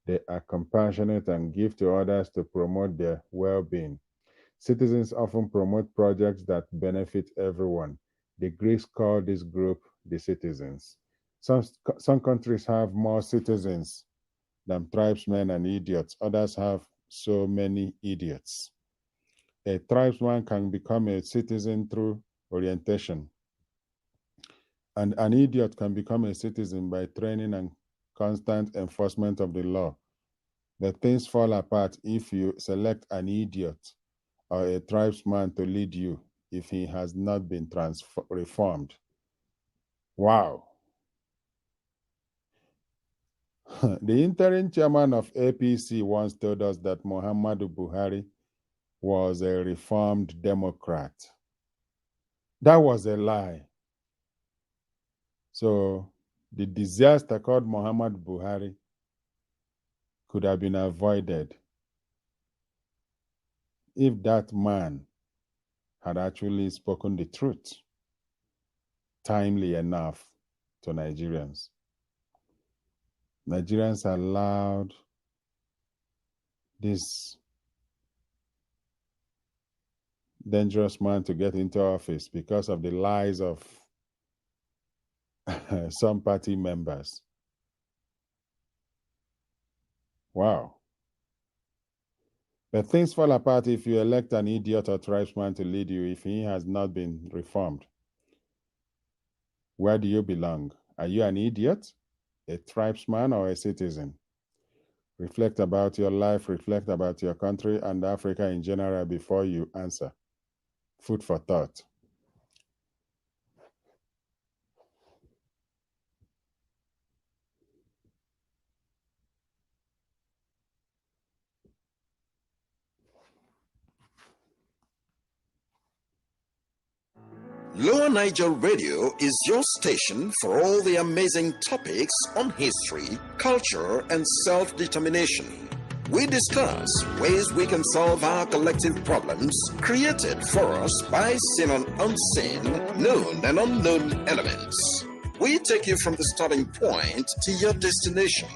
They are compassionate and give to others to promote their well-being. Citizens often promote projects that benefit everyone. The Greeks call this group the citizens. Some countries have more citizens than tribesmen and idiots. Others have so many idiots. A tribesman can become a citizen through orientation. And an idiot can become a citizen by training and constant enforcement of the law. The things fall apart if you select an idiot or a tribesman to lead you if he has not been reformed. Wow. The interim chairman of APC once told us that Muhammadu Buhari was a reformed Democrat. That was a lie. So the disaster called Muhammadu Buhari could have been avoided if that man had actually spoken the truth timely enough to Nigerians. Nigerians allowed this dangerous man to get into office because of the lies of some party members. Wow. But things fall apart if you elect an idiot or tribesman to lead you if he has not been reformed. Where do you belong? Are you an idiot, a tribesman, or a citizen? Reflect about your life, reflect about your country and Africa in general before you answer. Food for thought. Lower Niger Radio is your station for all the amazing topics on history, culture, and self-determination. We discuss ways we can solve our collective problems created for us by seen and unseen, known and unknown elements. We take you from the starting point to your destination.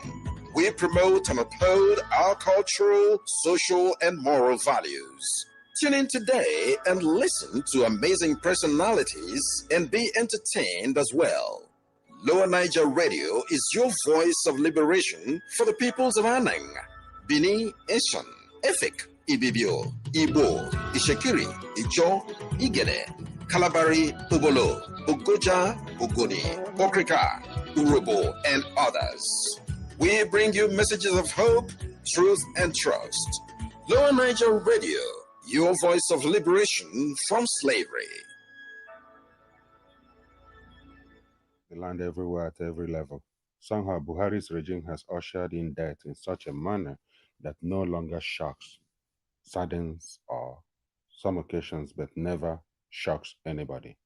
We promote and uphold our cultural, social, and moral values. Tune in today and listen to amazing personalities and be entertained as well. Lower Niger Radio is your voice of liberation for the peoples of Anang, Bini, Eshan, Efik, Ibibio, Igbo, Ishekiri, Ijo, Igede, Kalabari, Ubolo, Ugoja, Ugoni, Okrika, Urobo, and others. We bring you messages of hope, truth, and trust. Lower Niger Radio, your voice of liberation from slavery. The land everywhere at every level. Somehow Buhari's regime has ushered in death in such a manner that no longer shocks, saddens, or some occasions, but never shocks anybody.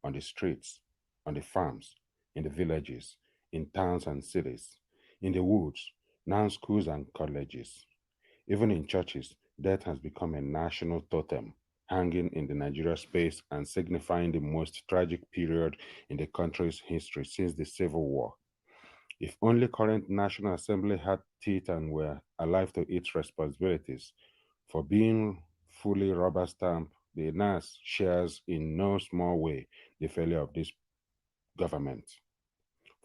On the streets, on the farms, in the villages, in towns and cities, in the woods, now schools and colleges. Even in churches, death has become a national totem, hanging in the Nigeria space and signifying the most tragic period in the country's history since the Civil War. If only current National Assembly had teeth and were alive to its responsibilities, for being fully rubber-stamped, the NAS shares in no small way the failure of this government.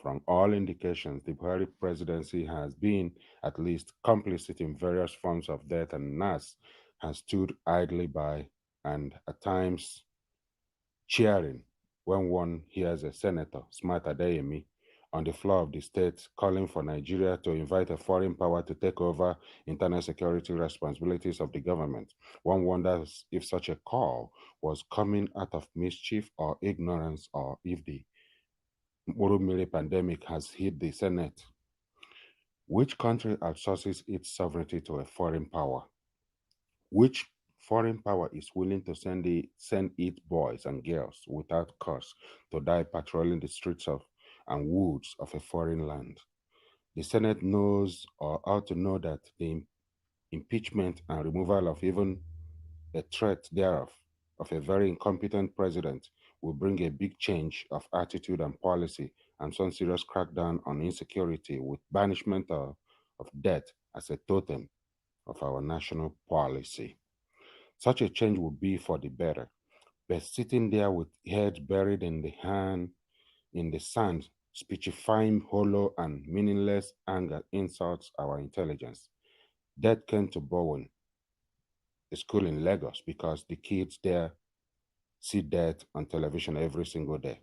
From all indications, the Buhari presidency has been at least complicit in various forms of death, and NAS has stood idly by and at times cheering when one hears a senator, Smart Adeyemi, on the floor of the state calling for Nigeria to invite a foreign power to take over internal security responsibilities of the government. One wonders if such a call was coming out of mischief or ignorance, or if the Murumiri pandemic has hit the Senate. Which country outsources its sovereignty to a foreign power? Which foreign power is willing to send its boys and girls without cause to die patrolling the streets of and woods of a foreign land? The Senate knows or ought to know that the impeachment and removal of even a threat thereof of a very incompetent president will bring a big change of attitude and policy and some serious crackdown on insecurity with banishment of debt as a totem of our national policy. Such a change would be for the better, but sitting there with heads buried in the sand, speechifying hollow and meaningless anger insults our intelligence. Death came to Bowen, a school in Lagos, because the kids there see death on television every single day.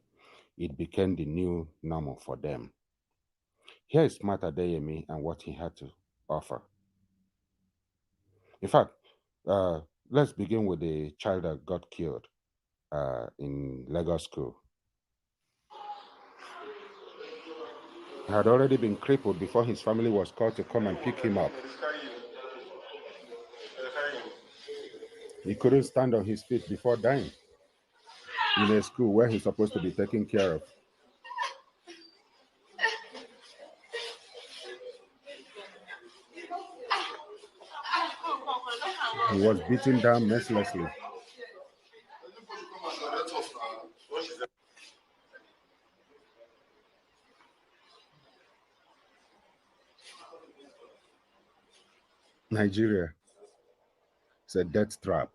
It became the new normal for them. Here is Smart Adeyemi and what he had to offer. In fact, let's begin with the child that got killed in Lagos school. He had already been crippled before his family was called to come and pick him up. He couldn't stand on his feet before dying in a school where he's supposed to be taken care of. He was beaten down mercilessly. Nigeria is a death trap.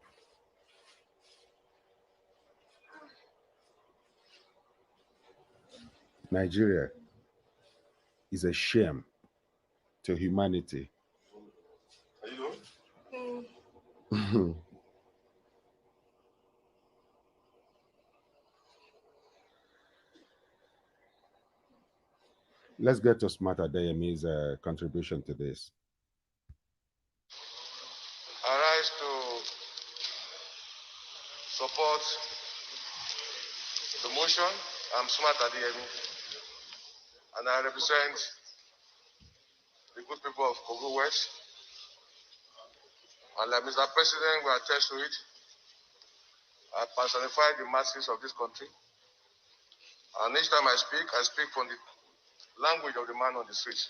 Nigeria is a shame to humanity. Let's get to Smart Adeyemi's contribution to this. I rise to support the motion. I'm Smart Adeyemi, and I represent the good people of Kogi West. And like Mr. President will attest to it, I personify the masses of this country. And each time I speak from the language of the man on the streets.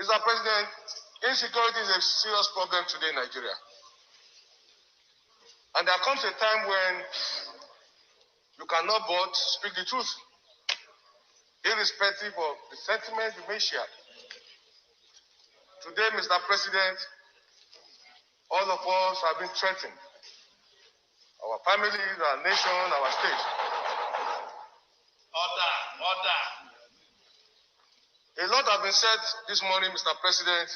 Mr. President, insecurity is a serious problem today in Nigeria. And there comes a time when you cannot but speak the truth, irrespective of the sentiments you may share. Today, Mr. President, all of us have been threatened. Our families, our nation, our state. Order. A lot has been said this morning, Mr. President,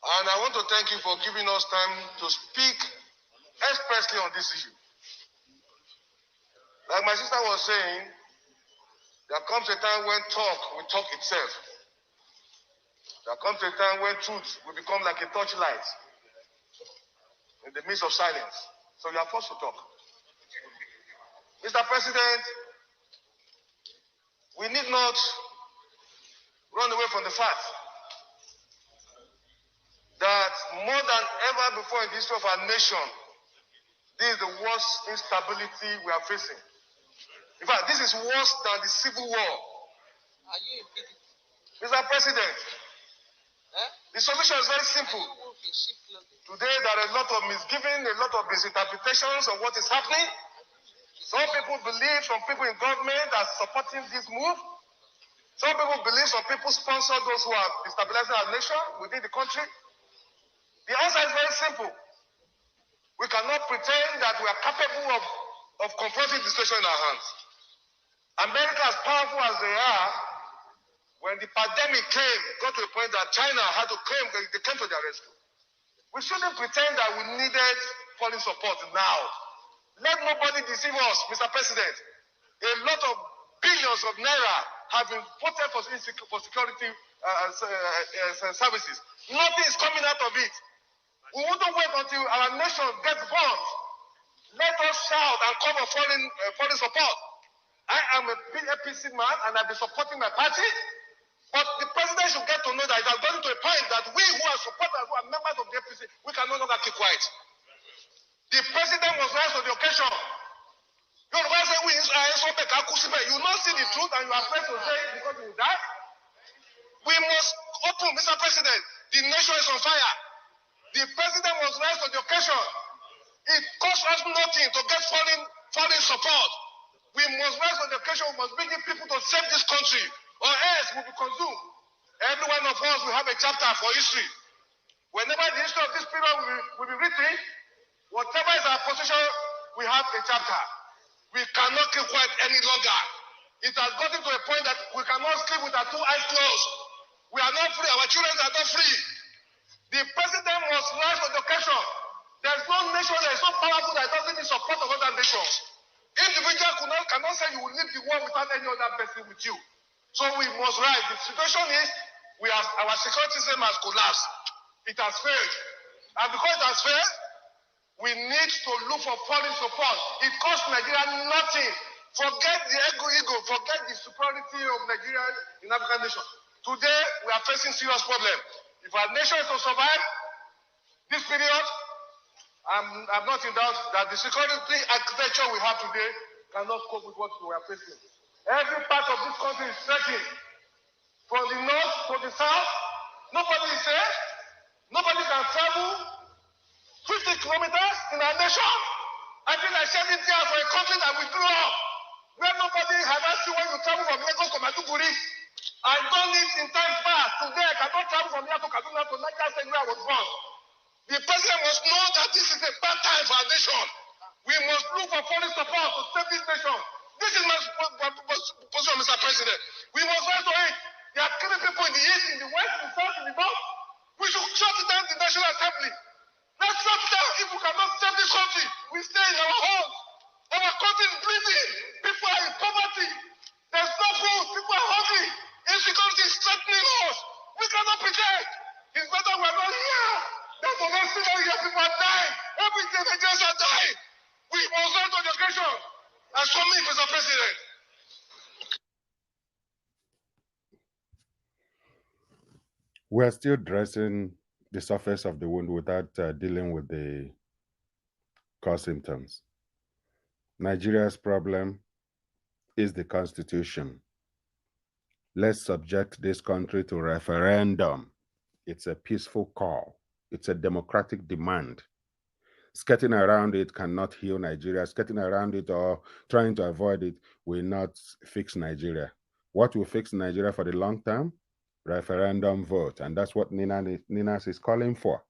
And I want to thank you for giving us time to speak expressly on this issue. Like my sister was saying, there comes a time when talk will talk itself. There comes a time when truth will become like a torchlight in the midst of silence. So you are forced to talk. Mr. President, we need not run away from the fact that more than ever before in the history of our nation, this is the worst instability we are facing. In fact, this is worse than the Civil War. Mr. President, the solution is very simple. Today, there are a lot of misgiving, a lot of misinterpretations of what is happening. Some people believe, some people in government are supporting this move. Some people believe, some people sponsor those who are destabilizing our nation within the country. The answer is very simple. We cannot pretend that we are capable of confronting the situation in our hands. America, as powerful as they are, when the pandemic came, got to a point that China had to claim that they came to their rescue. We shouldn't pretend that we needed foreign support now. Let nobody deceive us, Mr. President. A lot of billions of naira have been voted for security services. Nothing is coming out of it. We wouldn't wait until our nation gets bombed. Let us shout and call for foreign support. I am a APC man and I've been supporting my party. But the president should get to know that it has gotten to a point that we who are supporters, who are members of the APC, we can no longer keep quiet. The president must rise to the occasion. You will not see the truth and you are afraid to say it because you will die. We must open, Mr. President. The nation is on fire. The president must rise to the occasion. It costs us nothing to get foreign support. We must rise to the occasion. We must bring in people to save this country, or else we will be consumed. Every one of us will have a chapter for history. Whenever the history of this period will be written, whatever is our position, we have a chapter. We cannot keep quiet any longer. It has gotten to a point that we cannot sleep with our two eyes closed. We are not free. Our children are not free. The president must rise to the occasion. There is no nation that is so powerful that doesn't need support of other nations. Individuals cannot say you will leave the world without any other person with you. So we must rise. The situation is our security system has collapsed. It has failed. And because it has failed, we need to look for foreign support. It costs Nigeria nothing. Forget the ego, forget the superiority of Nigeria in African nation. Today, we are facing serious problems. If our nation is to survive this period, I'm not in doubt that the security architecture we have today cannot cope with what we are facing. Every part of this country is threatened. From the north to the south, nobody is safe. Nobody can travel 50 kilometers in our nation. I feel like shedding tears for a country that we grew up, where nobody has asked you when you travel from Lagos to Maiduguri. I done it in time past. Today, I cannot travel from here to Kaduna to Niger State where I was born. The president must know that this is a bad time for our nation. We must look for foreign support to save this nation. This is my position, Mr. President. We must rise to it. There are killing people in the east, in the west, in the south, in the north. We should shut down the National Assembly. Let's shut down. If we cannot save this country, we stay in our homes. Our country is bleeding. People are in poverty. There's no food. People are hungry. Insecurity is threatening us. We cannot pretend. It's better we're not here. That's the next thing that people are dying. Every day Nigerians are dying. We must rise to the occasion. And so me, Mr. President. We're still dressing the surface of the wound without dealing with the core symptoms. Nigeria's problem is the constitution. Let's subject this country to referendum. It's a peaceful call. It's a democratic demand. Skirting around it cannot heal Nigeria. Skirting around it or trying to avoid it will not fix Nigeria. What will fix Nigeria for the long term? Referendum vote. And that's what Ninas is calling for.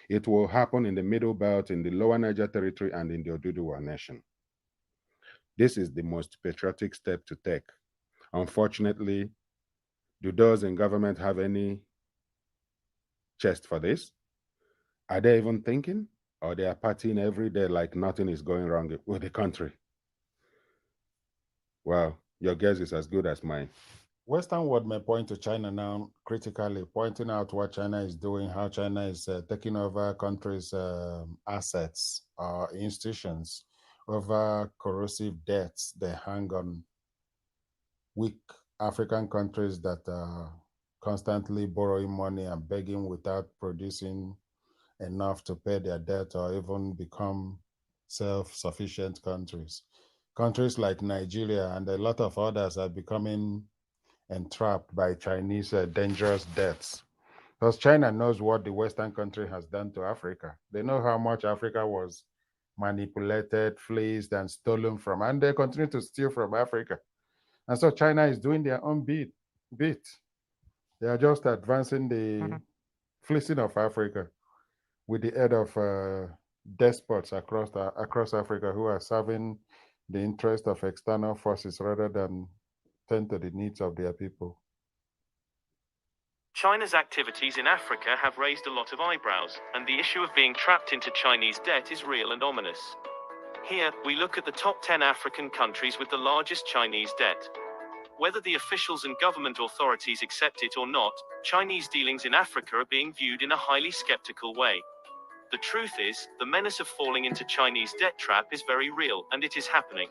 It will happen in the Middle Belt, in the Lower Niger Territory, and in the Oduduwa Nation. This is the most patriotic step to take. Unfortunately, do those in government have any chest for this? Are they even thinking? Or they are partying every day like nothing is going wrong with the country? Well, your guess is as good as mine. Western world may point to China now critically, pointing out what China is doing, how China is taking over countries' assets or institutions, over corrosive debts they hang on weak African countries that are constantly borrowing money and begging without producing enough to pay their debt or even become self-sufficient countries. Countries like Nigeria and a lot of others are becoming entrapped by Chinese dangerous debts. Because China knows what the Western country has done to Africa. They know how much Africa was manipulated, fleeced, and stolen from, and they continue to steal from Africa. And so China is doing their own bit. They are just advancing the fleecing of Africa with the aid of despots across Africa who are serving the interest of external forces rather than tend to the needs of their people. China's activities in Africa have raised a lot of eyebrows, and the issue of being trapped into Chinese debt is real and ominous. Here, we look at the top 10 African countries with the largest Chinese debt. Whether the officials and government authorities accept it or not, Chinese dealings in Africa are being viewed in a highly skeptical way. The truth is, the menace of falling into Chinese debt trap is very real, and it is happening.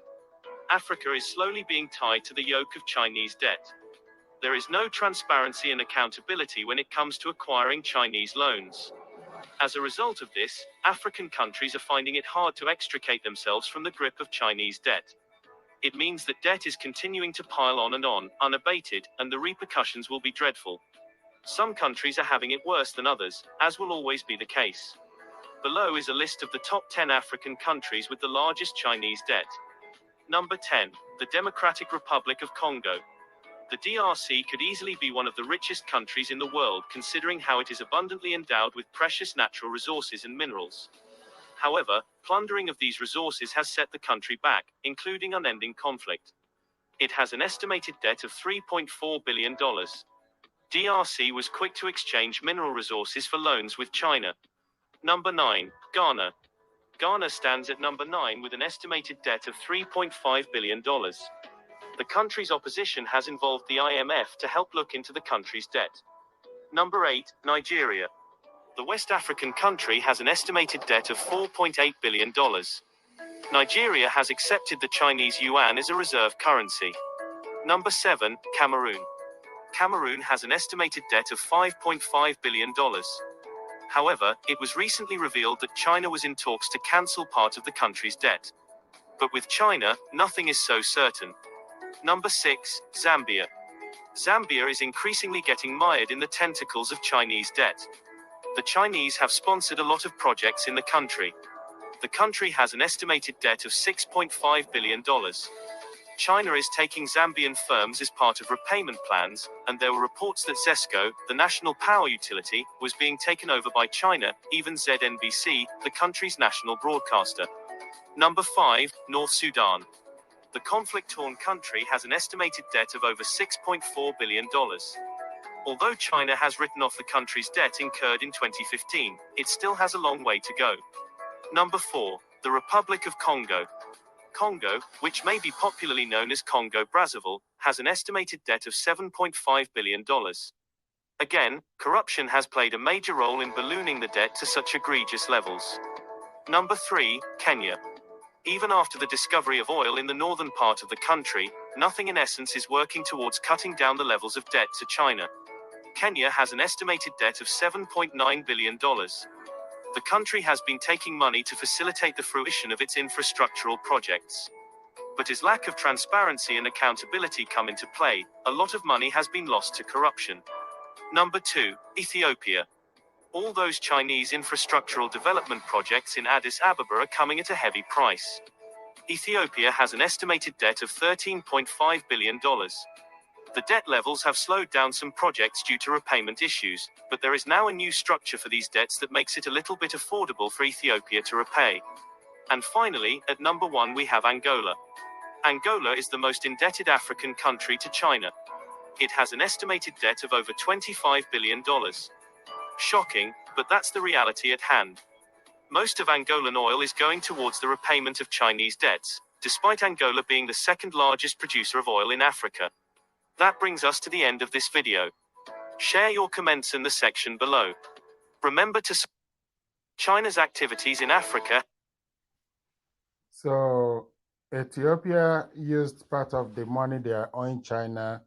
Africa is slowly being tied to the yoke of Chinese debt. There is no transparency and accountability when it comes to acquiring Chinese loans. As a result of this, African countries are finding it hard to extricate themselves from the grip of Chinese debt. It means that debt is continuing to pile on, unabated, and the repercussions will be dreadful. Some countries are having it worse than others, as will always be the case. Below is a list of the top 10 African countries with the largest Chinese debt. Number 10, the Democratic Republic of Congo. The DRC could easily be one of the richest countries in the world considering how it is abundantly endowed with precious natural resources and minerals. However, plundering of these resources has set the country back, including unending conflict. It has an estimated debt of $3.4 billion. DRC was quick to exchange mineral resources for loans with China. Number 9, Ghana. Ghana stands at number 9 with an estimated debt of $3.5 billion. The country's opposition has involved the IMF to help look into the country's debt. Number 8, Nigeria. The West African country has an estimated debt of $4.8 billion. Nigeria has accepted the Chinese yuan as a reserve currency. Number 7, Cameroon. Cameroon has an estimated debt of $5.5 billion. However, it was recently revealed that China was in talks to cancel part of the country's debt. But with China, nothing is so certain. Number 6, Zambia. Zambia is increasingly getting mired in the tentacles of Chinese debt. The Chinese have sponsored a lot of projects in the country. The country has an estimated debt of $6.5 billion. China is taking Zambian firms as part of repayment plans, and there were reports that ZESCO, the national power utility, was being taken over by China, even ZNBC, the country's national broadcaster. Number 5, North Sudan. The conflict-torn country has an estimated debt of over $6.4 billion. Although China has written off the country's debt incurred in 2015, it still has a long way to go. Number 4, the Republic of Congo. Congo, which may be popularly known as Congo-Brazzaville, has an estimated debt of $7.5 billion. Again, corruption has played a major role in ballooning the debt to such egregious levels. Number 3, Kenya. Even after the discovery of oil in the northern part of the country, nothing in essence is working towards cutting down the levels of debt to China. Kenya has an estimated debt of $7.9 billion. The country has been taking money to facilitate the fruition of its infrastructural projects. But as lack of transparency and accountability come into play, a lot of money has been lost to corruption. Number 2, Ethiopia. All those Chinese infrastructural development projects in Addis Ababa are coming at a heavy price. Ethiopia has an estimated debt of $13.5 billion. The debt levels have slowed down some projects due to repayment issues, but there is now a new structure for these debts that makes it a little bit affordable for Ethiopia to repay. And finally, at number 1 we have Angola. Angola is the most indebted African country to China. It has an estimated debt of over $25 billion. Shocking, But that's the reality at hand. Most of Angolan oil is going towards the repayment of Chinese debts, despite Angola being the second largest producer of oil in Africa. That brings us to the end of this video. Share your comments in the section below. Remember to China's activities in Africa. So Ethiopia used part of the money they are owing China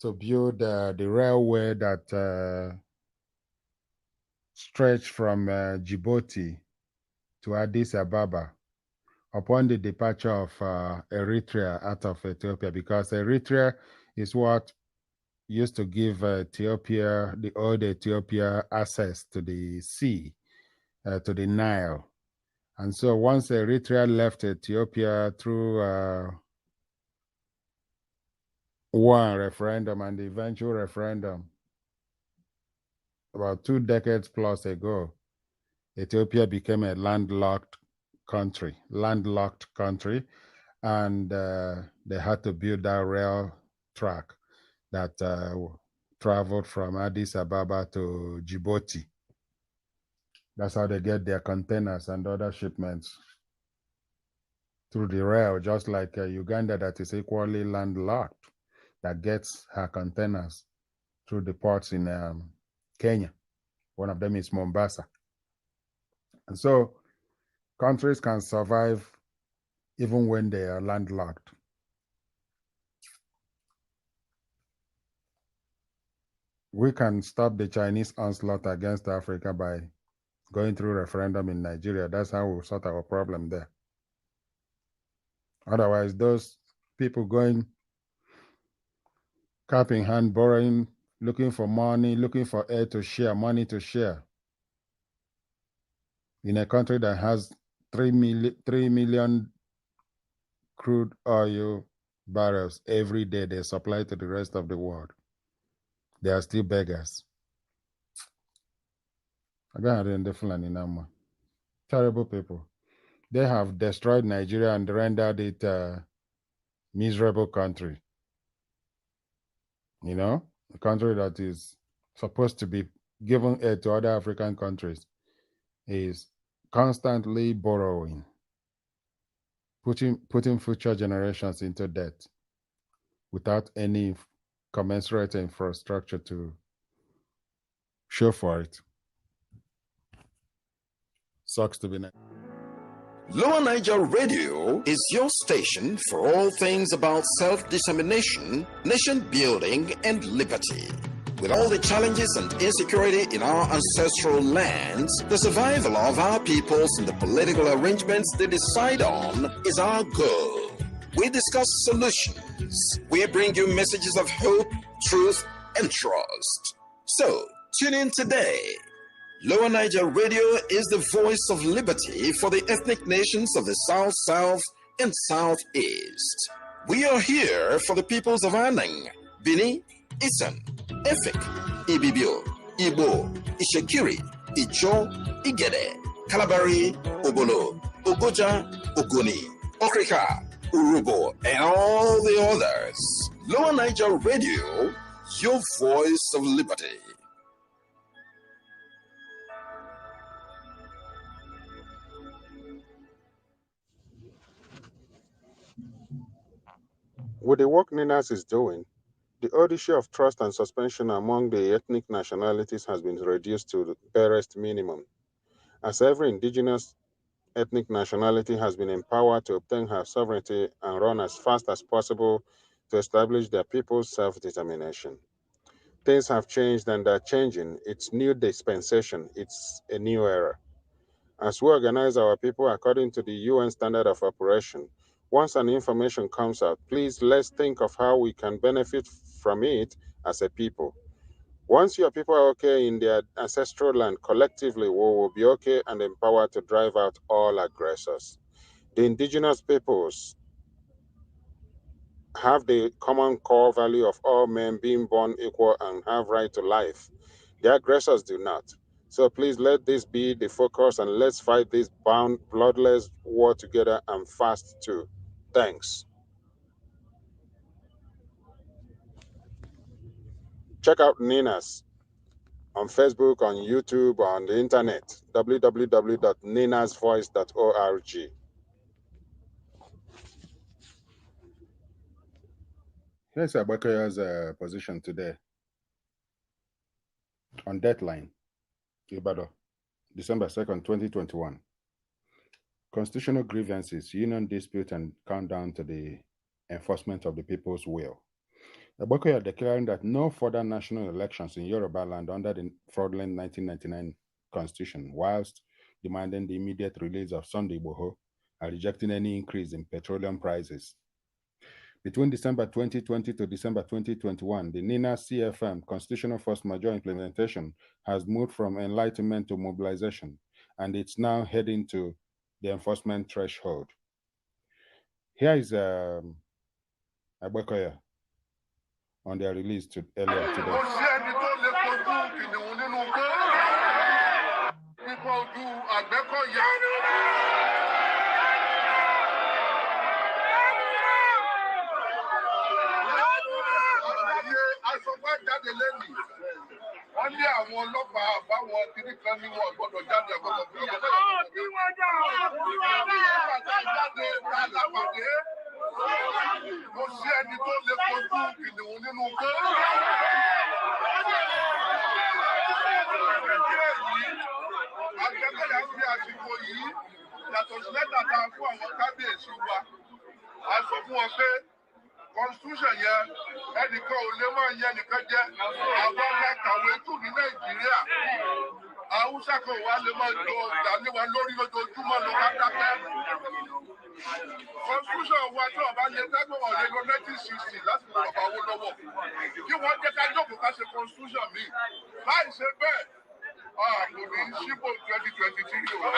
to build the railway that stretched from Djibouti to Addis Ababa upon the departure of Eritrea out of Ethiopia, because Eritrea is what used to give Ethiopia, the old Ethiopia, access to the sea, to the Nile. And so once Eritrea left Ethiopia through one referendum and the eventual referendum about 2 decades plus ago, Ethiopia became a landlocked country, and they had to build that rail track that traveled from Addis Ababa to Djibouti. That's how they get their containers and other shipments, through the rail, just like Uganda, that is equally landlocked, that gets her containers through the ports in Kenya. One of them is Mombasa. And so countries can survive even when they are landlocked. We can stop the Chinese onslaught against Africa by going through referendum in Nigeria. That's how we'll sort our problem there. Otherwise, those people going cap in hand, borrowing, looking for money, looking for air to share, money to share, in a country that has 3 million crude oil barrels every day they supply to the rest of the world, they are still beggars. Terrible people. They have destroyed Nigeria and rendered it a miserable country. You know, a country that is supposed to be giving aid to other African countries is constantly borrowing, putting future generations into debt without any commensurate infrastructure to show for it. Sucks to be nice. Lower Niger Radio is your station for all things about self-determination, nation building, and liberty. With all the challenges and insecurity in our ancestral lands, the survival of our peoples and the political arrangements they decide on is our goal. We discuss solutions. We bring you messages of hope, truth, and trust. So, tune in today. Lower Niger Radio is the voice of liberty for the ethnic nations of the South, South, and Southeast. We are here for the peoples of Anang, Bini, Isan, Efik, Ibibio, Igbo, Ishekiri, Icho, Igede, Kalabari, Obolo, Ogoja, Ogoni, Okrika, Urubo, and all the others. Lower Niger Radio, your voice of liberty. With the work NINAS is doing, the old issue of trust and suspension among the ethnic nationalities has been reduced to the barest minimum, as every indigenous ethnic nationality has been empowered to obtain her sovereignty and run as fast as possible to establish their people's self-determination. Things have changed and are changing. It's new dispensation. It's a new era. As we organize our people according to the UN standard of operation, once an information comes out, please let's think of how we can benefit from it as a people. Once your people are okay in their ancestral land, collectively we will be okay and empowered to drive out all aggressors. The indigenous peoples have the common core value of all men being born equal and have right to life. The aggressors do not. So please let this be the focus and let's fight this bloodless war together and fast too. Thanks. Check out NINAS on Facebook, on YouTube, on the internet, www.ninasvoice.org. Here's Abakoya's position today on Deadline, Ibadan, December 2nd, 2021. Constitutional grievances, union dispute, and countdown to the enforcement of the people's will. Abakoya declaring that no further national elections in Yoruba land under the fraudulent 1999 constitution, whilst demanding the immediate release of Sunday Igboho and rejecting any increase in petroleum prices. Between December 2020 to December 2021, the NINA CFM constitutional force majeure implementation has moved from enlightenment to mobilization, and it's now heading to the enforcement threshold. Here is Abakoya on their release earlier today. Wọ́n ní àwọn ọlọ́pàá àbáwọn kiri kan ní wọn gbọ́dọ̀ jáde ọgbọ́dọ̀ bí wọ́n jáde alápàdé kò sí ẹni tó lè kojú kìnìún nínú kó. Akẹ́kọ̀ọ́ yà fi àsìkò yìí yàtọ̀ sí lẹ́tà tá a fún àwọn kábíyèsí wa. A sọ fún wọn pé constitution yẹn ẹnìkan ò lè máa yẹ nìkan jẹ àwọn alákàwé tù ní Nàìjíríà Haúsá kan wà lè máa jọ ìdáléwà lórí lójoojúmọ́ ló bá dákẹ́. Constitution wa tí ọba lè dágbé wọn lè lọ 1960 láti lọ bàbá owó lọ́wọ́ kí wọ́n jẹ́ ká jókòó ká ṣe constitution mi láì ṣe bẹ́ẹ̀ kò ní síbò 2023 o.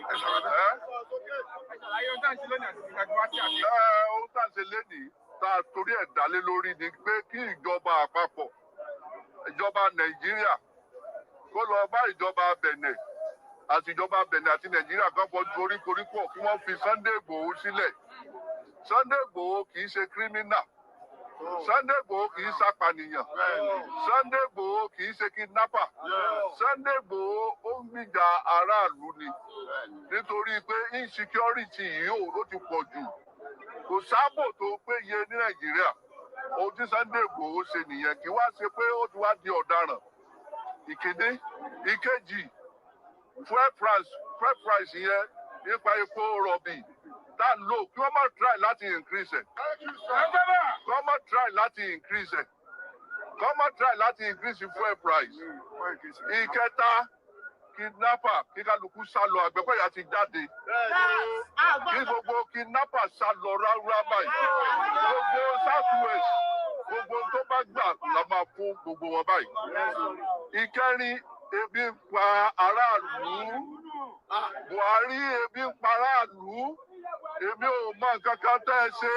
Ohun tá à ń ṣe lénìí tá a torí ẹ̀ dálé lórí ni pé kí ìjọba àpapọ̀, ìjọba Nàìjíríà kó lọ bá ìjọba Bẹ̀nẹ̀ àti Nàìjíríà kan bọ́ torí koríko kí wọ́n fi Sunday Igboho sílẹ̀. Sunday Igboho kì í ṣe kírímínà. Sunday Igboho kì í ṣàpànìyàn. Sunday Igboho kì í ṣe kidnapper. Sunday Igboho ó ń gbìjà aráàlú ni. Nítorí pé insecurity yìí ó ti pọ̀ jù. Kò sábò tó péye ní Nàìjíríà. Ohun tí Sunday Igboho ṣe nìyẹn kí wá ṣe pé ó ti wá di ọ̀daràn. Ìkéde, ìkejì, fuel price yẹn nípa epo rọ̀bì tá ń lò kí wọ́n má try láti increase ẹ̀. Kí wọ́n má try láti increase ẹ̀. Kí wọ́n má try láti increase fuel price. Ìkẹta, kidnapper kí kálukú sá lọ Àgbẹ̀kọ̀yà ti jáde. Kí gbogbo kidnapper sá lọ ráúrá báyìí. Gbogbo South West, gbogbo tó bá gbà la máa fún gbogbo wọn báyìí. Ìkẹrin, ebi ń pa aráàlú. Buhari, ebi ń pa aráàlú. Èmi ò mọ nǹkan kan tẹ́ ẹ ṣe.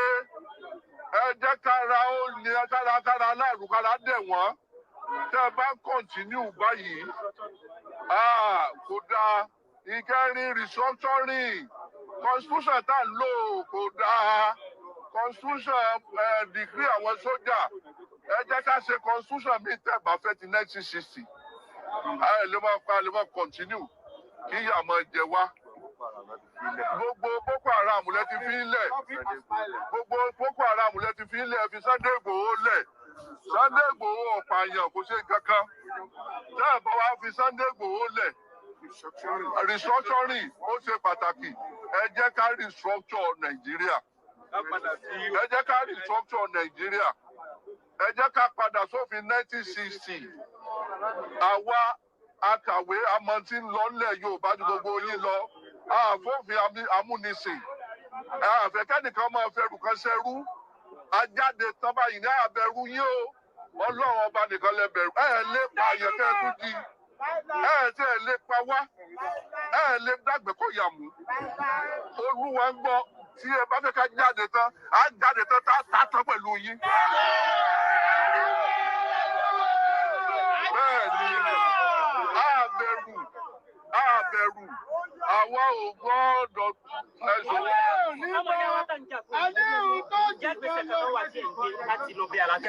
Ẹ jẹ́ kára ó ní kára aláàrú kára dẹ̀ wọ́n. Tẹ́ ẹ bá ń kọ̀ntínú báyìí. Kò dáa. Ìkẹrin, restructuring. Constitution tá ń lò kò dáa. Constitution degree àwọn sójà. Ẹ jẹ́ ká ṣe constitution mi tẹ́ bá fẹ́ ti 1960. Ẹ lè máa continue kí ìyà máa jẹ wá. Gbogbo Boko Haram lẹ ti fi lẹ̀. Gbogbo Boko Haram lẹ ti fi lẹ̀ fi Sunday Igboho lẹ̀. Sunday Igboho ọ̀pààyàn kò ṣe kankan. Tẹ́ ẹ̀ bá wá fi Sunday Igboho lẹ̀. Restructuring ó ṣe pàtàkì. Ẹ jẹ́ ká restructure Nàìjíríà. Ẹ jẹ́ ká restructure Nàìjíríà. Ẹ jẹ́ ká padà sófin 1960. Àwa akàwé amọ̀tí ń lọ nílẹ̀ Yorùbá ju gbogbo yín lọ. Àfófin amúnisìn. Àfẹ́kẹ́nìkan máa fẹ́rù kan ṣẹ́rú. Ajáde tán báyìí ní àbẹ̀rù yín o. Ọlọ́run ọba nìkan lẹ bẹ̀rù. Ẹ lè pa àyẹ̀kẹ́ tó di. Tí ẹ lè pa wá. Ẹ lè dàgbẹ́kọ̀yà mú. Olúwa ń gbọ́. Tí ẹ bá fẹ́ ká jáde tán, á jáde tán tá tán pẹ̀lú yín. Bẹ́ẹ̀ni, àbẹ̀rù, àwa ò gbọ́dọ̀ ẹ̀sùn.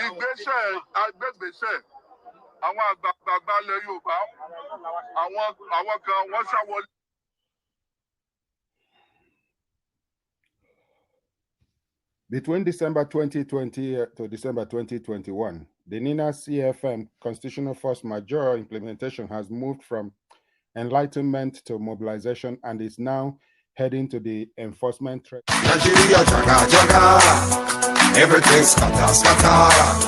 Ìgbésẹ̀ agbègbèsẹ̀ àwọn àgbààgbà ilẹ̀ Yorùbá, àwọn kan wọ́n ṣàwọlé. Between December 2020 to December 2021, the NINA CFM Constitutional Force Majeure implementation has moved from enlightenment to mobilization and is now heading to the enforcement. Nigeria, jaga, everything's scatter.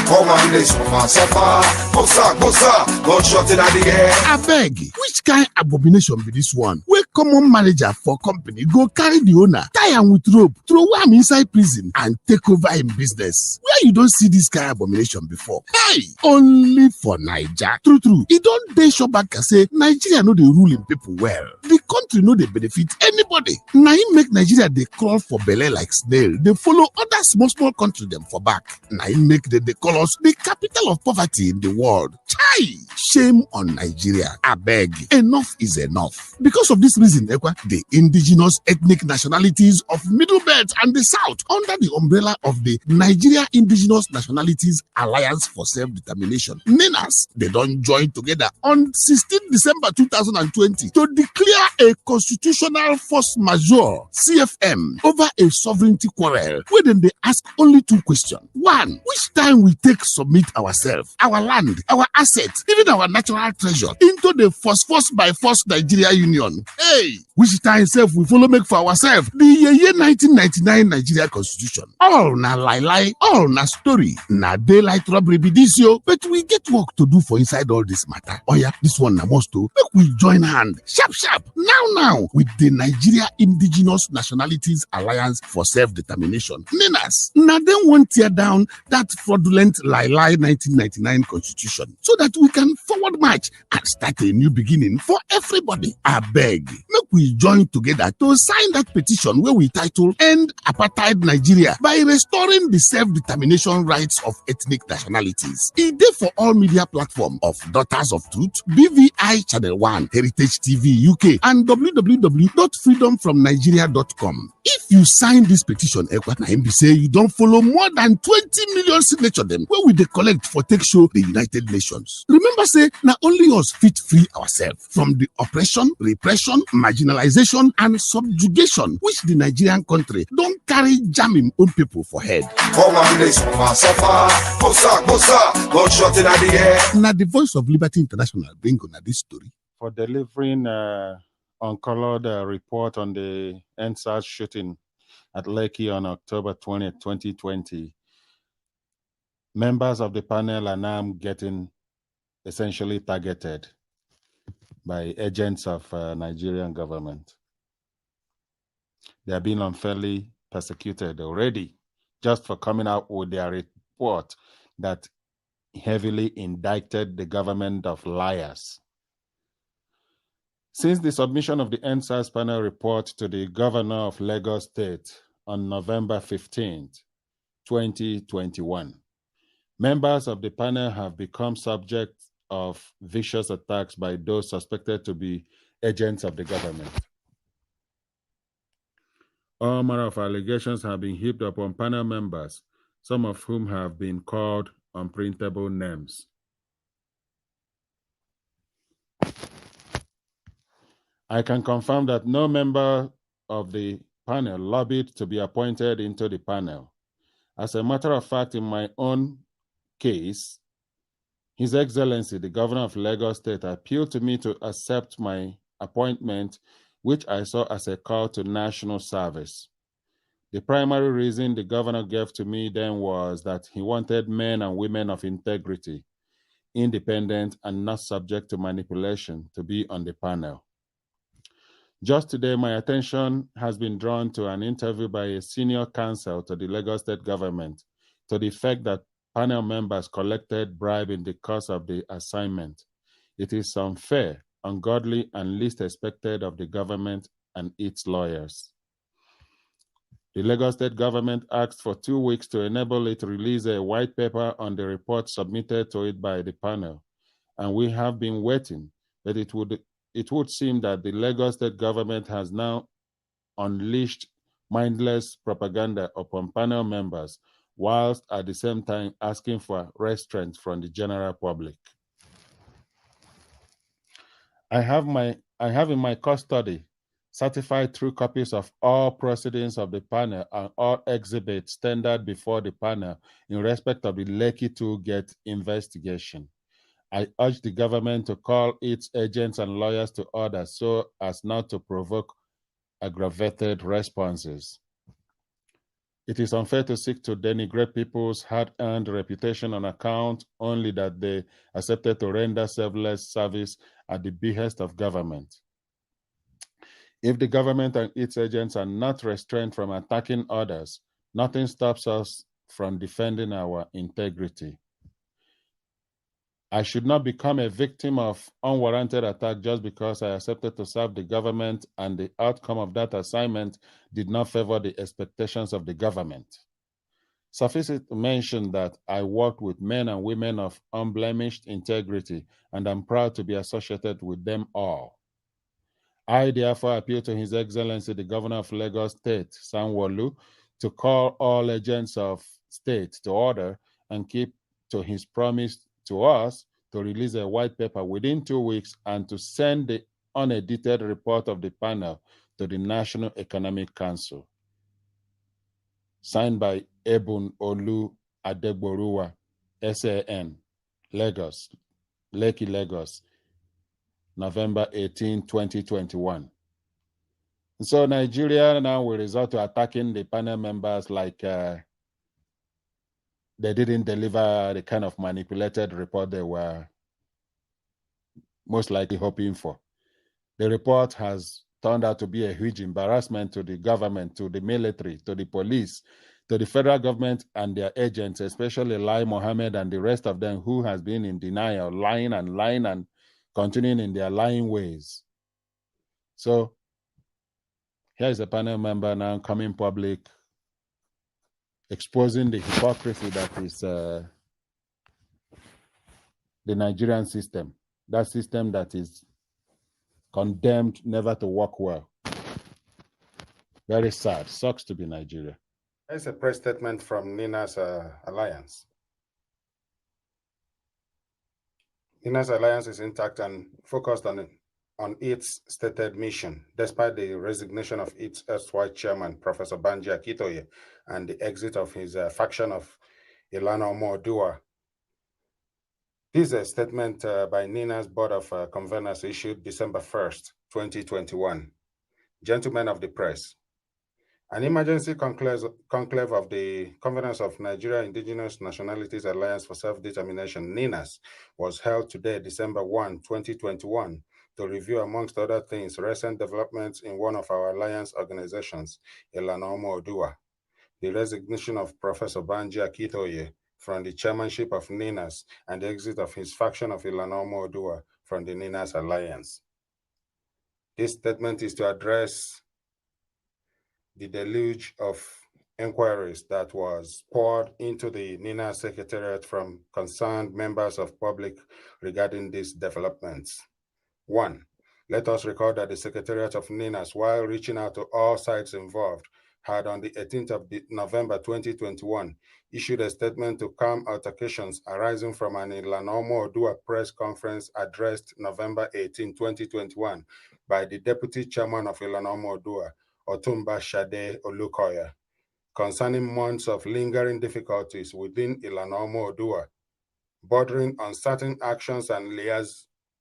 Come on, this suffer. Bossa, gunshot in the air. I beg, which kind abomination be this one? Where common manager for company go carry the owner, tie am with rope, throw am inside prison and take over in business. Where you don't see this kind of abomination before? Hey, only for Naija. True. It don't dey sure back and say Nigeria know the ruling people well. The country know they benefit anybody. Now him make Nigeria they crawl for belle like snail. They follow other small country them for back. Now him make them they call us the capital of poverty in the world. Chai! Shame on Nigeria. I beg. Enough is enough. Because of this reason, the indigenous ethnic nationalities of Middle Belt and the South, under the umbrella of the Nigeria Indigenous Nationalities Alliance for Self-Determination, NINAS, they don't join together on 16 December 2020 to declare a constitutional force majeure, CFM, over a sovereignty quarrel, where then they ask only two questions. One, which time we take submit ourselves, our land, our assets, even our natural treasure into the force by force Nigeria Union. Hey, which time self we follow make for ourselves the year 1999 Nigeria Constitution. All na lie, all na story, na daylight robbery be this yo. But we get work to do for inside all this matter. Oh yeah, this one na must to make we join hand, sharp. now with the Nigeria Indigenous Nationalities Alliance for Self-Determination. NINAS. Now they won't tear down that fraudulent lie 1999 constitution so that we can forward march and start a new beginning for everybody. I beg, make we join together to sign that petition where we title End Apartheid Nigeria by restoring the self-determination rights of ethnic nationalities. It is for all media platforms of Daughters of Truth, BVI Channel 1, Heritage TV UK, and www.freedomfromnigeria.com. If you sign this petition, Ekwa say you don't follow more than 20 million signatures them where we dey collect for take show the United Nations. Remember, say now only us fit free ourselves from the oppression, repression, marginalization, and subjugation which the Nigerian country don't carry jamming own people for head. Now the Voice of Liberty International bring on this story for delivering uncolored report on the NSAS shooting at Lekki on October 20th, 2020. Members of the panel are now getting essentially targeted by agents of Nigerian government. They are being unfairly persecuted already just for coming out with their report that heavily indicted the government of liars. Since the submission of the NSAS panel report to the governor of Lagos State on November 15th, 2021, members of the panel have become subject of vicious attacks by those suspected to be agents of the government. All manner of allegations have been heaped upon panel members, some of whom have been called unprintable names. I can confirm that no member of the panel lobbied to be appointed into the panel. As a matter of fact, in my own case, His Excellency, the Governor of Lagos State, appealed to me to accept my appointment, which I saw as a call to national service. The primary reason the governor gave to me then was that he wanted men and women of integrity, independent and not subject to manipulation, to be on the panel. Just today, my attention has been drawn to an interview by a senior counsel to the Lagos State government to the effect that panel members collected bribe in the course of the assignment. It is unfair, ungodly, and least expected of the government and its lawyers. The Lagos State government asked for 2 weeks to enable it to release a white paper on the report submitted to it by the panel, and we have been waiting, but it would seem that the Lagos State government has now unleashed mindless propaganda upon panel members, whilst at the same time asking for restraint from the general public. I have in my custody certified true copies of all proceedings of the panel and all exhibits tendered before the panel in respect of the Lekki 2 Gate investigation. I urge the government to call its agents and lawyers to order so as not to provoke aggravated responses. It is unfair to seek to denigrate people's hard-earned reputation on account only that they accepted to render selfless service at the behest of government. If the government and its agents are not restrained from attacking others, nothing stops us from defending our integrity. I should not become a victim of unwarranted attack just because I accepted to serve the government and the outcome of that assignment did not favor the expectations of the government. Suffice it to mention that I worked with men and women of unblemished integrity, and I'm proud to be associated with them all. I therefore appeal to His Excellency, the Governor of Lagos State, Sanwo-Olu, to call all agents of state to order and keep to his promise to us to release a white paper within 2 weeks and to send the unedited report of the panel to the National Economic Council. Signed by Ebun Olu Adegboruwa, SAN, Lagos, Lekki, Lagos, November 18, 2021. And so Nigeria now will resort to attacking the panel members like they didn't deliver the kind of manipulated report they were most likely hoping for. The report has turned out to be a huge embarrassment to the government, to the military, to the police, to the federal government and their agents, especially Lai Mohammed and the rest of them who has been in denial, lying and continuing in their lying ways. So here is a panel member now coming public, exposing the hypocrisy that is the Nigerian system, that system that is condemned never to work well. Very sad. Sucks to be Nigeria. There's a press statement from Nina's Alliance. Nina's Alliance is intact and focused on its stated mission, despite the resignation of its erstwhile chairman, Professor Banji Akintoye, and the exit of his faction of Ilana Omo-Oduwa. This is a statement by Nina's Board of Conveners issued December 1st, 2021. Gentlemen of the press, an emergency conclave of the Conference of Nigeria Indigenous Nationalities Alliance for Self-Determination, NINAS, was held today, December 1, 2021, to review, amongst other things, recent developments in one of our alliance organizations, Ilana Omo-Oduwa, the resignation of Professor Banji Akintoye from the chairmanship of NINAS, and the exit of his faction of Ilana Omo-Oduwa from the NINAS Alliance. This statement is to address the deluge of inquiries that was poured into the NINAS Secretariat from concerned members of public regarding these developments. 1. Let us record that the Secretariat of NINAS, while reaching out to all sides involved, had on the 18th of November 2021 issued a statement to calm altercations arising from an Ilana Omo-Oduwa press conference addressed November 18, 2021 by the Deputy Chairman of Ilana Omo-Oduwa, Otumba Shade Olukoya, concerning months of lingering difficulties within Ilana Omo-Oduwa, bordering on certain actions and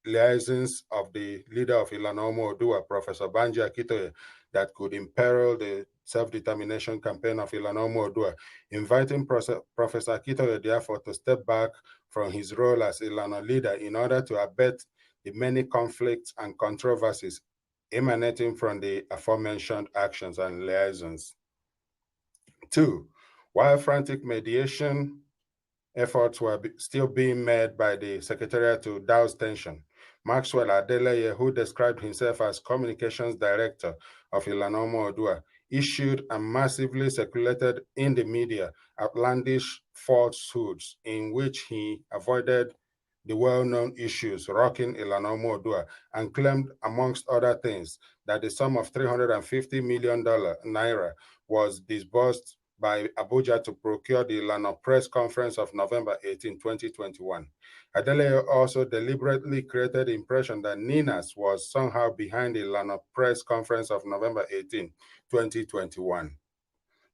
liaisons of the leader of Ilana Omo-Oduwa, Professor Banji Akintoye, that could imperil the self-determination campaign of Ilana Omo-Oduwa, inviting Professor Akintoye, therefore, to step back from his role as Ilana leader in order to abet the many conflicts and controversies emanating from the aforementioned actions and liaisons. 2. While frantic mediation efforts were still being made by the Secretariat to douse tension, Maxwell Adeleye, who described himself as Communications Director of Ilana Omo-Oduwa, issued and massively circulated in the media outlandish falsehoods in which he avoided the well-known issues rocking Ilana Omo-Oduwa and claimed, amongst other things, that the sum of $350 million naira was disbursed by Abuja to procure the Ilana press conference of November 18, 2021. Adeleye also deliberately created the impression that NINAS was somehow behind the Ilana press conference of November 18, 2021.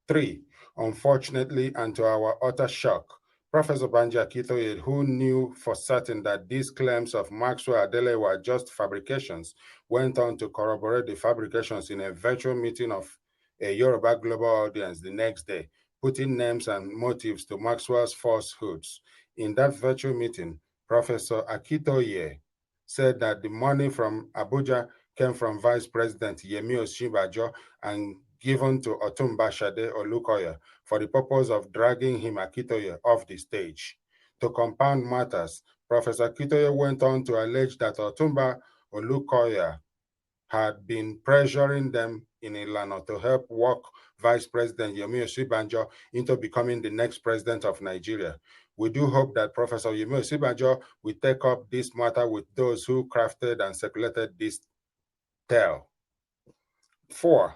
3. Unfortunately, and to our utter shock, Professor Banji Akintoye, who knew for certain that these claims of Maxwell Adeleye were just fabrications, went on to corroborate the fabrications in a virtual meeting of a Yoruba global audience the next day, putting names and motives to Maxwell's falsehoods. In that virtual meeting, Professor Akintoye said that the money from Abuja came from Vice President Yemi Osinbajo and given to Otumba Shade Olukoya for the purpose of dragging him, Akintoye, off the stage. To compound matters, Professor Akintoye went on to allege that Otumba Olukoya had been pressuring them in Ilana to help work Vice President Yemi Osinbajo into becoming the next president of Nigeria. We do hope that Professor Yemi Osinbajo will take up this matter with those who crafted and circulated this tale. 4.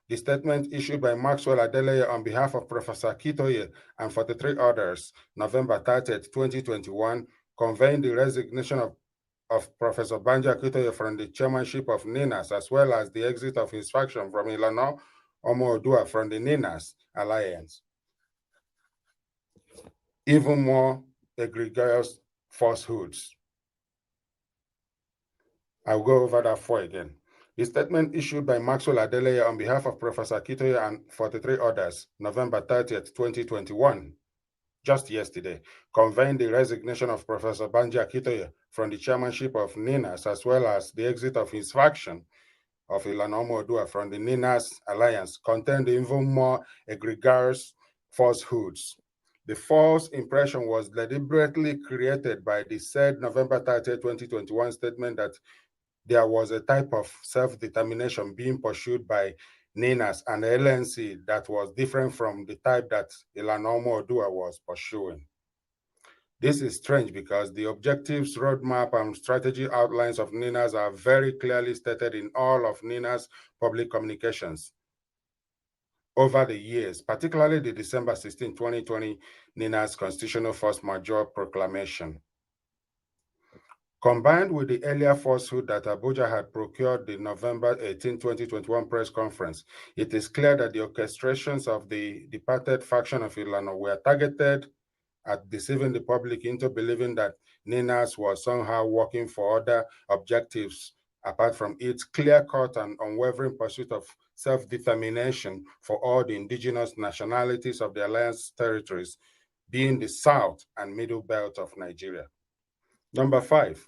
The statement issued by Maxwell Adeleye on behalf of Professor Akintoye and 43 others, November 30, 2021, conveying the resignation of Professor Banji Akintoye from the chairmanship of NINAS, as well as the exit of his faction from Ilana Omo-Oduwa from the NINAS Alliance. Even more egregious falsehoods. I'll go over that 4 again. The statement issued by Maxwell Adeleye on behalf of Professor Akintoye and 43 others, November 30th, 2021, just yesterday, convened the resignation of Professor Banji Akitoye from the chairmanship of NINAS, as well as the exit of his faction of Ilanomo Odua from the NINAS alliance, contained even more egregious falsehoods. The false impression was deliberately created by the said November 30, 2021 statement that there was a type of self-determination being pursued by NINAS and LNC that was different from the type that Ilanomo Odua was pursuing. This is strange because the objectives, roadmap, and strategy outlines of NINAS are very clearly stated in all of NINAS public communications over the years, particularly the December 16, 2020 NINAS Constitutional Force Majeure Proclamation. Combined with the earlier falsehood that Abuja had procured the November 18, 2021 press conference, it is clear that the orchestrations of the departed faction of Ilano were targeted at deceiving the public into believing that NINAS was somehow working for other objectives apart from its clear-cut and unwavering pursuit of self-determination for all the indigenous nationalities of the Alliance territories, being the South and Middle Belt of Nigeria. Number 5,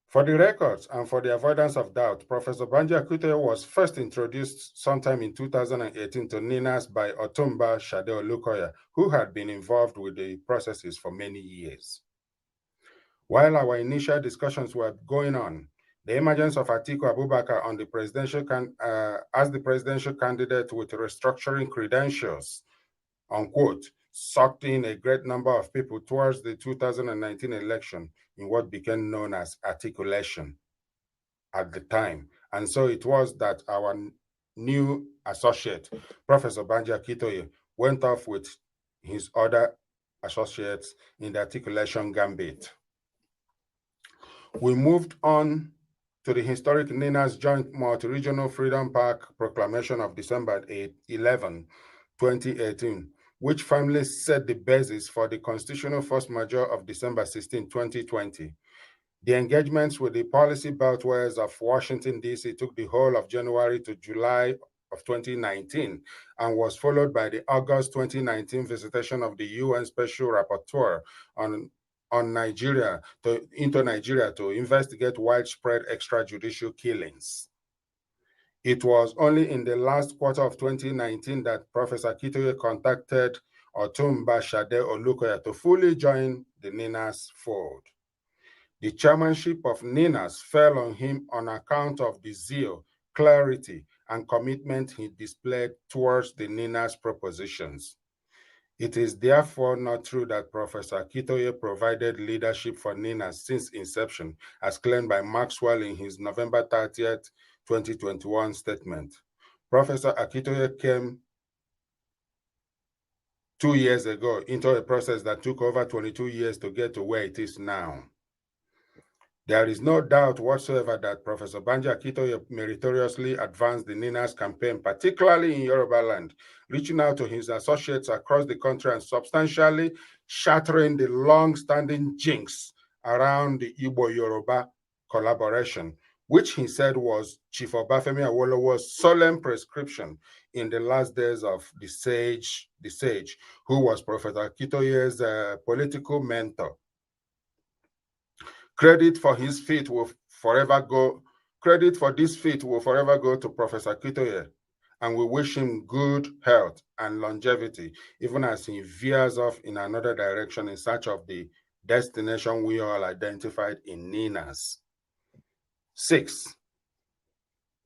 for the records and for the avoidance of doubt, Professor Banji Akitoye was first introduced sometime in 2018 to NINAS by Otumba Shade Olukoya, who had been involved with the processes for many years. While our initial discussions were going on, the emergence of Atiku Abubakar on the presidential as the presidential candidate with restructuring credentials, unquote, sucked in a great number of people towards the 2019 election in what became known as articulation at the time. And so it was that our new associate, Professor Banji Akitoye, went off with his other associates in the articulation gambit. We moved on to the historic NINAS Joint Multi-Regional Freedom Park Proclamation of December 11, 2018, which firmly set the basis for the Constitutional Force Majeure of December 16, 2020. The engagements with the policy beltwares of Washington, D.C. took the whole of January to July of 2019 and was followed by the August 2019 visitation of the UN Special Rapporteur on Nigeria into Nigeria to investigate widespread extrajudicial killings. It was only in the last quarter of 2019 that Professor Akitoye contacted Otumba Shade Olukoya to fully join the NINAS fold. The chairmanship of NINAS fell on him on account of the zeal, clarity, and commitment he displayed towards the NINAS propositions. It is therefore not true that Professor Akitoye provided leadership for NINAS since inception, as claimed by Maxwell in his November 30th, 2021 statement. Professor Akitoye came 2 years ago into a process that took over 22 years to get to where it is now. There is no doubt whatsoever that Professor Banji Akitoye meritoriously advanced the NINAS campaign, particularly in Yoruba land, reaching out to his associates across the country and substantially shattering the long-standing jinx around the Igbo-Yoruba collaboration, which he said was Chief Obafemi Awolowo's solemn prescription in the last days of the sage, who was Professor Akitoye's political mentor. Credit for this feat will forever go to Professor Akitoye, and we wish him good health and longevity, even as he veers off in another direction in search of the destination we all identified in NINAS. 6.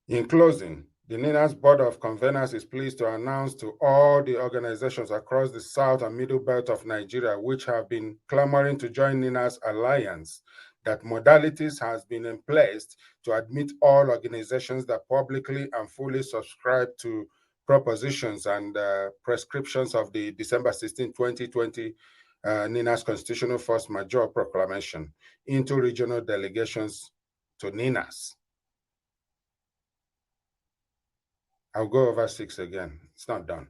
In closing, the NINAS Board of Conveners is pleased to announce to all the organizations across the South and Middle Belt of Nigeria which have been clamoring to join NINAS Alliance that modalities has been in place to admit all organizations that publicly and fully subscribe to propositions and prescriptions of the December 16, 2020 NINAS Constitutional Force Majeure Proclamation into regional delegations to NINAS. I'll go over 6 again. It's not done.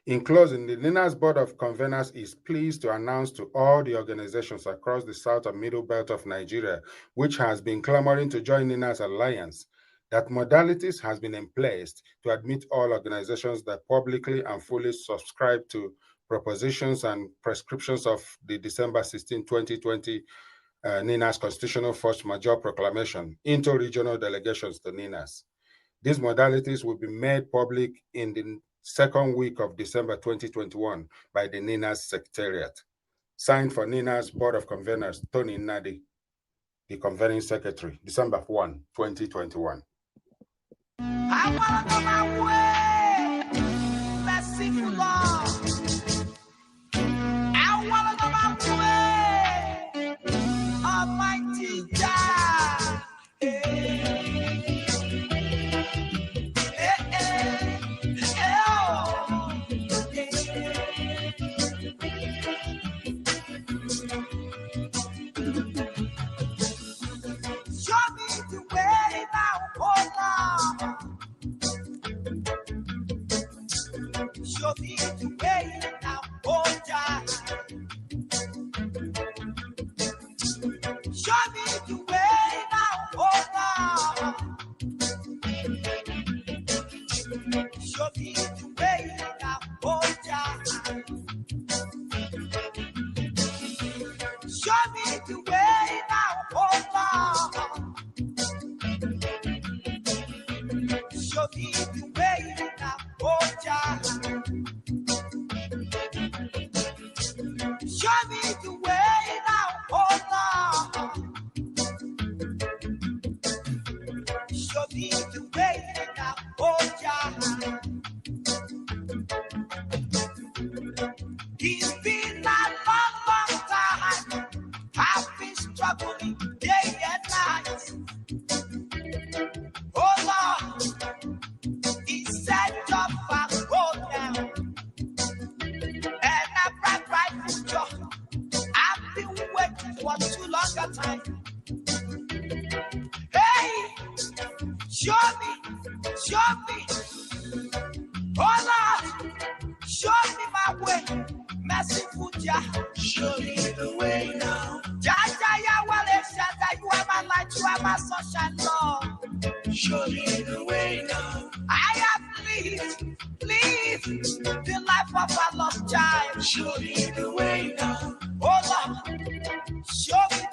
In closing, the NINAS Board of Conveners is pleased to announce to all the organizations across the South and Middle Belt of Nigeria, which has been clamoring to join NINAS Alliance, that modalities has been in place to admit all organizations that publicly and fully subscribe to propositions and prescriptions of the December 16, 2020 NINAS Constitutional Force Majeure Proclamation into regional delegations to NINAS. These modalities will be made public in the second week of December 2021 by the NINAS Secretariat. Signed for NINAS Board of Conveners, Tony Nadi, the Convening Secretary, December 1, 2021. I want to go my way, merciful Lord. I want to go my way, Almighty God. Show me the way now, oh Lord. Show me the way now, oh God. Show me the way now, oh Lord. Show me the way now, oh God. Show me the way now, oh Lord. Show me the way now, oh God. Show me the way now, oh Lord. Show me the way now, oh God. It's been a long, long time. I've been struggling day and night. Oh Lord, He said just fast go down. And a bright future. I've been waiting for too long a time. Hey, show me, oh Lord, show me my way, merciful Jah. Show me the way now. Jah, Yahweh, Shaddai, you are my light, you are my sunshine, Lord. Show me the way now. I have lived the life of a lost child. Show me the way now. Oh Lord, show me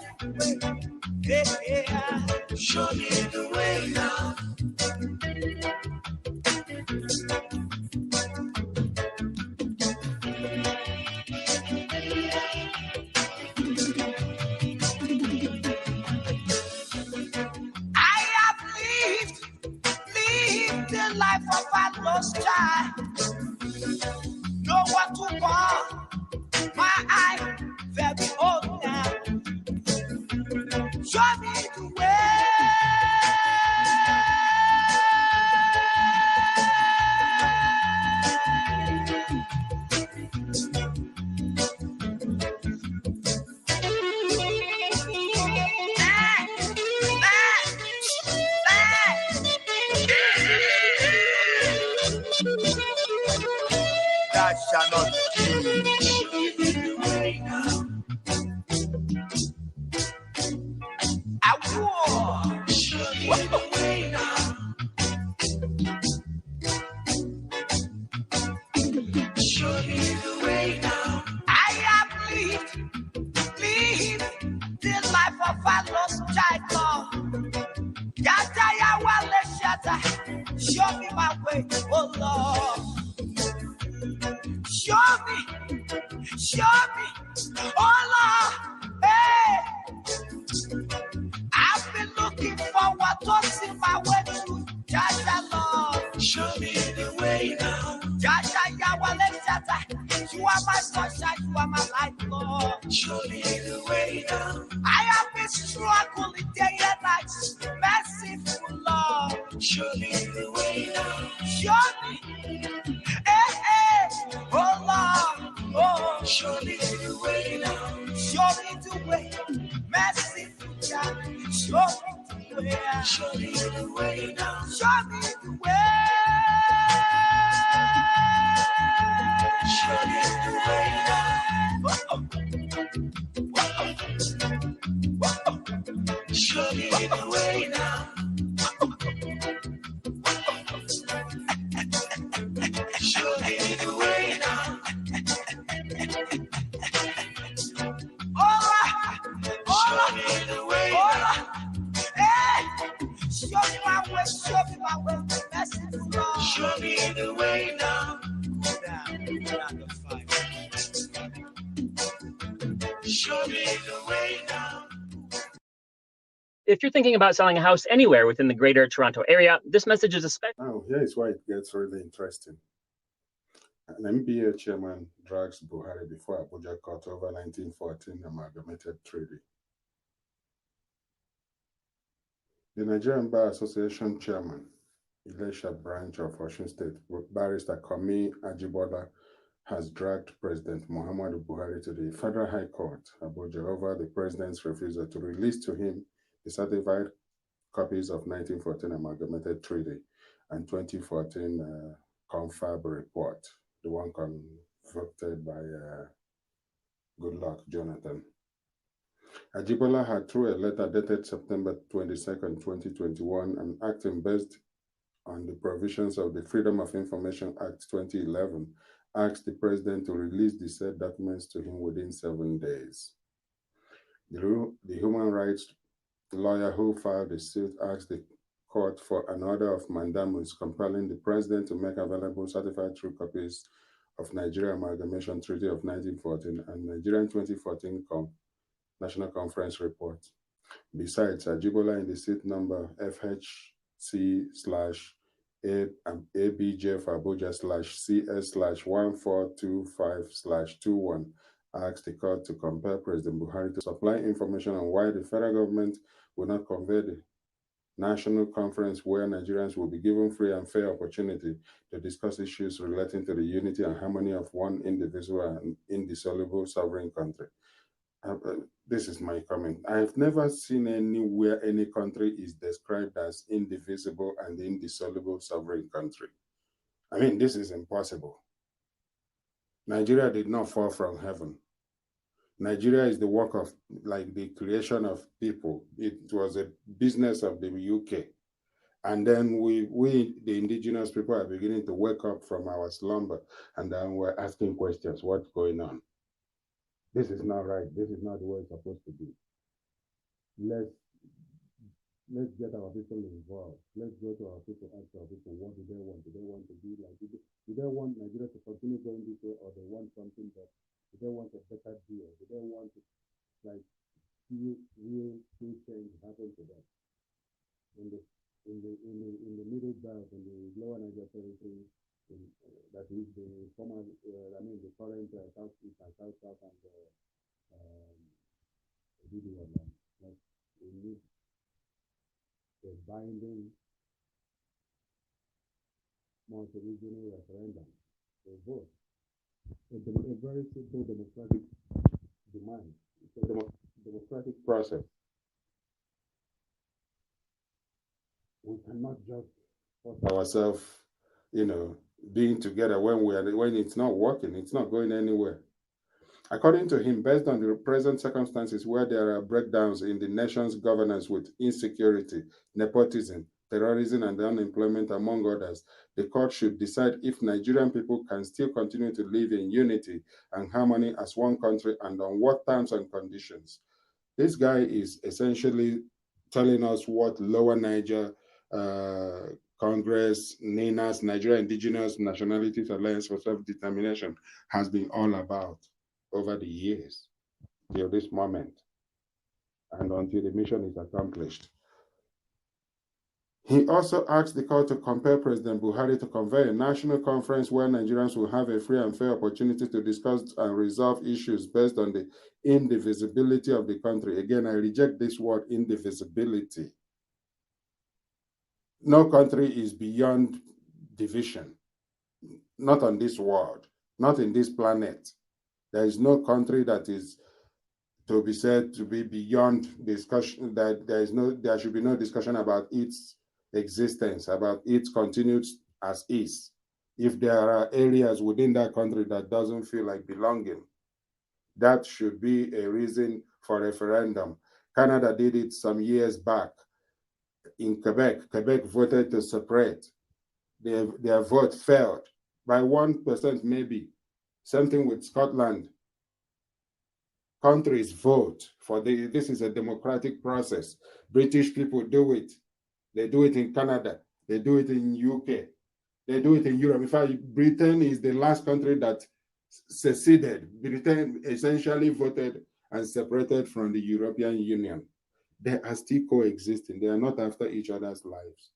the way. Yeah. Show me the way now. I have lived the life of a lost child. No one to call my eye very old now. Show me the way. That shall not I war. Show me the way now. Show me the way now. I have lived the life of a lost child. Show me my way, oh Lord. Show me, oh Lord. Hey. I've been looking forward to see my way through. Jaja Lord, show me the way now. Jaja Yahweh, Jaja, you are my sunshine, you are my light, Lord. Show me the way now. I have been struggling day and night, merciful Lord. Show me the way now. Show me, hey, oh Lord, oh. Show me the way now. Show me the way, merciful God. Show me the way. Show me the way now. Show me the way. Show me the way now. Show me the way now. Show me the way now. show me my way, mercy to Lord. Show me the way now. Show me the way now. If you're thinking about selling a house anywhere within the greater Toronto area, this message is especially. Now, here is why it gets really interesting. An MBA chairman drags Buhari before Abuja court over 1914 amalgamated treaty. The Nigerian Bar Association chairman, Ilesha branch of Osun State, Barrister Komi Ajibola, has dragged President Muhammadu Buhari to the Federal High Court, Abuja, over the president's refusal to release to him the certified copies of 1914 amalgamated treaty and 2014 confab report, the one conducted by Goodluck Jonathan. Ajibola had, through a letter dated September 22nd, 2021, and acting based on the provisions of the Freedom of Information Act 2011, asked the president to release the said documents to him within 7 days. The human rights lawyer who filed the suit asked the court for an order of mandamus compelling the president to make available certified true copies of Nigeria Amalgamation Treaty of 1914 and Nigerian 2014 National Conference Report. Besides, Ajibola in the suit number FHC/ABJ for Abuja/CS/1425/21 asked the court to compel President Buhari to supply information on why the federal government will not convene the national conference where Nigerians will be given free and fair opportunity to discuss issues relating to the unity and harmony of one indivisible and indissoluble sovereign country. This is my comment. I have never seen anywhere any country is described as indivisible and indissoluble sovereign country. I mean, this is impossible. Nigeria did not fall from heaven. Nigeria is the work of, like, the creation of people. It was a business of the UK. And then we, the indigenous people, are beginning to wake up from our slumber, and then we're asking questions, what's going on? This is not right. This is not the way it's supposed to be. Let's get our people involved. Let's go to our people, ask our people, what do they want? Do they want to be like, do they want Nigeria to continue going this way, or they want something that, do they want a better deal? Do they want to, like, see real change happen to them? In the middle belt, in the lower Niger territory, that is the former, the current Southeast and South and like, we need a binding multi-regional referendum, a vote, a very simple democratic demand. It's a democratic process. We cannot just force ourselves, being together when it's not working, it's not going anywhere. According to him, based on the present circumstances where there are breakdowns in the nation's governance with insecurity, nepotism, terrorism, and unemployment, among others, the court should decide if Nigerian people can still continue to live in unity and harmony as one country, and on what terms and conditions. This guy is essentially telling us what Lower Niger Congress, NINAS, Nigeria Indigenous Nationalities Alliance for Self-Determination, has been all about over the years till this moment, and until the mission is accomplished. He also asked the court to compel President Buhari to convene a national conference where Nigerians will have a free and fair opportunity to discuss and resolve issues based on the indivisibility of the country. Again, I reject this word, indivisibility. No country is beyond division. Not on this world, not in this planet. There is no country that is to be said to be beyond discussion, that there should be no discussion about its existence, about its continued as is. If there are areas within that country that doesn't feel like belonging, that should be a reason for referendum. Canada did it some years back. In Quebec, Quebec voted to separate. Their vote failed by 1% maybe. Same thing with Scotland. Countries vote for this is a democratic process. British people do it. They do it in Canada. They do it in UK. They do it in Europe. In fact, Britain is the last country that seceded. Britain essentially voted and separated from the European Union. They are still coexisting. They are not after each other's lives.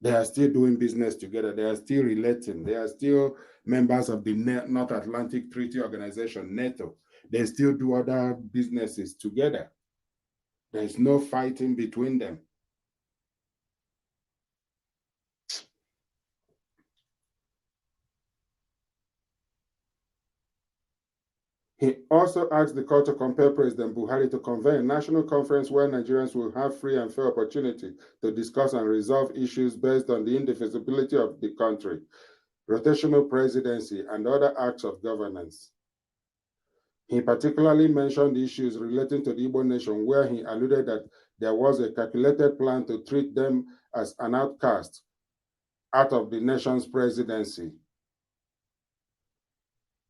They are still doing business together. They are still relating. They are still members of the North Atlantic Treaty Organization, NATO. They still do other businesses together. There is no fighting between them. He also asked the court to compel President Buhari to convene a national conference where Nigerians will have free and fair opportunity to discuss and resolve issues based on the indivisibility of the country, rotational presidency, and other acts of governance. He particularly mentioned issues relating to the Igbo nation, where he alluded that there was a calculated plan to treat them as an outcast out of the nation's presidency.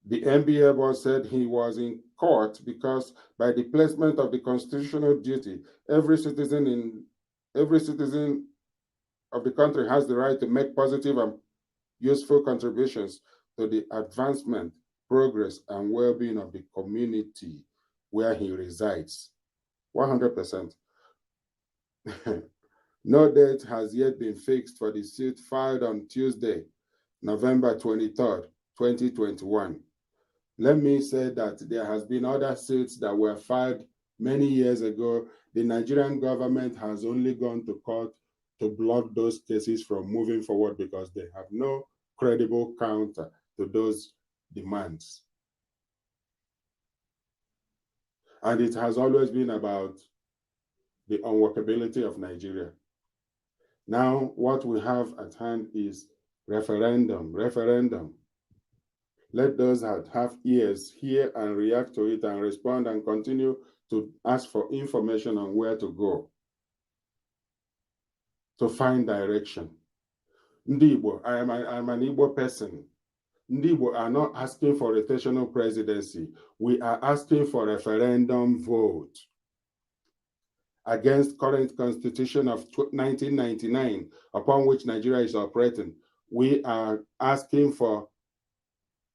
The NBA boss said he was in court because by the placement of the constitutional duty, every citizen of the country has the right to make positive and useful contributions to the advancement, progress, and well-being of the community where he resides. 100%. No date has yet been fixed for the suit filed on Tuesday, November 23rd, 2021. Let me say that there has been other suits that were filed many years ago. The Nigerian government has only gone to court to block those cases from moving forward because they have no credible counter to those demands. And it has always been about the unworkability of Nigeria. Now, what we have at hand is referendum. Let those that have ears hear and react to it and respond and continue to ask for information on where to go to find direction. Ndi Igbo, I'm an Igbo person. Ndi Igbo are not asking for rotational presidency. We are asking for referendum vote against current constitution of 1999, upon which Nigeria is operating. We are asking for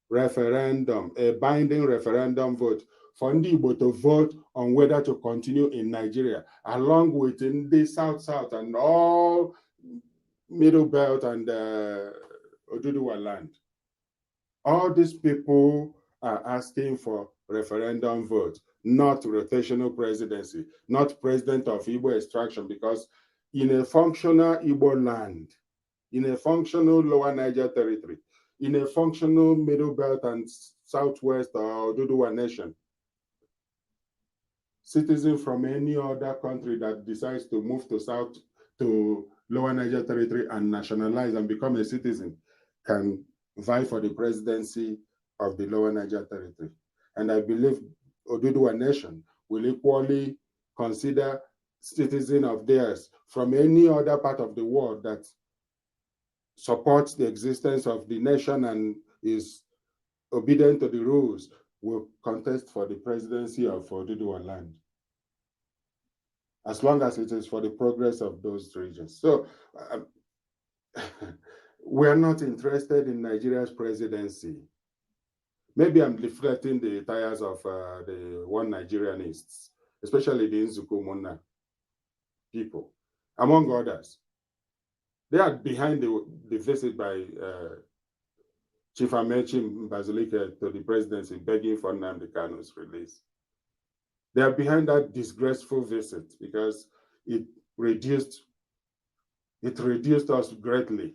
referendum, a binding referendum vote for Ndi Igbo to vote on whether to continue in Nigeria, along with in the South and all Middle Belt and Oduduwa land. All these people are asking for referendum vote, not rotational presidency, not president of Igbo extraction, because in a functional Igbo land, in a functional Lower Niger territory, in a functional Middle Belt and Southwest or Oduduwa nation, citizens from any other country that decides to move to Lower Niger territory and nationalize and become a citizen can vie for the presidency of the Lower Niger territory. And I believe Oduduwa nation will equally consider citizens of theirs from any other part of the world that supports the existence of the nation and is obedient to the rules will contest for the presidency of Oduduwa land, as long as it is for the progress of those regions. So we are not interested in Nigeria's presidency. Maybe I'm deflecting the tires of the one Nigerianists, especially the Nzukumuna people, among others. They are behind the visit by Chief Amechi Mbazulike to the presidency begging for Nnamdi Kanu's release. They are behind that disgraceful visit because it reduced us greatly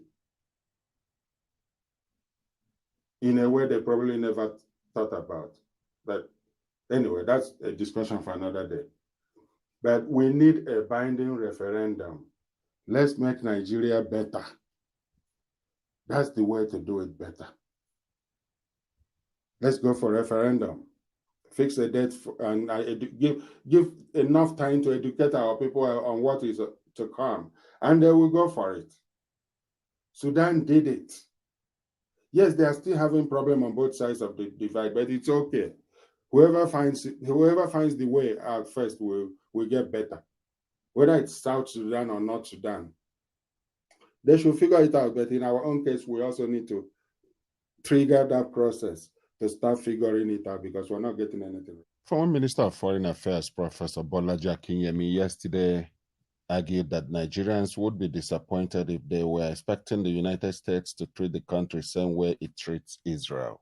in a way they probably never thought about. But anyway, that's a discussion for another day. But we need a binding referendum. Let's make Nigeria better. That's the way to do it better. Let's go for referendum. Fix a date and give enough time to educate our people on what is to come, and they will go for it. Sudan did it. Yes, they are still having problem on both sides of the divide, but it's okay. Whoever finds the way out first will get better, whether it's South Sudan or North Sudan. They should figure it out. But in our own case, we also need to trigger that process to start figuring it out because we're not getting anything. Former Minister of Foreign Affairs, Professor Bolaji Akinyemi, yesterday argued that Nigerians would be disappointed if they were expecting the United States to treat the country the same way it treats Israel.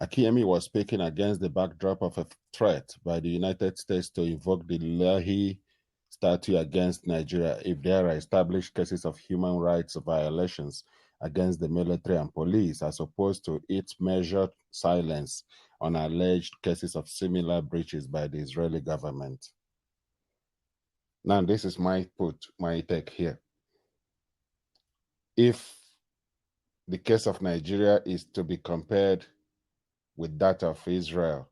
Akinyemi was speaking against the backdrop of a threat by the United States to invoke the Leahy Statute against Nigeria if there are established cases of human rights violations against the military and police, as opposed to its measured silence on alleged cases of similar breaches by the Israeli government. Now, this is my take here. If the case of Nigeria is to be compared with that of Israel,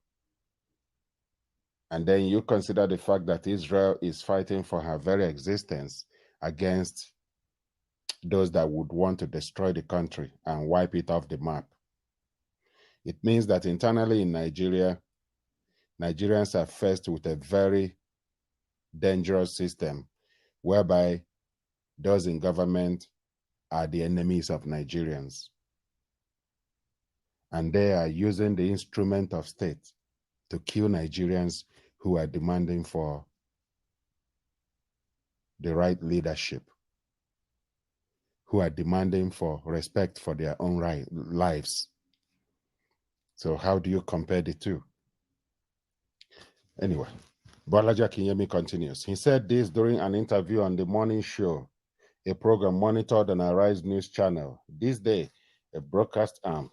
and then you consider the fact that Israel is fighting for her very existence against those that would want to destroy the country and wipe it off the map, it means that internally in Nigeria, Nigerians are faced with a very dangerous system whereby those in government are the enemies of Nigerians. And they are using the instrument of state to kill Nigerians who are demanding for the right leadership, who are demanding for respect for their own lives. So how do you compare the two? Anyway, Bolaji Akinyemi continues. He said this during an interview on The Morning Show, a program monitored on Arise News channel. This day's broadcast arm.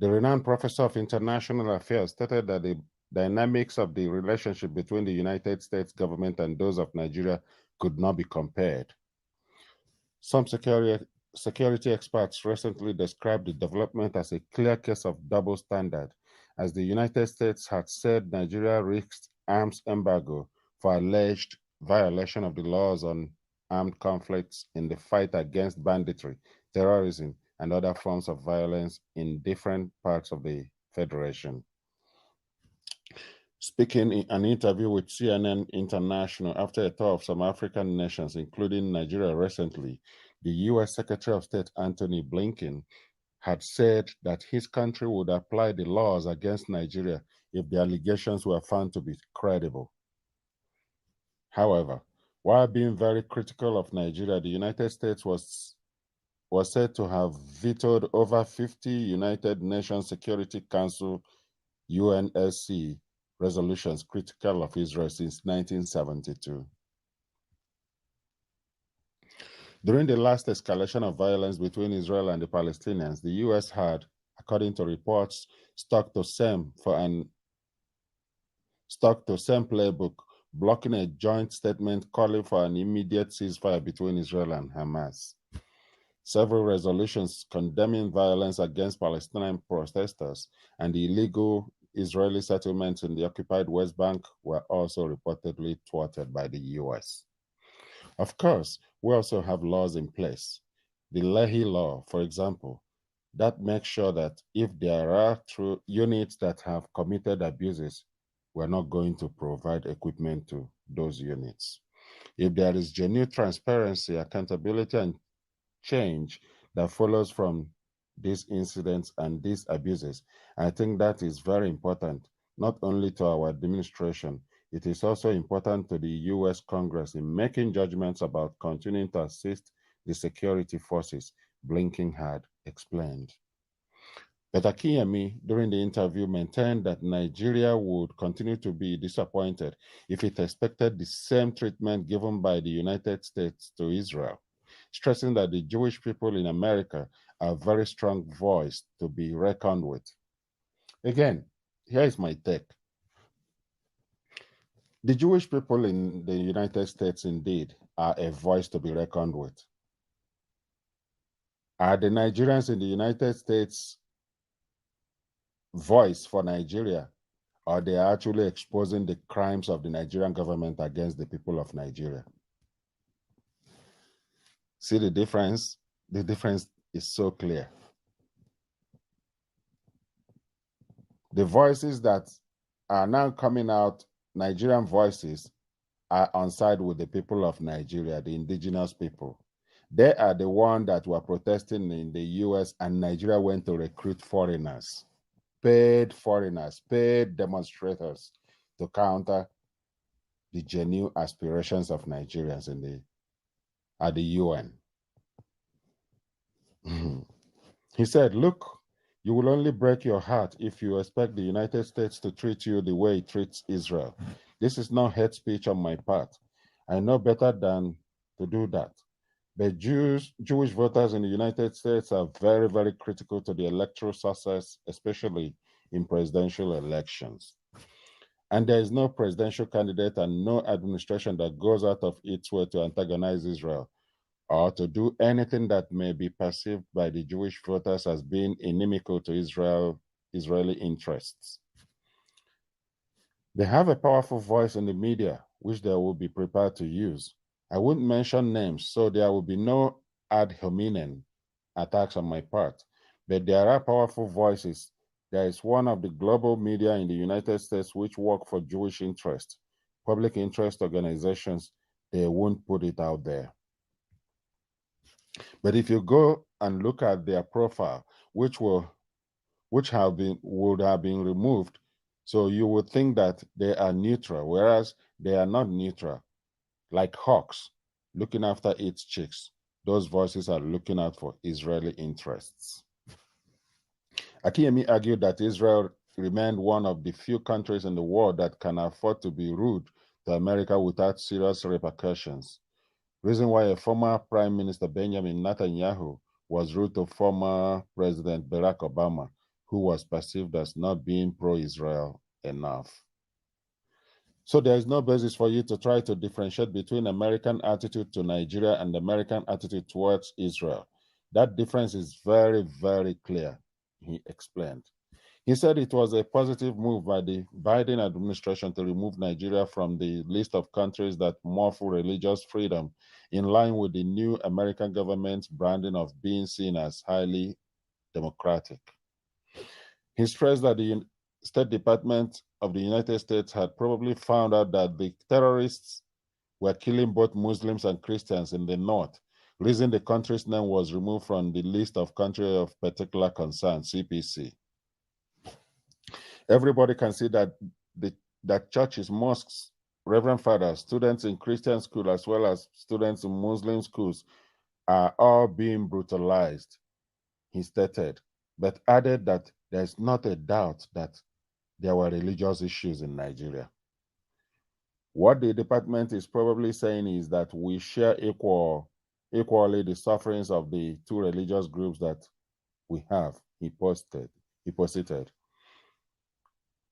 The renowned professor of international affairs stated that the dynamics of the relationship between the United States government and those of Nigeria could not be compared. Some security experts recently described the development as a clear case of double standard, as the United States had said Nigeria risked arms embargo for alleged violation of the laws on armed conflicts in the fight against banditry, terrorism, and other forms of violence in different parts of the Federation. Speaking in an interview with CNN International after a tour of some African nations, including Nigeria recently, the U.S. Secretary of State Anthony Blinken had said that his country would apply the laws against Nigeria if the allegations were found to be credible. However, while being very critical of Nigeria, the United States was said to have vetoed over 50 United Nations Security Council UNSC resolutions critical of Israel since 1972. During the last escalation of violence between Israel and the Palestinians, the U.S. had, according to reports, stuck to same playbook, blocking a joint statement calling for an immediate ceasefire between Israel and Hamas. Several resolutions condemning violence against Palestinian protesters and the illegal Israeli settlements in the occupied West Bank were also reportedly thwarted by the U.S. Of course, we also have laws in place. The Leahy Law, for example, that makes sure that if there are units that have committed abuses, we're not going to provide equipment to those units. If there is genuine transparency, accountability, and change that follows from these incidents and these abuses, I think that is very important, not only to our administration, it is also important to the U.S. Congress in making judgments about continuing to assist the security forces, Blinken had explained. But Akinyemi, during the interview, maintained that Nigeria would continue to be disappointed if it expected the same treatment given by the United States to Israel, stressing that the Jewish people in America are a very strong voice to be reckoned with. Again, here is my take. The Jewish people in the United States indeed are a voice to be reckoned with. Are the Nigerians in the United States voice for Nigeria, or they are actually exposing the crimes of the Nigerian government against the people of Nigeria? See the difference? The difference is so clear. The voices that are now coming out, Nigerian voices, are on side with the people of Nigeria, the indigenous people. They are the ones that were protesting in the US, and Nigeria went to recruit foreigners, paid demonstrators to counter the genuine aspirations of Nigerians at the UN. He said, look, you will only break your heart if you expect the United States to treat you the way it treats Israel. This is not hate speech on my part. I know better than to do that. But Jewish voters in the United States are very, very critical to the electoral success, especially in presidential elections. And there is no presidential candidate and no administration that goes out of its way to antagonize Israel or to do anything that may be perceived by the Jewish voters as being inimical to Israeli interests. They have a powerful voice in the media, which they will be prepared to use. I wouldn't mention names, so there will be no ad hominem attacks on my part, but there are powerful voices. There is one of the global media in the United States which work for Jewish interest, public interest organizations. They won't put it out there. But if you go and look at their profile, which would have been removed, so you would think that they are neutral, whereas they are not neutral. Like hawks looking after its chicks, those voices are looking out for Israeli interests. Akinyemi argued that Israel remained one of the few countries in the world that can afford to be rude to America without serious repercussions. Reason why a former Prime Minister Benjamin Netanyahu was rude to former President Barack Obama, who was perceived as not being pro-Israel enough. So there is no basis for you to try to differentiate between American attitude to Nigeria and American attitude towards Israel. That difference is very, very clear, he explained. He said it was a positive move by the Biden administration to remove Nigeria from the list of countries that muffle religious freedom, in line with the new American government's branding of being seen as highly democratic. He stressed that the State Department of the United States had probably found out that the terrorists were killing both Muslims and Christians in the north, reason the country's name was removed from the list of countries of particular concern, CPC. Everybody can see that that churches, mosques, reverend fathers, students in Christian schools, as well as students in Muslim schools, are all being brutalized, he stated, but added that there's not a doubt that there were religious issues in Nigeria. What the department is probably saying is that we share equally the sufferings of the two religious groups that we have, he posited.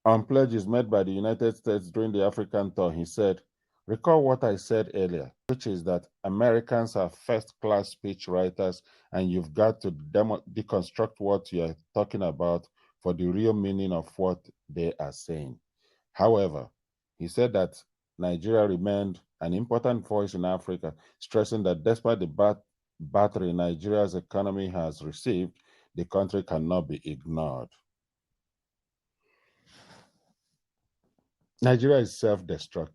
On pledges made by the United States during the African tour, he said, recall what I said earlier, which is that Americans are first-class speech writers, and you've got to deconstruct what you're talking about for the real meaning of what they are saying. However, he said that Nigeria remained an important voice in Africa, stressing that despite the battery Nigeria's economy has received, the country cannot be ignored. Nigeria is self-destructive.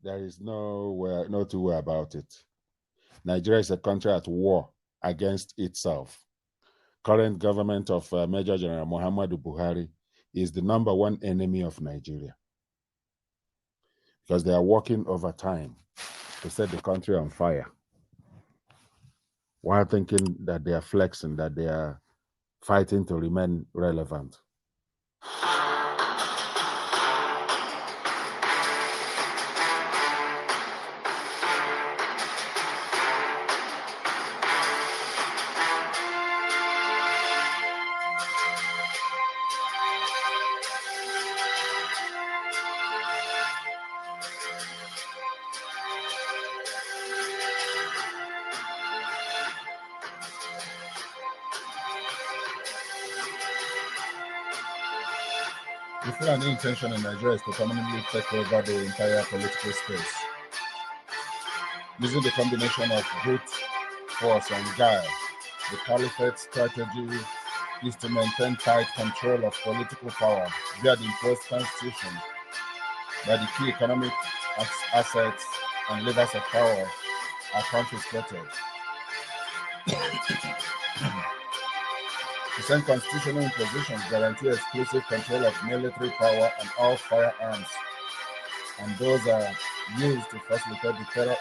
There is no two way about it. Nigeria is a country at war against itself. Current government of Major General Muhammadu Buhari is the #1 enemy of Nigeria, because they are working overtime to set the country on fire, while thinking that they are flexing, that they are fighting to remain relevant. The Fulani intention in Nigeria is to permanently take over the entire political space, using the combination of brute force and guile. The caliphate strategy is to maintain tight control of political power via the imposed constitution where the key economic assets and levers of power are confiscated. The same constitutional impositions guarantee exclusive control of military power and all firearms, and those are used to facilitate the terror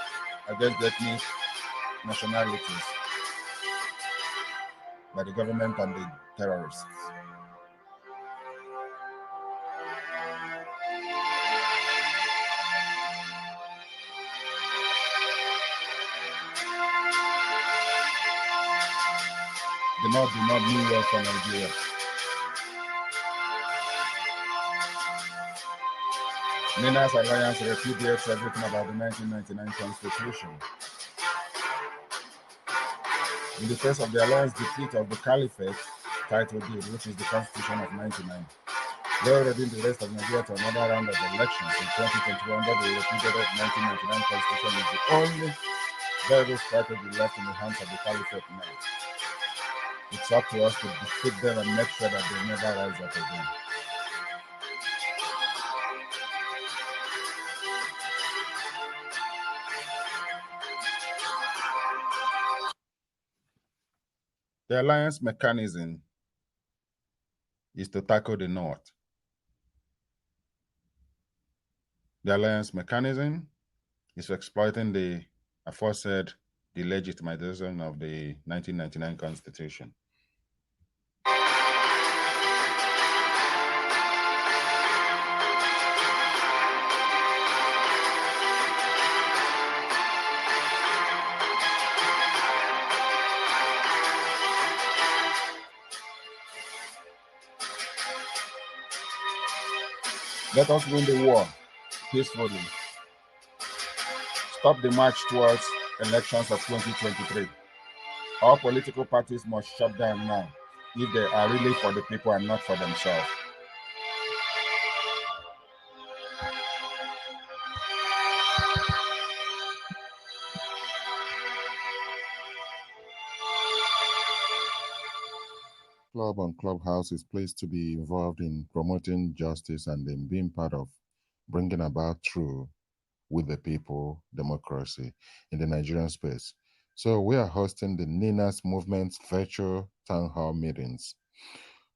against ethnic nationalities by the government and the terrorists. The North do not mean well for Nigeria. NINA's alliance repudiates everything about the 1999 Constitution. In the face of the alliance defeat of the Caliphate title deed, which is the Constitution of 99, we are already in the rest of Nigeria to another round of elections in 2021 under the repudiated 1999 Constitution is the only viable strategy left in the hands of the Caliphate now. It's up to us to defeat them and make sure that they never rise up again. The alliance mechanism is to tackle the North. The alliance mechanism is exploiting the aforesaid delegitimization of the 1999 Constitution. Let us win the war peacefully. Stop the march towards elections of 2023. All political parties must shut down now if they are really for the people and not for themselves. Club and Clubhouse is pleased to be involved in promoting justice and in being part of bringing about true with the people democracy in the Nigerian space. So we are hosting the NINAS Movement's virtual town hall meetings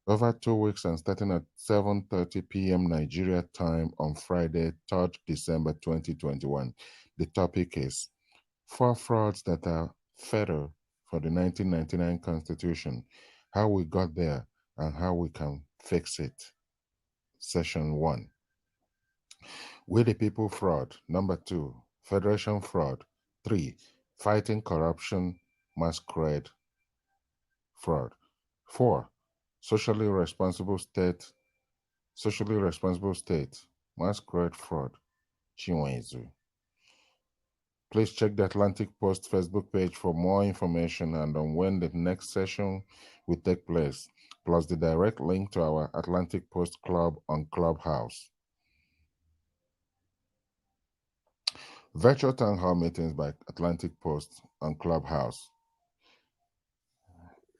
over 2 weeks and starting at 7:30 p.m. Nigeria time on Friday, 3rd December 2021. The topic is 4 frauds that are fatal for the 1999 Constitution, how we got there and how we can fix it. Session 1. We the People fraud. Number 2, Federation fraud. 3, Fighting corruption masquerade fraud. 4, Socially responsible state masquerade fraud. Chinwenzu. Please check the Atlantic Post Facebook page for more information and on when the next session will take place, plus the direct link to our Atlantic Post Club on Clubhouse. Virtual town hall meetings by Atlantic Post on Clubhouse.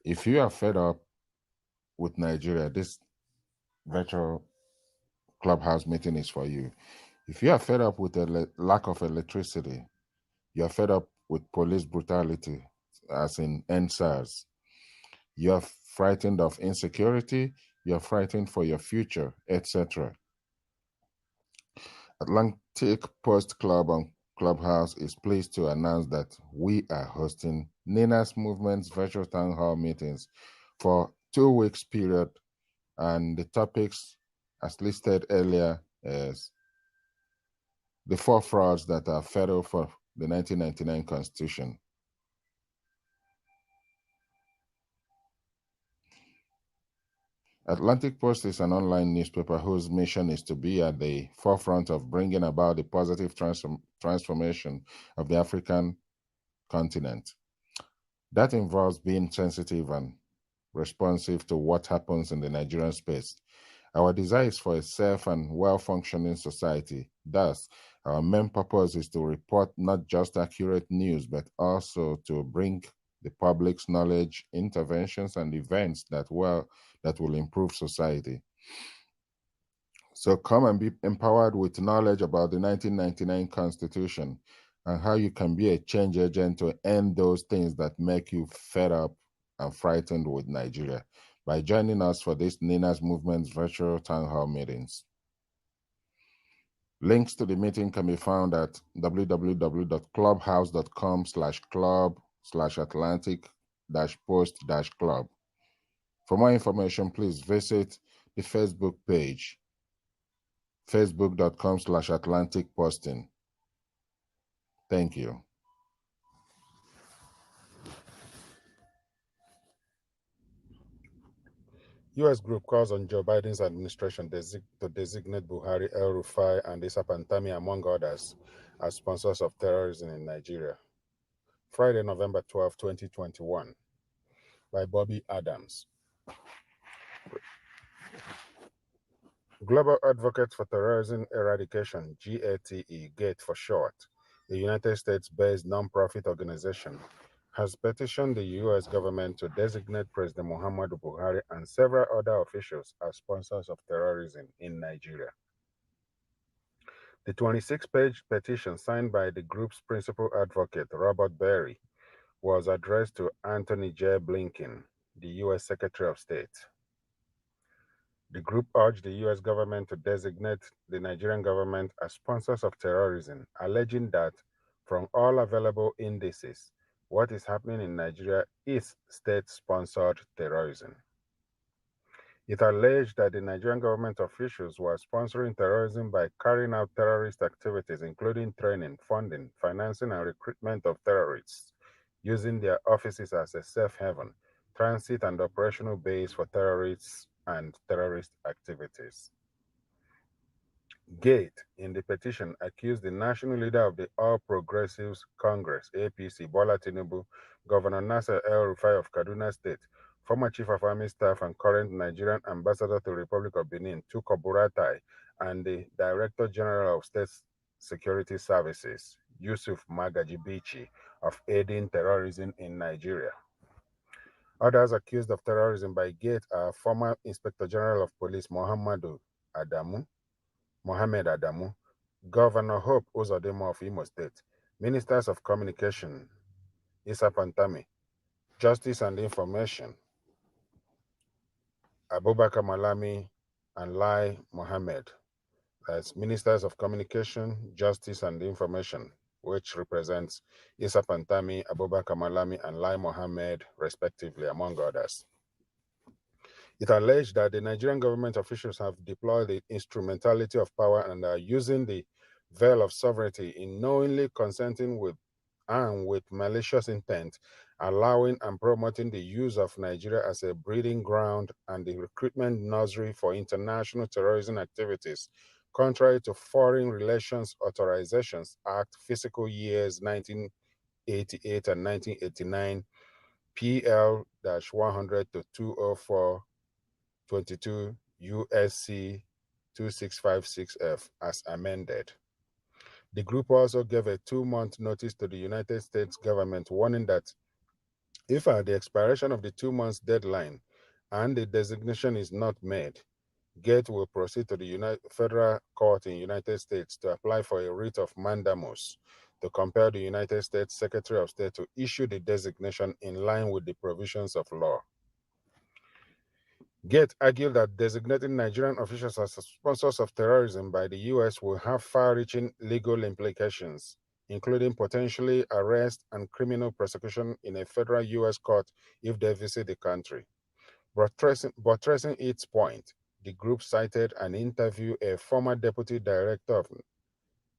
If you are fed up with Nigeria, this virtual Clubhouse meeting is for you. If you are fed up with the lack of electricity, you are fed up with police brutality, as in NSAS, you are frightened of insecurity, you are frightened for your future, etc. Atlantic Post Club on Clubhouse is pleased to announce that we are hosting NINAS Movement's virtual town hall meetings for 2 weeks period, and the topics as listed earlier is the 4 frauds that are fatal for the 1999 Constitution. Atlantic Post is an online newspaper whose mission is to be at the forefront of bringing about the positive transformation of the African continent. That involves being sensitive and responsive to what happens in the Nigerian space. Our desire is for a safe and well-functioning society. Thus, our main purpose is to report not just accurate news, but also to bring the public's knowledge, interventions, and events that will improve society. So come and be empowered with knowledge about the 1999 Constitution and how you can be a change agent to end those things that make you fed up and frightened with Nigeria by joining us for this Nina's Movement's virtual town hall meetings. Links to the meeting can be found at www.clubhouse.com/club/Atlantic-post-club. For more information, please visit the Facebook page, facebook.com/Atlantic-posting. Thank you. U.S. group calls on Joe Biden's administration to designate Buhari, El-Rufai, and Issa Pantami, among others, as sponsors of terrorism in Nigeria. Friday, November 12, 2021, by Bobby Adams. Global Advocates for Terrorism Eradication, GATE, GATE for short, a United States-based non-profit organization, has petitioned the U.S. government to designate President Muhammadu Buhari and several other officials as sponsors of terrorism in Nigeria. The 26-page petition, signed by the group's principal advocate, Robert Berry, was addressed to Anthony J. Blinken, the U.S. Secretary of State. The group urged the U.S. government to designate the Nigerian government as sponsors of terrorism, alleging that, from all available indices, what is happening in Nigeria is state-sponsored terrorism. It alleged that the Nigerian government officials were sponsoring terrorism by carrying out terrorist activities, including training, funding, financing, and recruitment of terrorists, using their offices as a safe haven, transit, and operational base for terrorists and terrorist activities. GATE, in the petition, accused the national leader of the All Progressives Congress, APC, Bola Tinubu, Governor Nasser El-Rufai of Kaduna State, former Chief of Army Staff and current Nigerian Ambassador to the Republic of Benin, Tuko Buratai, and the Director General of State Security Services, Yusuf Magaji Bichi, of aiding terrorism in Nigeria. Others accused of terrorism by GATE are former Inspector General of Police Mohammed Adamu, Governor Hope Uzodinma of Imo State, Ministers of Communication Issa Pantami, Justice and Information Abubakar Malami and Lai Mohammed. That's Ministers of Communication, Justice and Information, which represents Issa Pantami, Abubakar Malami, and Lai Mohammed, respectively, among others. It alleged that the Nigerian government officials have deployed the instrumentality of power and are using the veil of sovereignty in knowingly consenting with and with malicious intent, allowing and promoting the use of Nigeria as a breeding ground and the recruitment nursery for international terrorism activities, contrary to Foreign Relations Authorizations Act, fiscal years 1988 and 1989, PL-100 to 204 22 USC 2656F as amended. The group also gave a 2-month notice to the United States government, warning that if at the expiration of the 2 months deadline and the designation is not made, GATE will proceed to the federal court in the United States to apply for a writ of mandamus to compel the United States Secretary of State to issue the designation in line with the provisions of law. GATE argued that designating Nigerian officials as sponsors of terrorism by the U.S. will have far-reaching legal implications, including potentially arrest and criminal prosecution in a federal U.S. court if they visit the country. Buttressing its point, the group cited an interview a former Deputy Director of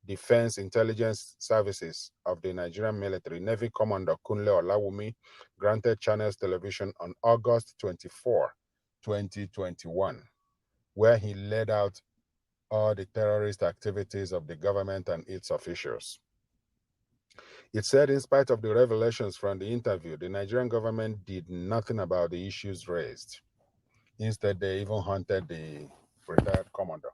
Defense Intelligence Services of the Nigerian military, Navy Commander Kunle Olawumi, granted Channels Television on August 24, 2021, where he laid out all the terrorist activities of the government and its officials. It said, in spite of the revelations from the interview, the Nigerian government did nothing about the issues raised. Instead, they even hunted the retired commander.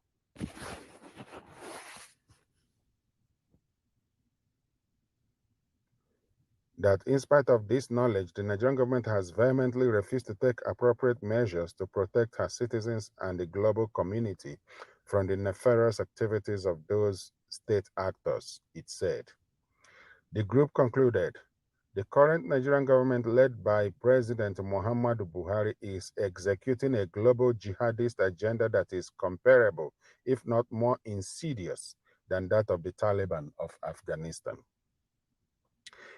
That in spite of this knowledge, the Nigerian government has vehemently refused to take appropriate measures to protect her citizens and the global community from the nefarious activities of those state actors, it said. The group concluded, the current Nigerian government led by President Muhammadu Buhari is executing a global jihadist agenda that is comparable, if not more insidious, than that of the Taliban of Afghanistan.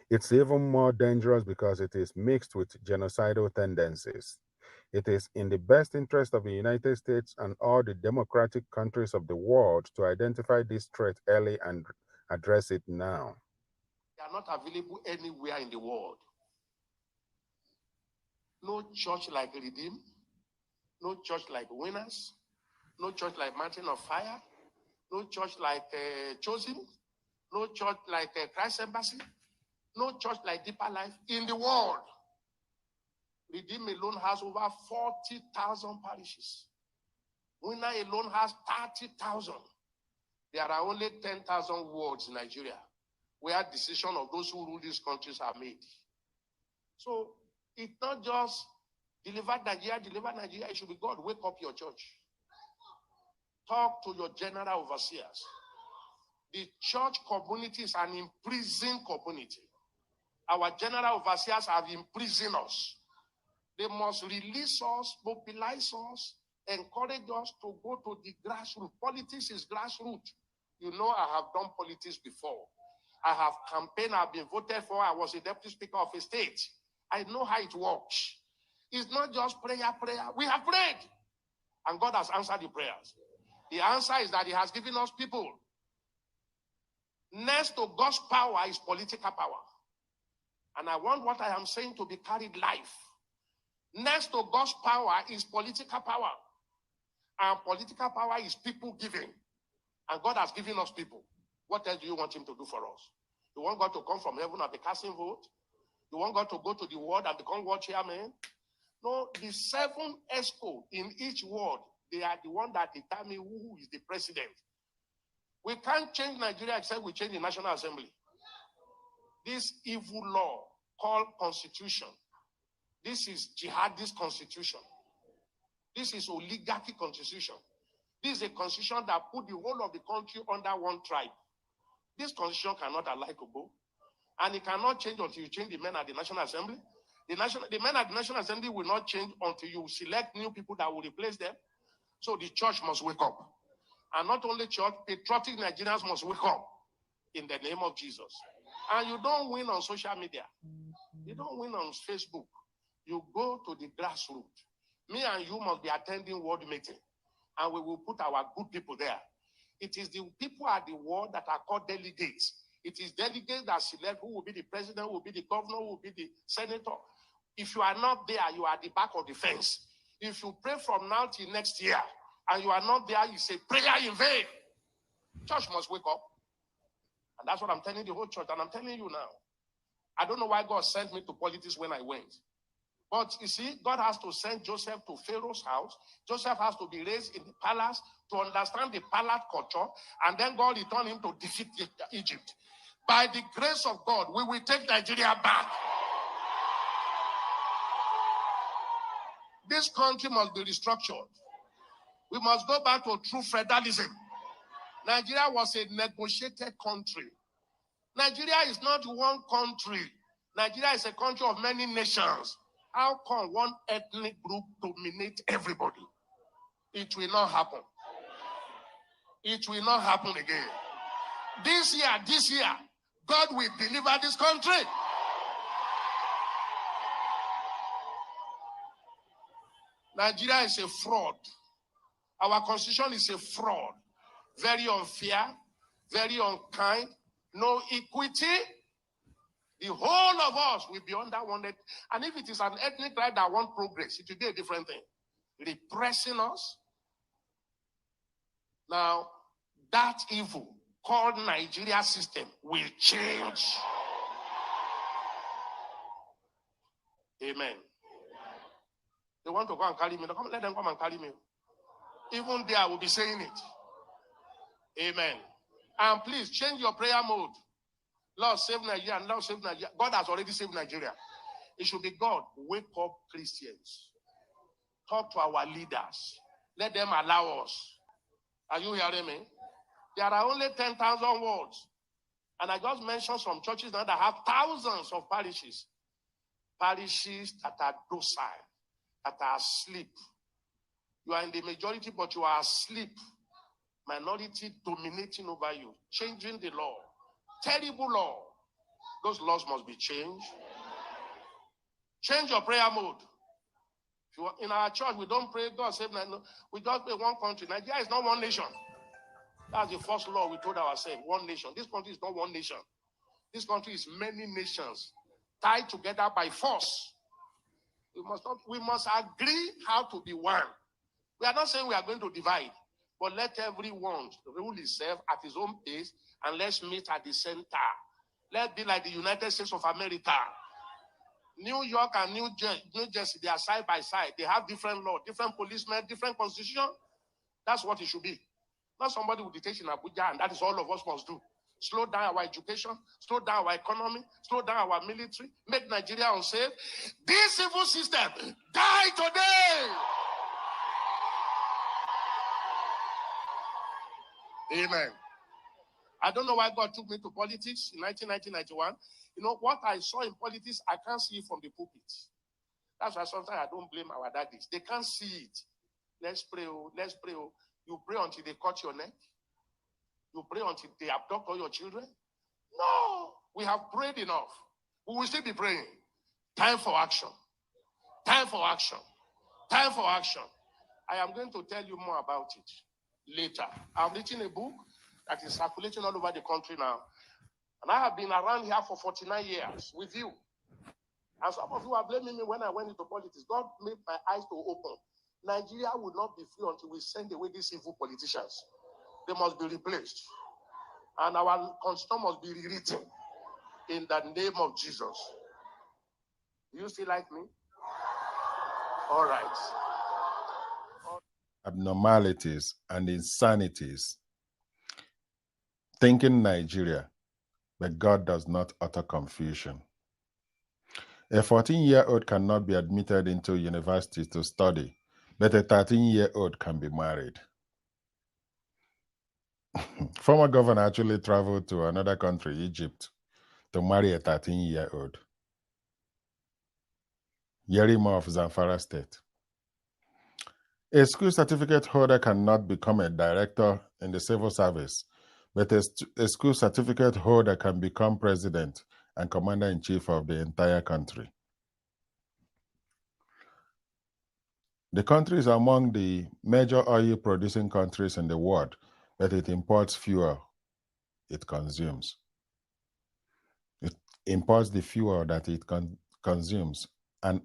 It's even more dangerous because it is mixed with genocidal tendencies. It is in the best interest of the United States and all the democratic countries of the world to identify this threat early and address it now. They are not available anywhere in the world. No church like Redeem, no church like Winners, no church like Mountain of Fire, no church like Chosen, no church like Christ Embassy, no church like Deeper Life in the world. Redeem alone has over 40,000 parishes. Winner alone has 30,000. There are only 10,000 wards in Nigeria where decisions of those who rule these countries are made. So it's not just deliver Nigeria. It should be God, wake up your church. Talk to your general overseers. The church community is an imprisoned community. Our general overseers have imprisoned us. They must release us, mobilize us, encourage us to go to the grassroots. Politics is grassroots. You know, I have done politics before. I have campaigned, I've been voted for. I was a deputy speaker of a state. I know how it works. It's not just prayer. We have prayed, and God has answered the prayers. The answer is that He has given us people. Next to God's power is political power. And I want what I am saying to be carried live. Next to God's power is political power. And political power is people giving. And God has given us people. What else do you want Him to do for us? You want God to come from heaven and be casting vote? You want God to go to the world and become world chairman? No, the 7 ESCO in each ward, they are the one that determine who is the president. We can't change Nigeria except we change the National Assembly. This evil law called Constitution, this is jihadist constitution. This is oligarchy constitution. This is a constitution that put the whole of the country under one tribe. This constitution cannot allow to go. And it cannot change until you change the men at the National Assembly. The men at the National Assembly will not change until you select new people that will replace them. So the church must wake up. And not only church, patriotic Nigerians must wake up in the name of Jesus. And you don't win on social media. You don't win on Facebook. You go to the grassroots. Me and you must be attending world meeting. And we will put our good people there. It is the people at the world that are called delegates. It is delegates that select who will be the president, who will be the governor, who will be the senator. If you are not there, you are at the back of the fence. If you pray from now till next year, and you are not there, you say prayer in vain. Church must wake up. And that's what I'm telling the whole church, and I'm telling you now. I don't know why God sent me to politics when I went. But you see, God has to send Joseph to Pharaoh's house. Joseph has to be raised in the palace to understand the palace culture, and then God returned him to defeat Egypt. By the grace of God, we will take Nigeria back. This country must be restructured. We must go back to true federalism. Nigeria was a negotiated country. Nigeria is not one country. Nigeria is a country of many nations. How can one ethnic group dominate everybody? It will not happen. It will not happen again. This year, God will deliver this country. Nigeria is a fraud. Our constitution is a fraud. Very unfair, very unkind, no equity. The whole of us will be under one. And if it is an ethnic right that wants progress, it will be a different thing. Repressing us. Now, that evil called Nigeria system will change. Amen. They want to go and carry me. Let them come and carry me. Even there, I will be saying it. Amen. And please change your prayer mode. Lord, save Nigeria. Lord, save Nigeria. God has already saved Nigeria. It should be God. Wake up Christians. Talk to our leaders. Let them allow us. Are you hearing me? There are only 10,000 wards. And I just mentioned some churches now that have thousands of parishes. Parishes that are docile, that are asleep. You are in the majority, but you are asleep. Minority dominating over you, changing the law. Terrible law. Those laws must be changed. Change your prayer mode. If you are in our church, we don't pray, God save Nigeria. We just pray one country. Nigeria is not one nation. That's the first law we told ourselves. One nation. This country is not one nation. This country is many nations tied together by force. We must agree how to be one. We are not saying we are going to divide, but let everyone rule himself at his own pace, and let's meet at the center. Let's be like the United States of America. New York and New Jersey, they are side by side. They have different laws, different policemen, different constitution. That's what it should be. Not somebody will dictate in Abuja, and that is all of us must do. Slow down our education, slow down our economy, slow down our military, make Nigeria unsafe. This civil system, die today! Amen. I don't know why God took me to politics in 1991. You know, what I saw in politics, I can't see it from the pulpit. That's why sometimes I don't blame our daddies. They can't see it. Let's pray, oh, let's pray. Oh. You pray until they cut your neck. You pray until they abduct all your children. No, we have prayed enough. We will still be praying. Time for action. Time for action. Time for action. I am going to tell you more about it later. I'm writing a book that is circulating all over the country now. And I have been around here for 49 years with you. And some of you are blaming me when I went into politics. God made my eyes to open. Nigeria will not be free until we send away these evil politicians. They must be replaced. And our constitution must be rewritten in the name of Jesus. Do you still like me? All right. Abnormalities and insanities. Thinking Nigeria, but God does not utter confusion. A 14-year-old cannot be admitted into university to study, but a 13-year-old can be married. Former governor actually traveled to another country, Egypt, to marry a 13-year-old. Yerima of Zamfara State. A school certificate holder cannot become a director in the civil service, but a school certificate holder can become president and commander-in-chief of the entire country. The country is among the major oil-producing countries in the world, but it imports fuel it consumes. It imports the fuel that it consumes, an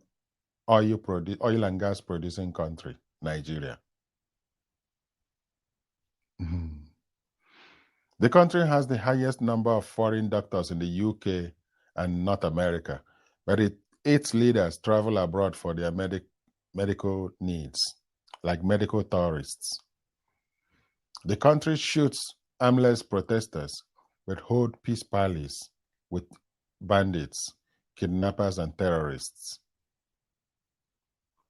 oil and gas producing country, Nigeria. The country has the highest number of foreign doctors in the UK and North America, but its leaders travel abroad for their medical needs, like medical tourists. The country shoots armless protesters, but holds peace parleys with bandits, kidnappers, and terrorists.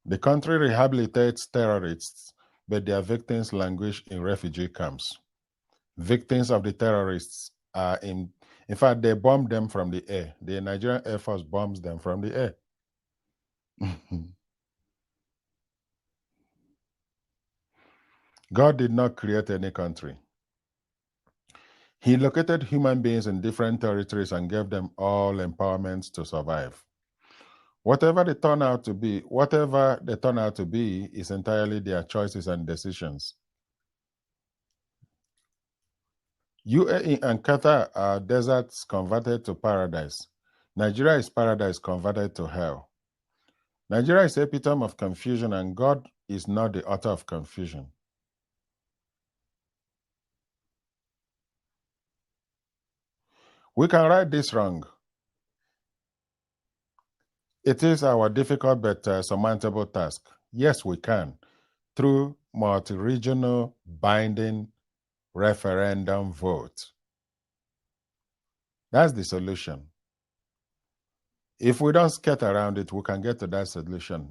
The country rehabilitates terrorists, but their victims languish in refugee camps. Victims of the terrorists are in fact, they bomb them from the air. The Nigerian Air Force bombs them from the air. God did not create any country. He located human beings in different territories and gave them all empowerments to survive. Whatever they turn out to be is entirely their choices and decisions. UAE and Qatar are deserts converted to paradise. Nigeria is paradise converted to hell. Nigeria is the epitome of confusion, and God is not the author of confusion. We can right this wrong. It is our difficult but surmountable task. Yes, we can, through multi-regional binding referendum vote. That's the solution. If we don't skirt around it, we can get to that solution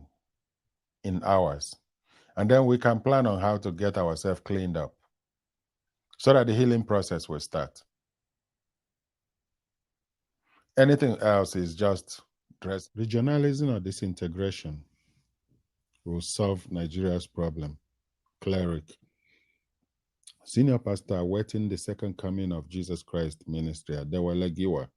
in hours. And then we can plan on how to get ourselves cleaned up. so that the healing process will start. Anything else is just dress. Regionalism or disintegration will solve Nigeria's problem. Cleric. Senior pastor awaiting the second coming of Jesus Christ ministry at Adewale Giwa.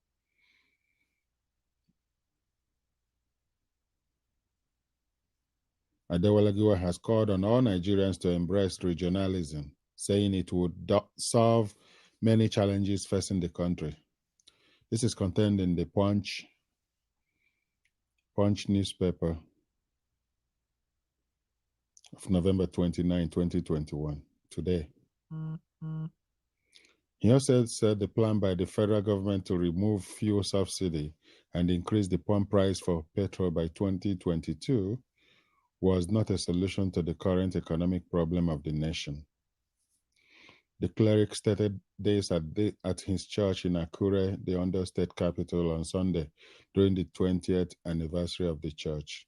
Adewale Giwa has called on all Nigerians to embrace regionalism, saying it would solve many challenges facing the country. This is contained in the Punch newspaper of November 29, 2021, today. He also said the plan by the federal government to remove fuel subsidy and increase the pump price for petrol by 2022 was not a solution to the current economic problem of the nation. The cleric stated this at his church in Akure, the Ondo State capital, on Sunday during the 20th anniversary of the church.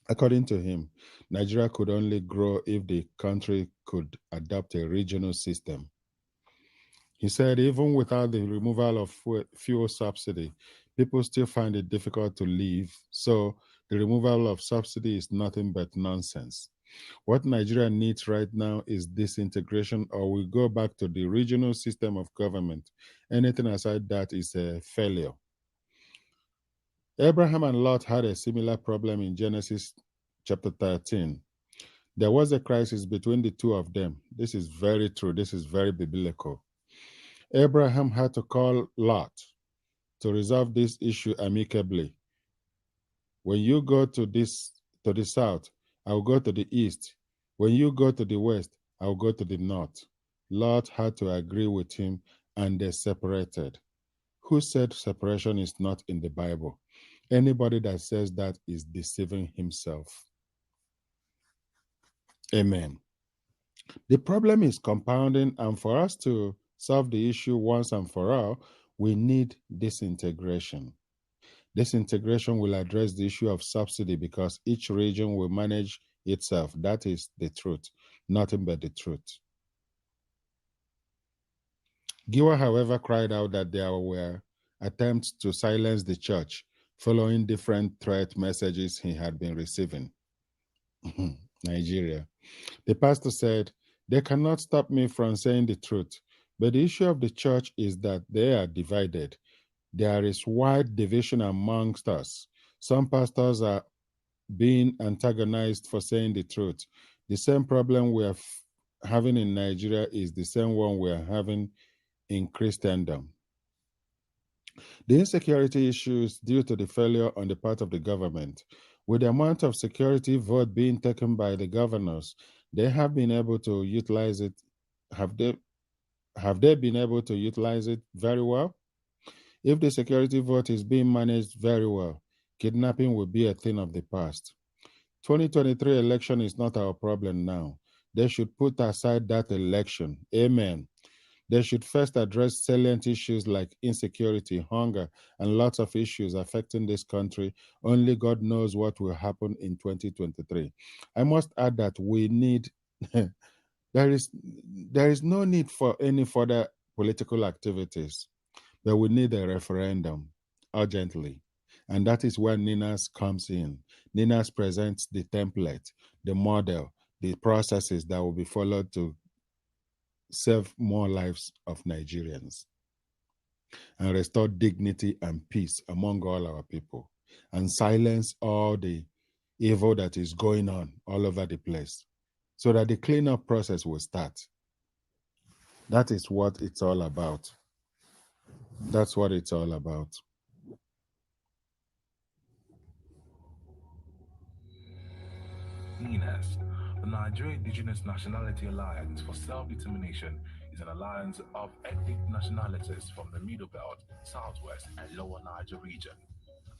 According to him, Nigeria could only grow if the country could adopt a regional system. He said even without the removal of fuel subsidy, people still find it difficult to live, so the removal of subsidy is nothing but nonsense. What Nigeria needs right now is disintegration, or we go back to the regional system of government. Anything aside that is a failure. Abraham and Lot had a similar problem in Genesis chapter 13. There was a crisis between the two of them. This is very true. This is very biblical. Abraham had to call Lot to resolve this issue amicably. When you go to the south, I will go to the east. When you go to the west, I will go to the north. Lot had to agree with him, and they separated. Who said separation is not in the Bible? Anybody that says that is deceiving himself. Amen. The problem is compounding, and for us to solve the issue once and for all, we need disintegration. Disintegration will address the issue of subsidy because each region will manage itself. That is the truth, nothing but the truth. Giwa, however, cried out that there were attempts to silence the church following different threat messages he had been receiving. Nigeria. The pastor said, "They cannot stop me from saying the truth, but the issue of the church is that they are divided. There is wide division amongst us. Some pastors are being antagonized for saying the truth. The same problem we are having in Nigeria is the same one we are having in Christendom. The insecurity issues due to the failure on the part of the government. With the amount of security vote being taken by the governors, they have been able to utilize it. Have they been able to utilize it very well? If the security vote is being managed very well, kidnapping will be a thing of the past. 2023 election is not our problem now. They should put aside that election. Amen. They should first address salient issues like insecurity, hunger, and lots of issues affecting this country. Only God knows what will happen in 2023. I must add that we need, there is no need for any further political activities, but we need a referendum urgently. And that is where NINAS comes in. NINAS presents the template, the model, the processes that will be followed to save more lives of Nigerians and restore dignity and peace among all our people and silence all the evil that is going on all over the place so that the cleanup process will start. That is what it's all about. That's what it's all about. NINAS, the Nigerian Indigenous Nationality Alliance for Self-Determination, is an alliance of ethnic nationalities from the Middle Belt, Southwest, and Lower Niger region.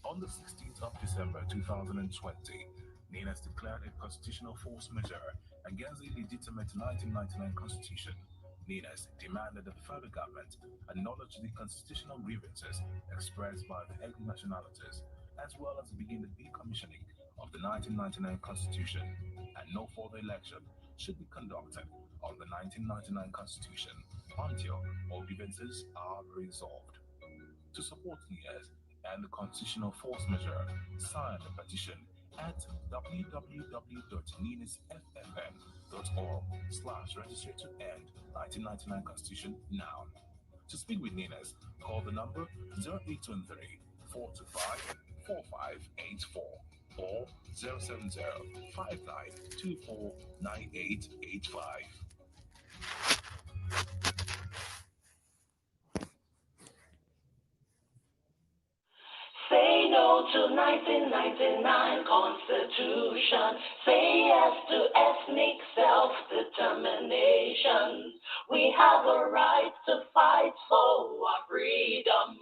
On the 16th of December 2020, NINAS declared a constitutional force majeure against the illegitimate 1999 constitution. NINAS demanded that the federal government acknowledge the constitutional grievances expressed by the ethnic nationalities, as well as begin the decommissioning of the 1999 Constitution, and no further election should be conducted on the 1999 Constitution until all grievances are resolved. To support NIAS and the constitutional force majeure, sign the petition at www.ninasffn.org/register to end 1999 Constitution now. To speak with Ninas, call the number 0823 425 4584 or 070 5924 9885. Say no to 1999 Constitution. Say yes to ethnic self-determination. We have a right to fight for our freedom.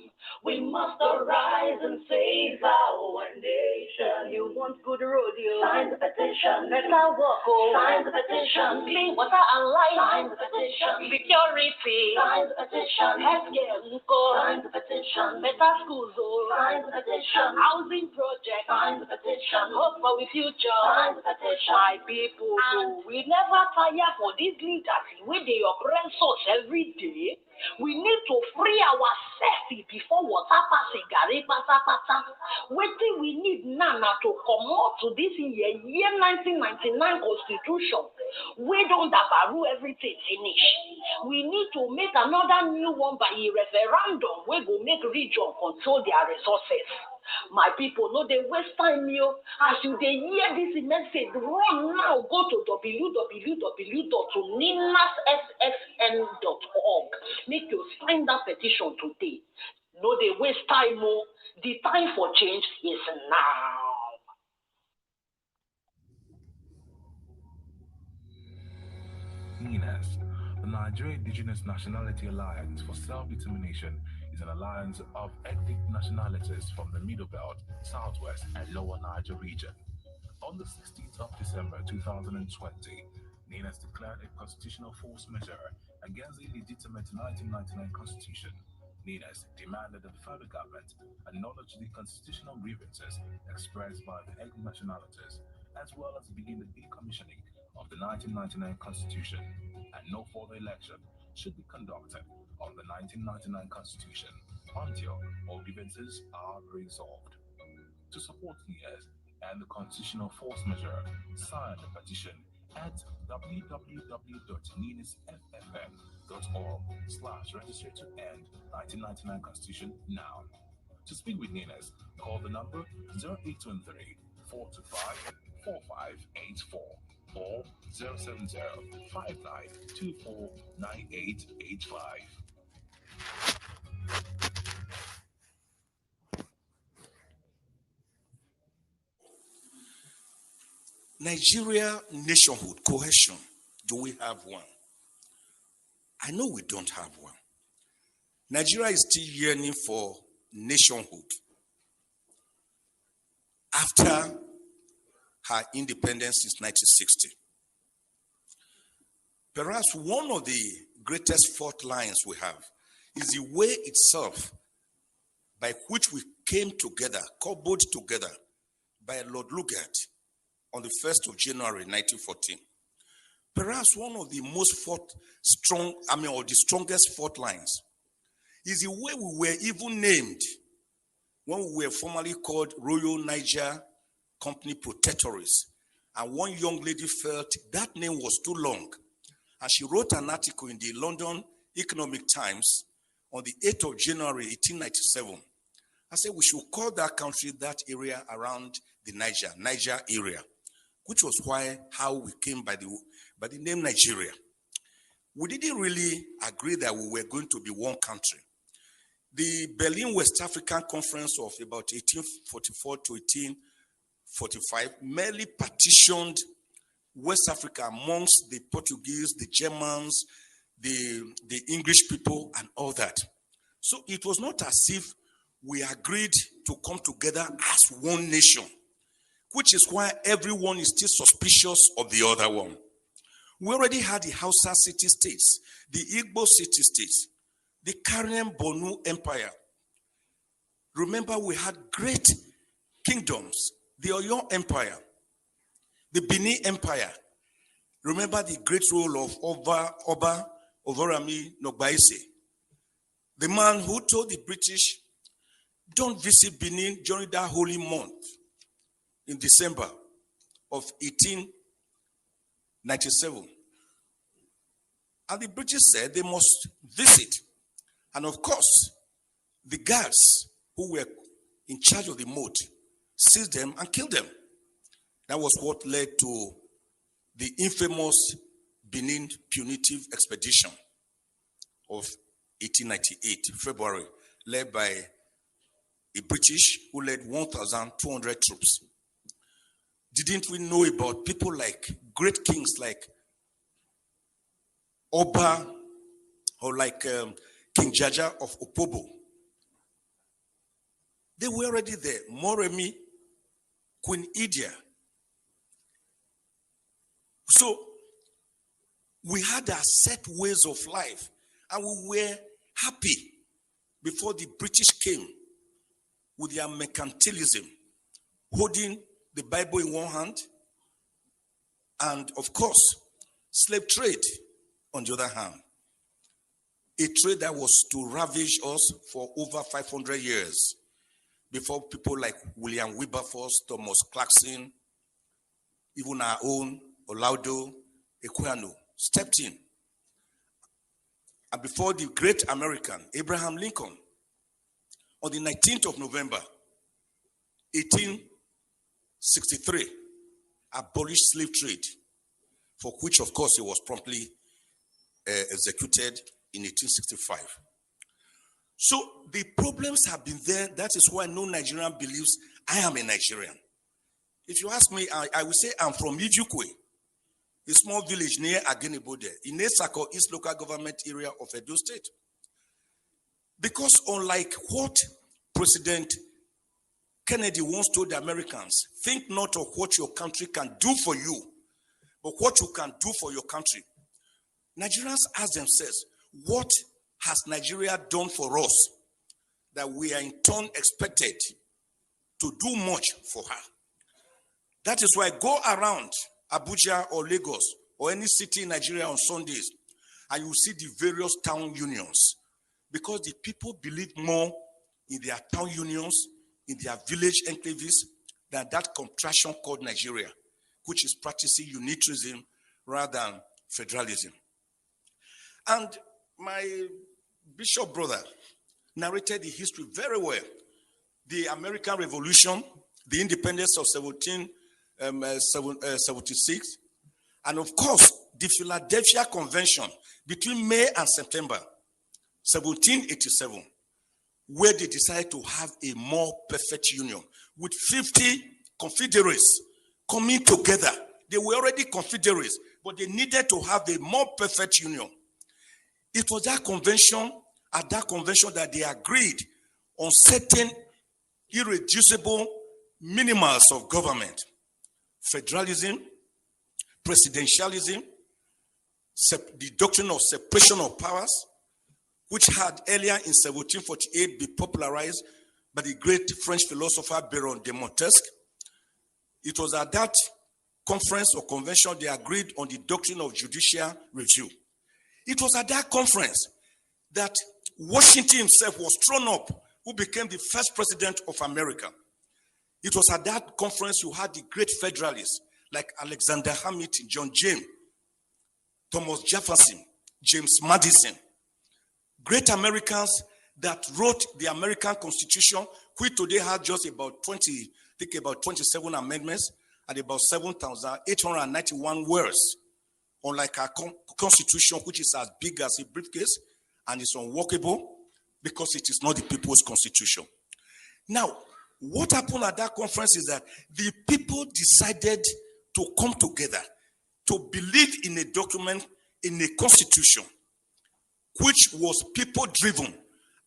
We must arise and save our nation. You want good road, you sign the petition. Better work, sign the petition. Clean water and light, sign the petition. Security, sign the petition. Healthcare, sign the petition. Better schools, sign the petition. Housing project, sign the petition. Hope for the future, sign the petition. My people, we never tire for these leaders with the oppress us every day. We need to free ourselves before water passing Gary pata pata. Waiting we need Nana to come out to this year 1999 Constitution. We don't baru everything finish. We need to make another new one by a referendum. We will make region control their resources. My people, no, they waste time, yo. As you they hear this message, run now, go to www.ninasffn.org. Make you sign that petition today. No, they waste time, mo. The time for change is now. NINAS, the Nigeria Indigenous Nationality Alliance for Self-Determination, is an alliance of ethnic nationalities from the Middle Belt, Southwest, and Lower Niger region. On the 16th of December 2020, NINAS declared a constitutional force majeure against the illegitimate 1999 Constitution. NINAS demanded that the federal government acknowledge the constitutional grievances expressed by the ethnic nationalities, as well as begin the decommissioning of the 1999 Constitution, and no further election should be conducted on the 1999 Constitution until all grievances are resolved. To support NIAS and the constitutional force majeure, sign the petition at www.ninasffn.org/register to end 1999 Constitution now. To speak with NINAS, call the number 0823 425 4584 or 070 5924 9885. Nigeria nationhood, cohesion, do we have one? I know we don't have one. Nigeria is still yearning for nationhood after her independence since 1960. Perhaps one of the greatest fault lines we have is the way itself by which we came together, cobbled together by Lord Lugard on the 1st of January 1914. Perhaps one of the most or the strongest fault lines is the way we were even named when we were formerly called Royal Niger Company Protectorates. And one young lady felt that name was too long. And she wrote an article in the London Economic Times on the 8th of January 1897. I said we should call that country, that area around the Niger area, which was how we came by the name Nigeria. We didn't really agree that we were going to be one country. The Berlin West African Conference of about 1844 to 1845 merely partitioned West Africa amongst the Portuguese, the Germans, the English people, and all that. So it was not as if we agreed to come together as one nation, which is why everyone is still suspicious of the other one. We already had the Hausa city-states, the Igbo city-states, the Karen Bonu Empire. Remember, we had great kingdoms, the Oyo Empire, the Benin Empire, Remember the great role of Oba Ovorami Nogbaise, the man who told the British, don't visit Benin during that holy month in December of 1897. And the British said they must visit. And of course, the guards who were in charge of the moat seized them and killed them. That was what led to the infamous Benin punitive expedition of 1898, February, led by a British who led 1,200 troops. Didn't we know about people like great kings like Oba or like King Jaja of Opobo? They were already there. Moremi, Queen Idia. So we had our set ways of life, and we were happy before the British came with their mercantilism, holding the Bible in one hand, and of course, slave trade on the other hand. A trade that was to ravage us for over 500 years before people like William Wilberforce, Thomas Clarkson, even our own Olaudo Equiano stepped in. And before the great American, Abraham Lincoln, on the 19th of November, 1863, abolished slave trade, for which, of course, he was promptly executed in 1865. So the problems have been there. That is why no Nigerian believes I am a Nigerian. If you ask me, I will say I'm from Ijukwe, a small village near Agenibode, in Esako, East Local Government Area of Edo State. Because unlike what President Kennedy once told the Americans, think not of what your country can do for you, but what you can do for your country. Nigerians ask themselves, what has Nigeria done for us that we are in turn expected to do much for her? That is why go around Abuja or Lagos or any city in Nigeria on Sundays and you see the various town unions, because the people believe more in their town unions, in their village enclaves, than that contraction called Nigeria, which is practicing unitarism rather than federalism. And my bishop brother narrated the history very well. The American Revolution, the independence of 1776, and of course, the Philadelphia Convention between May and September 1787, where they decided to have a more perfect union with 50 confederates coming together. They were already confederates, but they needed to have a more perfect union. It was that convention, at that convention, that they agreed on certain irreducible minimals of government: federalism, presidentialism, the doctrine of separation of powers, which had earlier in 1748 been popularized by the great French philosopher Baron de Montesquieu. It was at that conference or convention they agreed on the doctrine of judicial review. It was at that conference that Washington himself was thrown up, who became the first president of America. It was at that conference you had the great federalists like Alexander Hamilton, John James, Thomas Jefferson, James Madison, great Americans that wrote the American Constitution, which today has just about 27 amendments and about 7,891 words. Unlike our Constitution, which is as big as a briefcase and is unworkable because it is not the people's constitution. Now, what happened at that conference is that the people decided to come together to believe in a document, in a constitution, which was people-driven.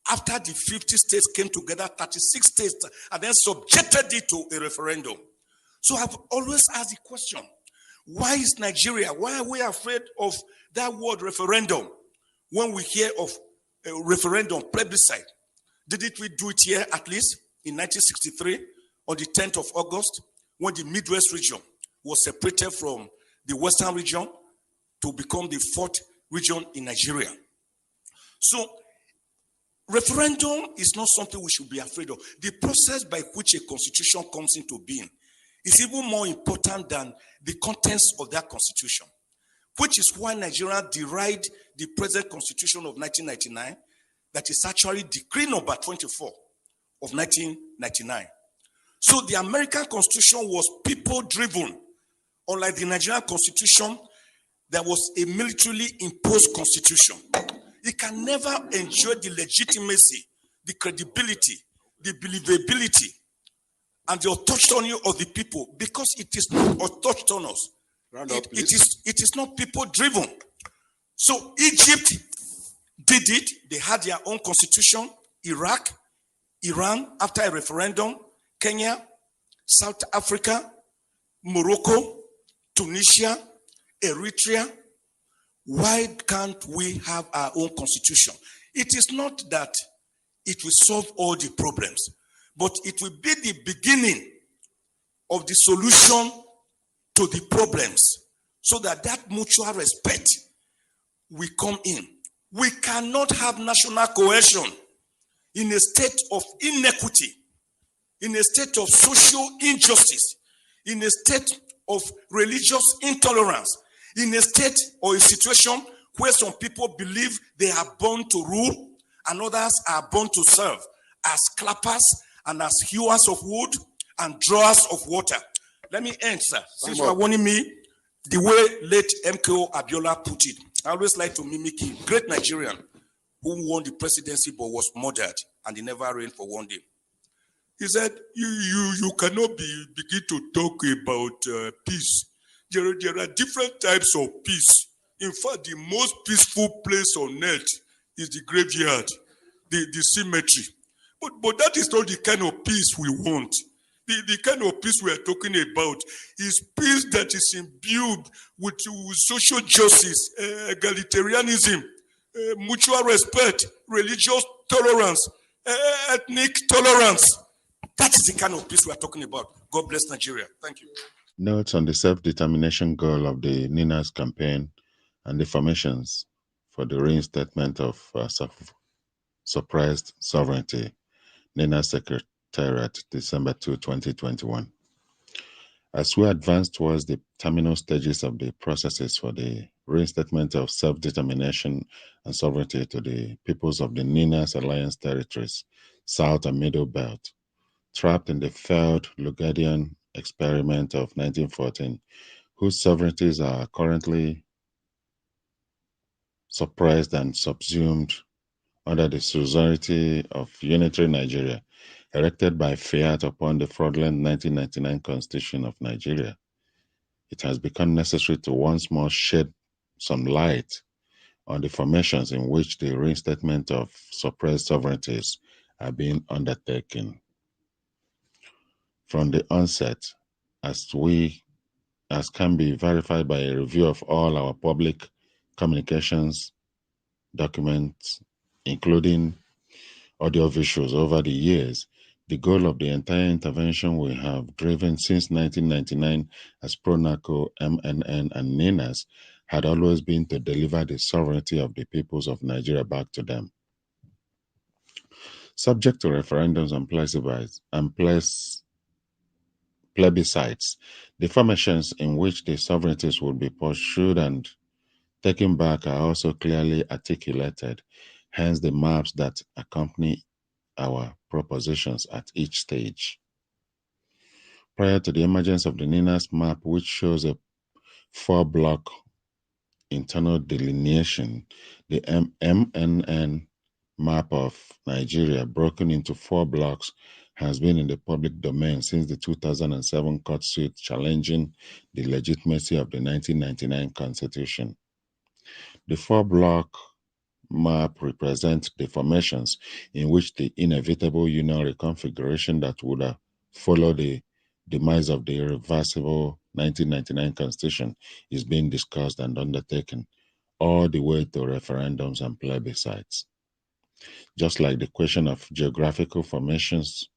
After the 50 states came together, 36 states, and then subjected it to a referendum. So I've always asked the question, why is Nigeria, why are we afraid of that word referendum when we hear of a referendum, plebiscite? Didn't we do it here at least in 1963 on the 10th of August when the Midwest region was separated from the Western region to become the fourth region in Nigeria. So referendum is not something we should be afraid of. The process by which a constitution comes into being is even more important than the contents of that constitution, which is why Nigeria derived the present constitution of 1999, that is actually decree number 24 of 1999. So the American constitution was people-driven, unlike the Nigerian constitution that was a militarily imposed constitution. It can never enjoy the legitimacy, the credibility, the believability, and the autonomy of the people because it is not autonomous. It is not people-driven. So Egypt did it. They had their own constitution. Iraq, Iran, after a referendum, Kenya, South Africa, Morocco, Tunisia, Eritrea. Why can't we have our own constitution? It is not that it will solve all the problems, but it will be the beginning of the solution to the problems so that mutual respect will come in. We cannot have national cohesion in a state of inequity, in a state of social injustice, in a state of religious intolerance, in a state or a situation where some people believe they are born to rule and others are born to serve as clappers and as hewers of wood and drawers of water. Let me end, sir. Since you are warning me, the way late MKO Abiola put it, I always like to mimic him. Great Nigerian who won the presidency but was murdered and he never reigned for one day. He said, you cannot begin to talk about peace. There are different types of peace. In fact, the most peaceful place on earth is the graveyard, the cemetery. But that is not the kind of peace we want. The kind of peace we are talking about is peace that is imbued with social justice, egalitarianism, mutual respect, religious tolerance, ethnic tolerance. That is the kind of peace we are talking about. God bless Nigeria. Thank you. Notes on the self-determination goal of the NINA's campaign and the formations for the reinstatement of suppressed sovereignty. NINA Secretariat, December 2, 2021. As we advance towards the terminal stages of the processes for the reinstatement of self-determination and sovereignty to the peoples of the NINA's alliance territories, South and Middle Belt, trapped in the failed Lugadian experiment of 1914, whose sovereignties are currently suppressed and subsumed under the suzerainty of unitary Nigeria, erected by fiat upon the fraudulent 1999 Constitution of Nigeria. It has become necessary to once more shed some light on the formations in which the reinstatement of suppressed sovereignties are being undertaken. From the onset, as can be verified by a review of all our public communications documents, including audiovisuals over the years, the goal of the entire intervention we have driven since 1999 as PRONACO, MNN, and NINAS had always been to deliver the sovereignty of the peoples of Nigeria back to them. Subject to referendums and plebiscites, the formations in which the sovereignties would be pursued and taken back are also clearly articulated, hence the maps that accompany our propositions at each stage. Prior to the emergence of the NINAS map, which shows a 4-block internal delineation, the MNN map of Nigeria, broken into 4 blocks, has been in the public domain since the 2007 court suit challenging the legitimacy of the 1999 Constitution. The 4-block map represents the formations in which the inevitable union reconfiguration that would follow the demise of the irreversible 1999 Constitution is being discussed and undertaken, all the way to referendums and plebiscites. Just like the question of geographical formations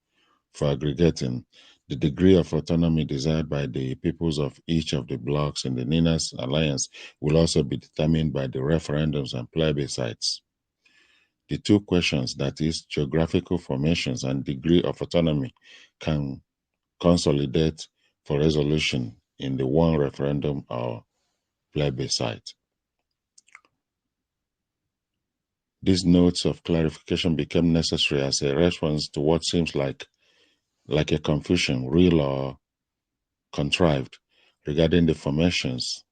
for aggregating, The degree of autonomy desired by the peoples of each of the blocs in the NINAS alliance will also be determined by the referendums and plebiscites. The two questions, that is, geographical formations and degree of autonomy, can consolidate for resolution in the one referendum or plebiscite. These notes of clarification became necessary as a response to what seems like a confusion, real or contrived, regarding the formations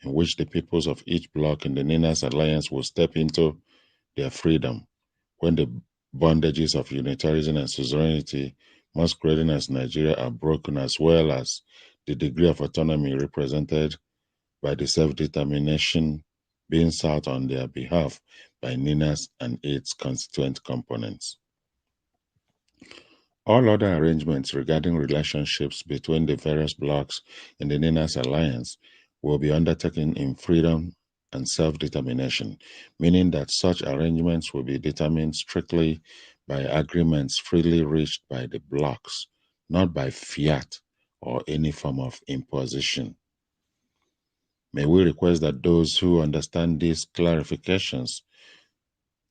in which the peoples of each bloc in the NINAS alliance will step into their freedom when the bondages of unitarism and suzerainty, masquerading as Nigeria, are broken, as well as the degree of autonomy represented by the self-determination being sought on their behalf by NINAS and its constituent components. All other arrangements regarding relationships between the various blocs in the NINAS alliance will be undertaken in freedom and self-determination, meaning that such arrangements will be determined strictly by agreements freely reached by the blocs, not by fiat or any form of imposition. May we request that those who understand these clarifications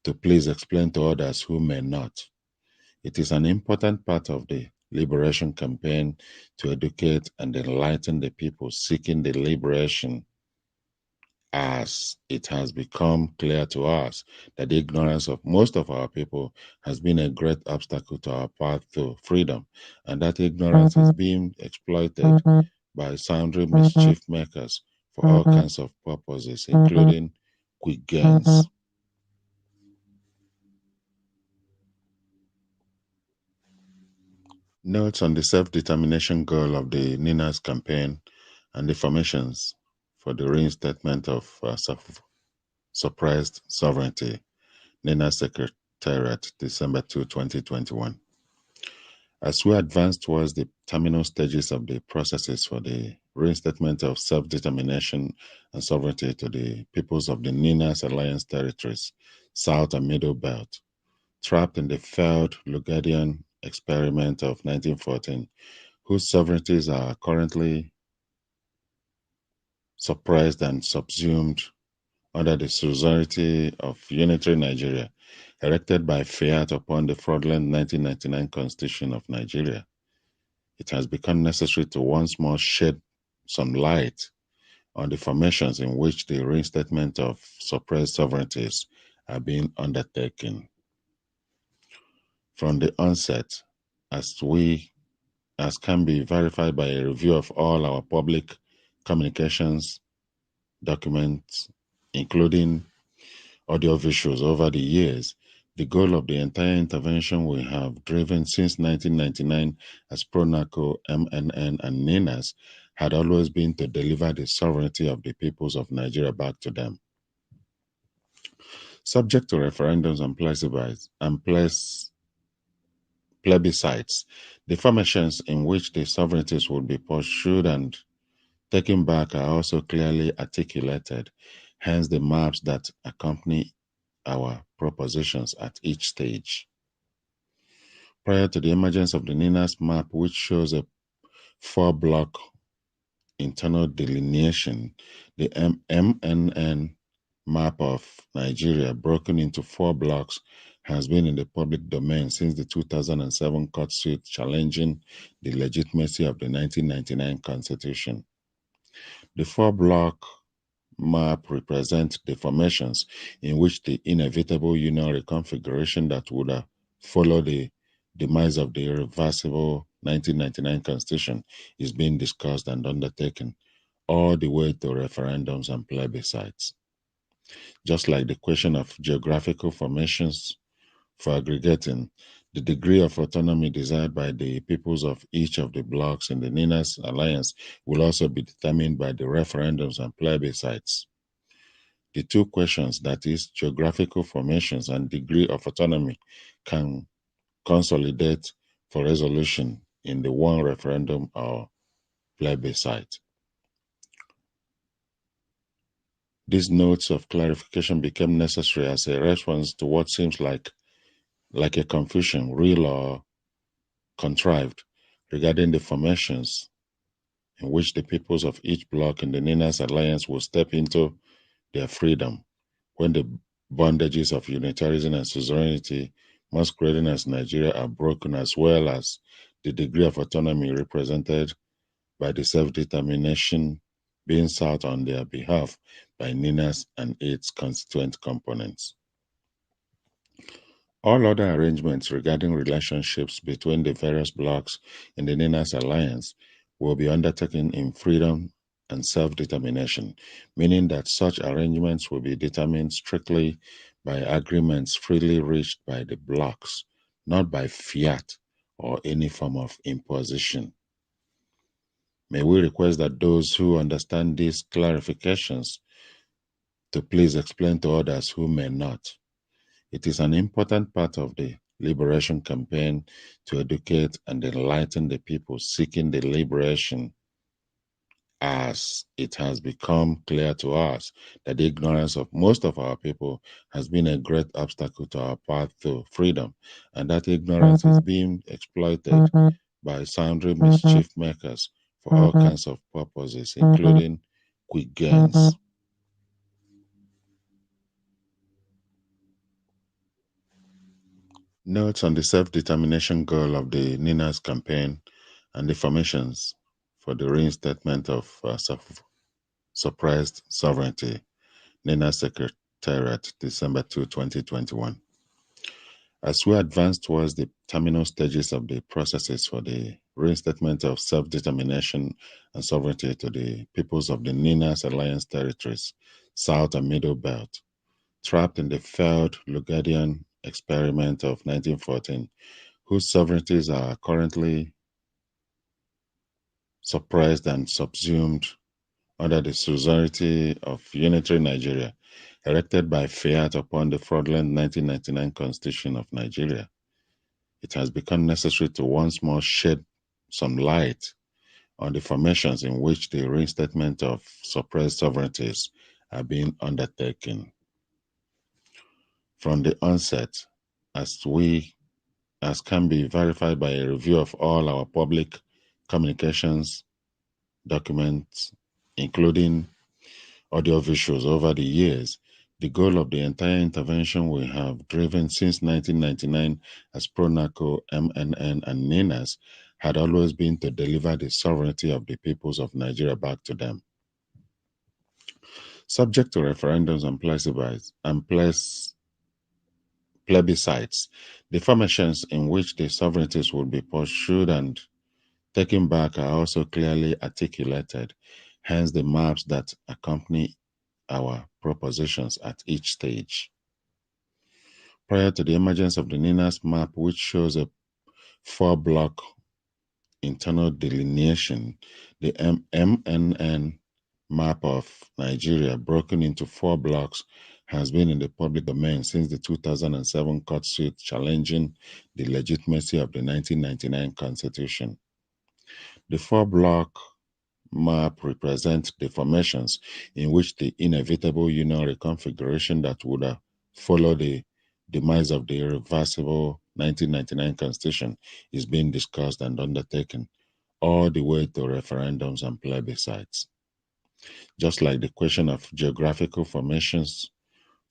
to please explain to others who may not. It is an important part of the liberation campaign to educate and enlighten the people seeking the liberation, as it has become clear to us that the ignorance of most of our people has been a great obstacle to our path to freedom, and that ignorance is being exploited by sundry mischief makers for all kinds of purposes, including quick gains. Notes on the self-determination goal of the NINAS campaign and the formations for the reinstatement of suppressed sovereignty, NINAS Secretariat, December 2, 2021. As we advance towards the terminal stages of the processes for the reinstatement of self-determination and sovereignty to the peoples of the NINAS Alliance territories, South and Middle Belt, trapped in the failed Lugadian experiment of 1914, whose sovereignties are currently suppressed and subsumed under the suzerainty of unitary Nigeria, erected by fiat upon the fraudulent 1999 Constitution of Nigeria. It has become necessary to once more shed some light on the formations in which the reinstatement of suppressed sovereignties are being undertaken. From the onset, as can be verified by a review of all our public communications documents, including audiovisuals over the years, the goal of the entire intervention we have driven since 1999 as PRONACO, MNN, and NINAS had always been to deliver the sovereignty of the peoples of Nigeria back to them. Subject to referendums and plebiscites, the formations in which the sovereignties would be pursued and taken back are also clearly articulated, hence the maps that accompany our propositions at each stage. Prior to the emergence of the NINAS map, which shows a 4-block internal delineation, the MNN map of Nigeria, broken into 4 blocks, has been in the public domain since the 2007 court suit challenging the legitimacy of the 1999 Constitution. The 4-block map represents the formations in which the inevitable union reconfiguration that would follow the demise of the irreversible 1999 Constitution is being discussed and undertaken, all the way to referendums and plebiscites. Just like the question of geographical formations for aggregating, the degree of autonomy desired by the peoples of each of the blocs in the NINAS alliance will also be determined by the referendums and plebiscites. The two questions, that is, geographical formations and degree of autonomy, can consolidate for resolution in the one referendum or plebiscite. These notes of clarification became necessary as a response to what seems like a confusion, real or contrived, regarding the formations in which the peoples of each bloc in the NINAS alliance will step into their freedom when the bondages of unitarianism and suzerainty masquerading as Nigeria are broken, as well as the degree of autonomy represented by the self-determination being sought on their behalf by NINAS and its constituent components. All other arrangements regarding relationships between the various blocs in the NINAS alliance will be undertaken in freedom and self-determination, meaning that such arrangements will be determined strictly by agreements freely reached by the blocs, not by fiat or any form of imposition. May we request that those who understand these clarifications to please explain to others who may not. It is an important part of the liberation campaign to educate and enlighten the people seeking the liberation, as it has become clear to us that the ignorance of most of our people has been a great obstacle to our path to freedom, and that ignorance is being exploited by sundry mischief makers for all kinds of purposes, including quick gains. Notes on the self-determination goal of the NINAS campaign and the formations for the reinstatement of suppressed sovereignty. NINAS Secretariat, December 2, 2021. As we advance towards the terminal stages of the processes for the reinstatement of self-determination and sovereignty to the peoples of the NINAS Alliance territories, South and Middle Belt, trapped in the failed Lugadian experiment of 1914, whose sovereignties are currently suppressed and subsumed under the suzerainty of unitary Nigeria, erected by fiat upon the fraudulent 1999 Constitution of Nigeria. It has become necessary to once more shed some light on the formations in which the reinstatement of suppressed sovereignties are being undertaken. From the onset, as can be verified by a review of all our public communications documents, including audiovisuals over the years, the goal of the entire intervention we have driven since 1999 as PRONACO, MNN, and NINAS had always been to deliver the sovereignty of the peoples of Nigeria back to them. Subject to referendums and plebiscites, the formations in which the sovereignties will be pursued and taken back are also clearly articulated, hence the maps that accompany our propositions at each stage. Prior to the emergence of the NINAS map, which shows a 4-block internal delineation, the MNN map of Nigeria, broken into 4 blocks, has been in the public domain since the 2007 court suit challenging the legitimacy of the 1999 Constitution. The 4-block map represents the formations in which the inevitable union reconfiguration that would follow the demise of the irreversible 1999 Constitution is being discussed and undertaken, all the way to referendums and plebiscites. Just like the question of geographical formations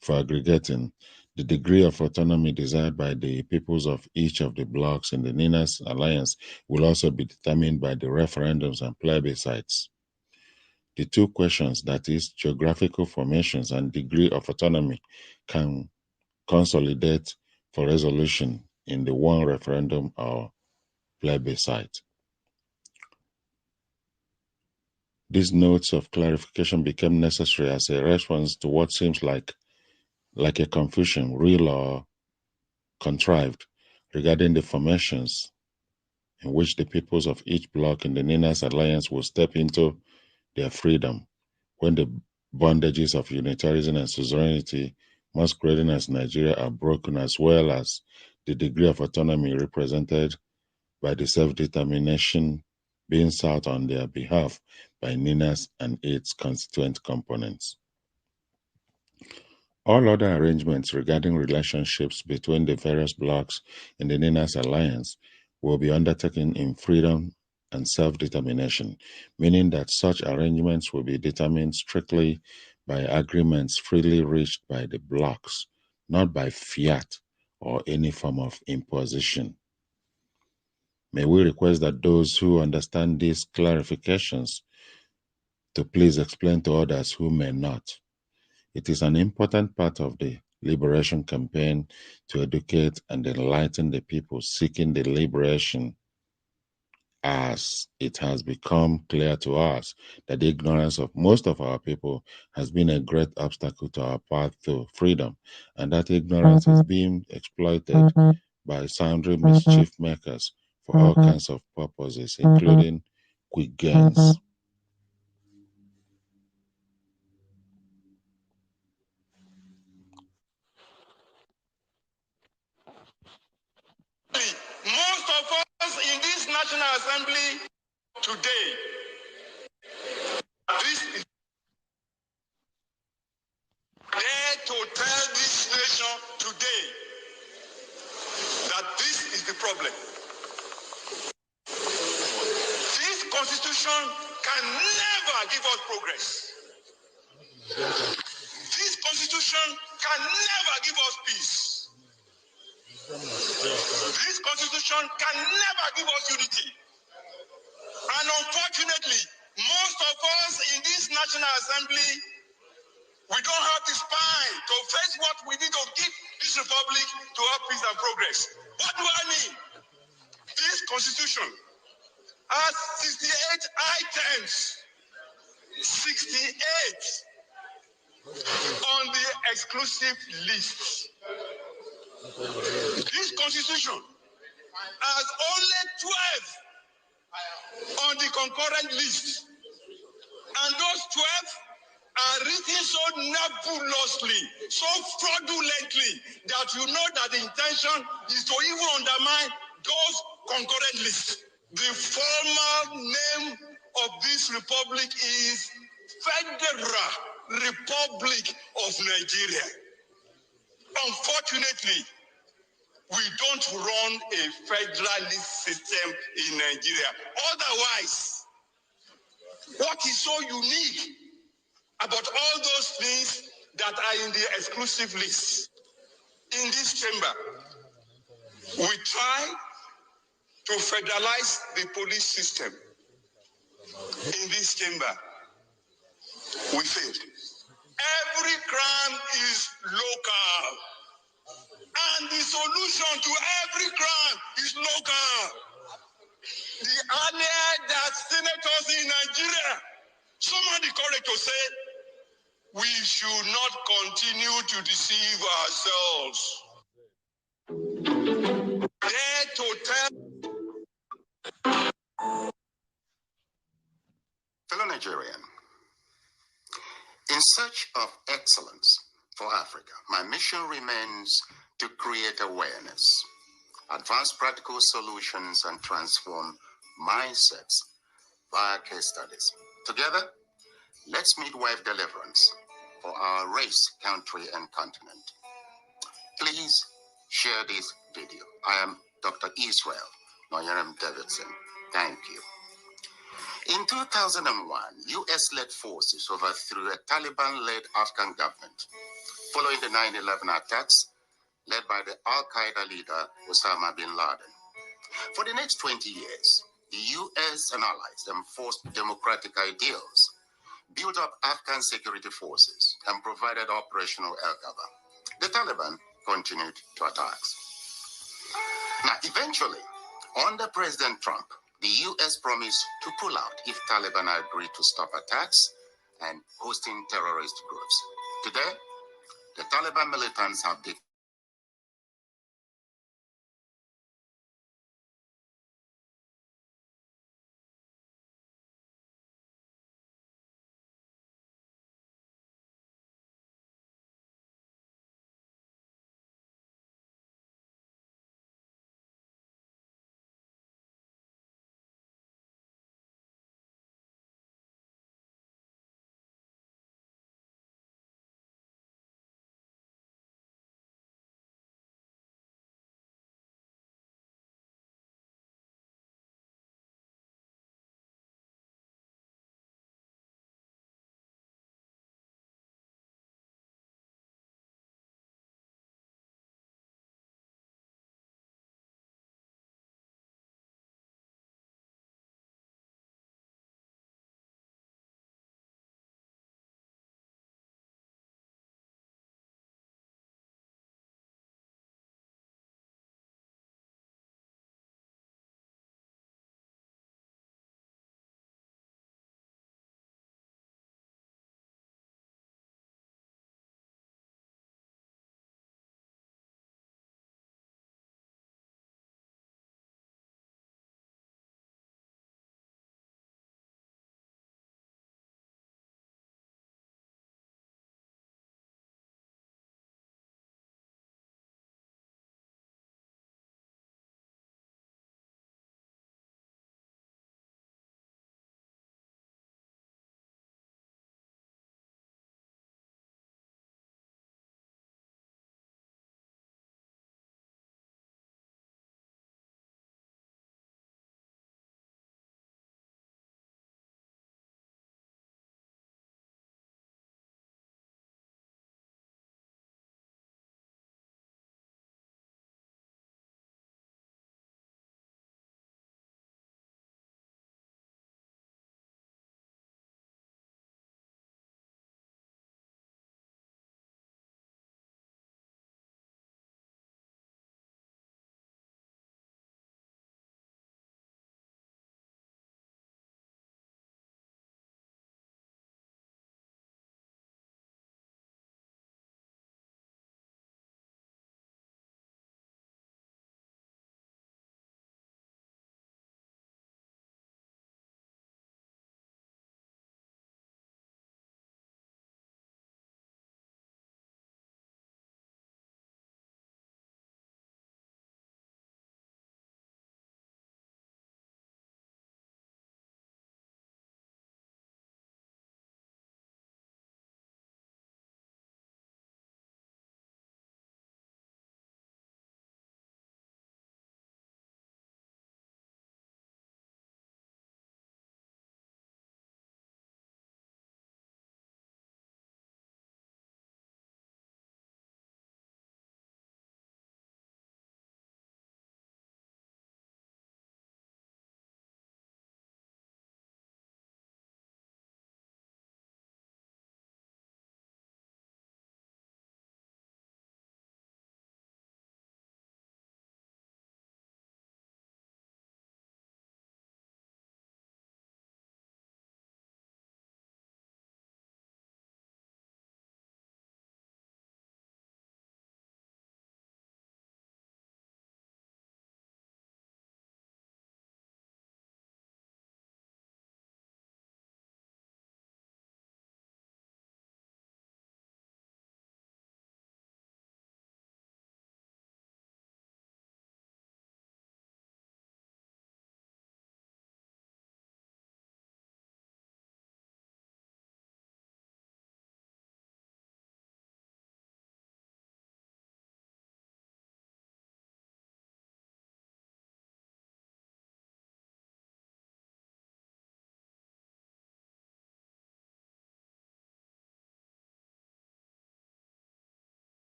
for aggregating, the degree of autonomy desired by the peoples of each of the blocs in the NINAS alliance will also be determined by the referendums and plebiscites. The two questions, that is, geographical formations and degree of autonomy, can consolidate for resolution in the one referendum or plebiscite. These notes of clarification became necessary as a response to what seems like a confusion, real or contrived, regarding the formations in which the peoples of each bloc in the NINAS alliance will step into their freedom when the bondages of unitarianism and suzerainty masquerading as Nigeria are broken, as well as the degree of autonomy represented by the self-determination being sought on their behalf by NINAS and its constituent components. All other arrangements regarding relationships between the various blocs in the NINAS alliance will be undertaken in freedom and self-determination, meaning that such arrangements will be determined strictly by agreements freely reached by the blocs, not by fiat or any form of imposition. May we request that those who understand these clarifications to please explain to others who may not. It is an important part of the liberation campaign to educate and enlighten the people seeking the liberation, as it has become clear to us that the ignorance of most of our people has been a great obstacle to our path to freedom, and that ignorance is being exploited by sundry mischief makers for all kinds of purposes, including quick gains. Most of us in this National Assembly today, this is there to tell this nation today that this is the problem. This constitution can never give us progress. This constitution can never give us peace. This constitution can never give us unity. And unfortunately, most of us in this National Assembly, we don't have the spine to face what we need to keep this republic to have peace and progress. What do I mean? This constitution has 68 items. 68 on the exclusive list. This constitution has only 12 on the concurrent list. And those 12 are written so nebulously, so fraudulently, that you know that the intention is to even undermine those concurrent lists. The formal name of this republic is Federal Republic of Nigeria. Unfortunately, we don't run a federalist system in Nigeria. Otherwise, what is so unique about all those things that are in the exclusive list? In this chamber, we try to federalize the police system. In this chamber, we failed. Every crime is local. And the solution to every crime is local. The earlier that senators in Nigeria summon the courage to say, we should not continue to deceive ourselves. Dare to tell. Fellow Nigerian, in search of excellence for Africa, my mission remains to create awareness, advance practical solutions, and transform mindsets via case studies. Together, let's midwife deliverance for our race, country, and continent. Please share this video. I am Dr. Israel Noyerem Davidson. Thank you. In 2001, US-led forces overthrew a Taliban-led Afghan government following the 9/11 attacks led by the Al-Qaeda leader Osama bin Laden. For the next 20 years, the US and allies enforced democratic ideals, built up Afghan security forces, and provided operational air cover. The Taliban continued to attacks. Now, eventually, under President Trump, the US promised to pull out if Taliban agreed to stop attacks and hosting terrorist groups. Today, the Taliban militants have declared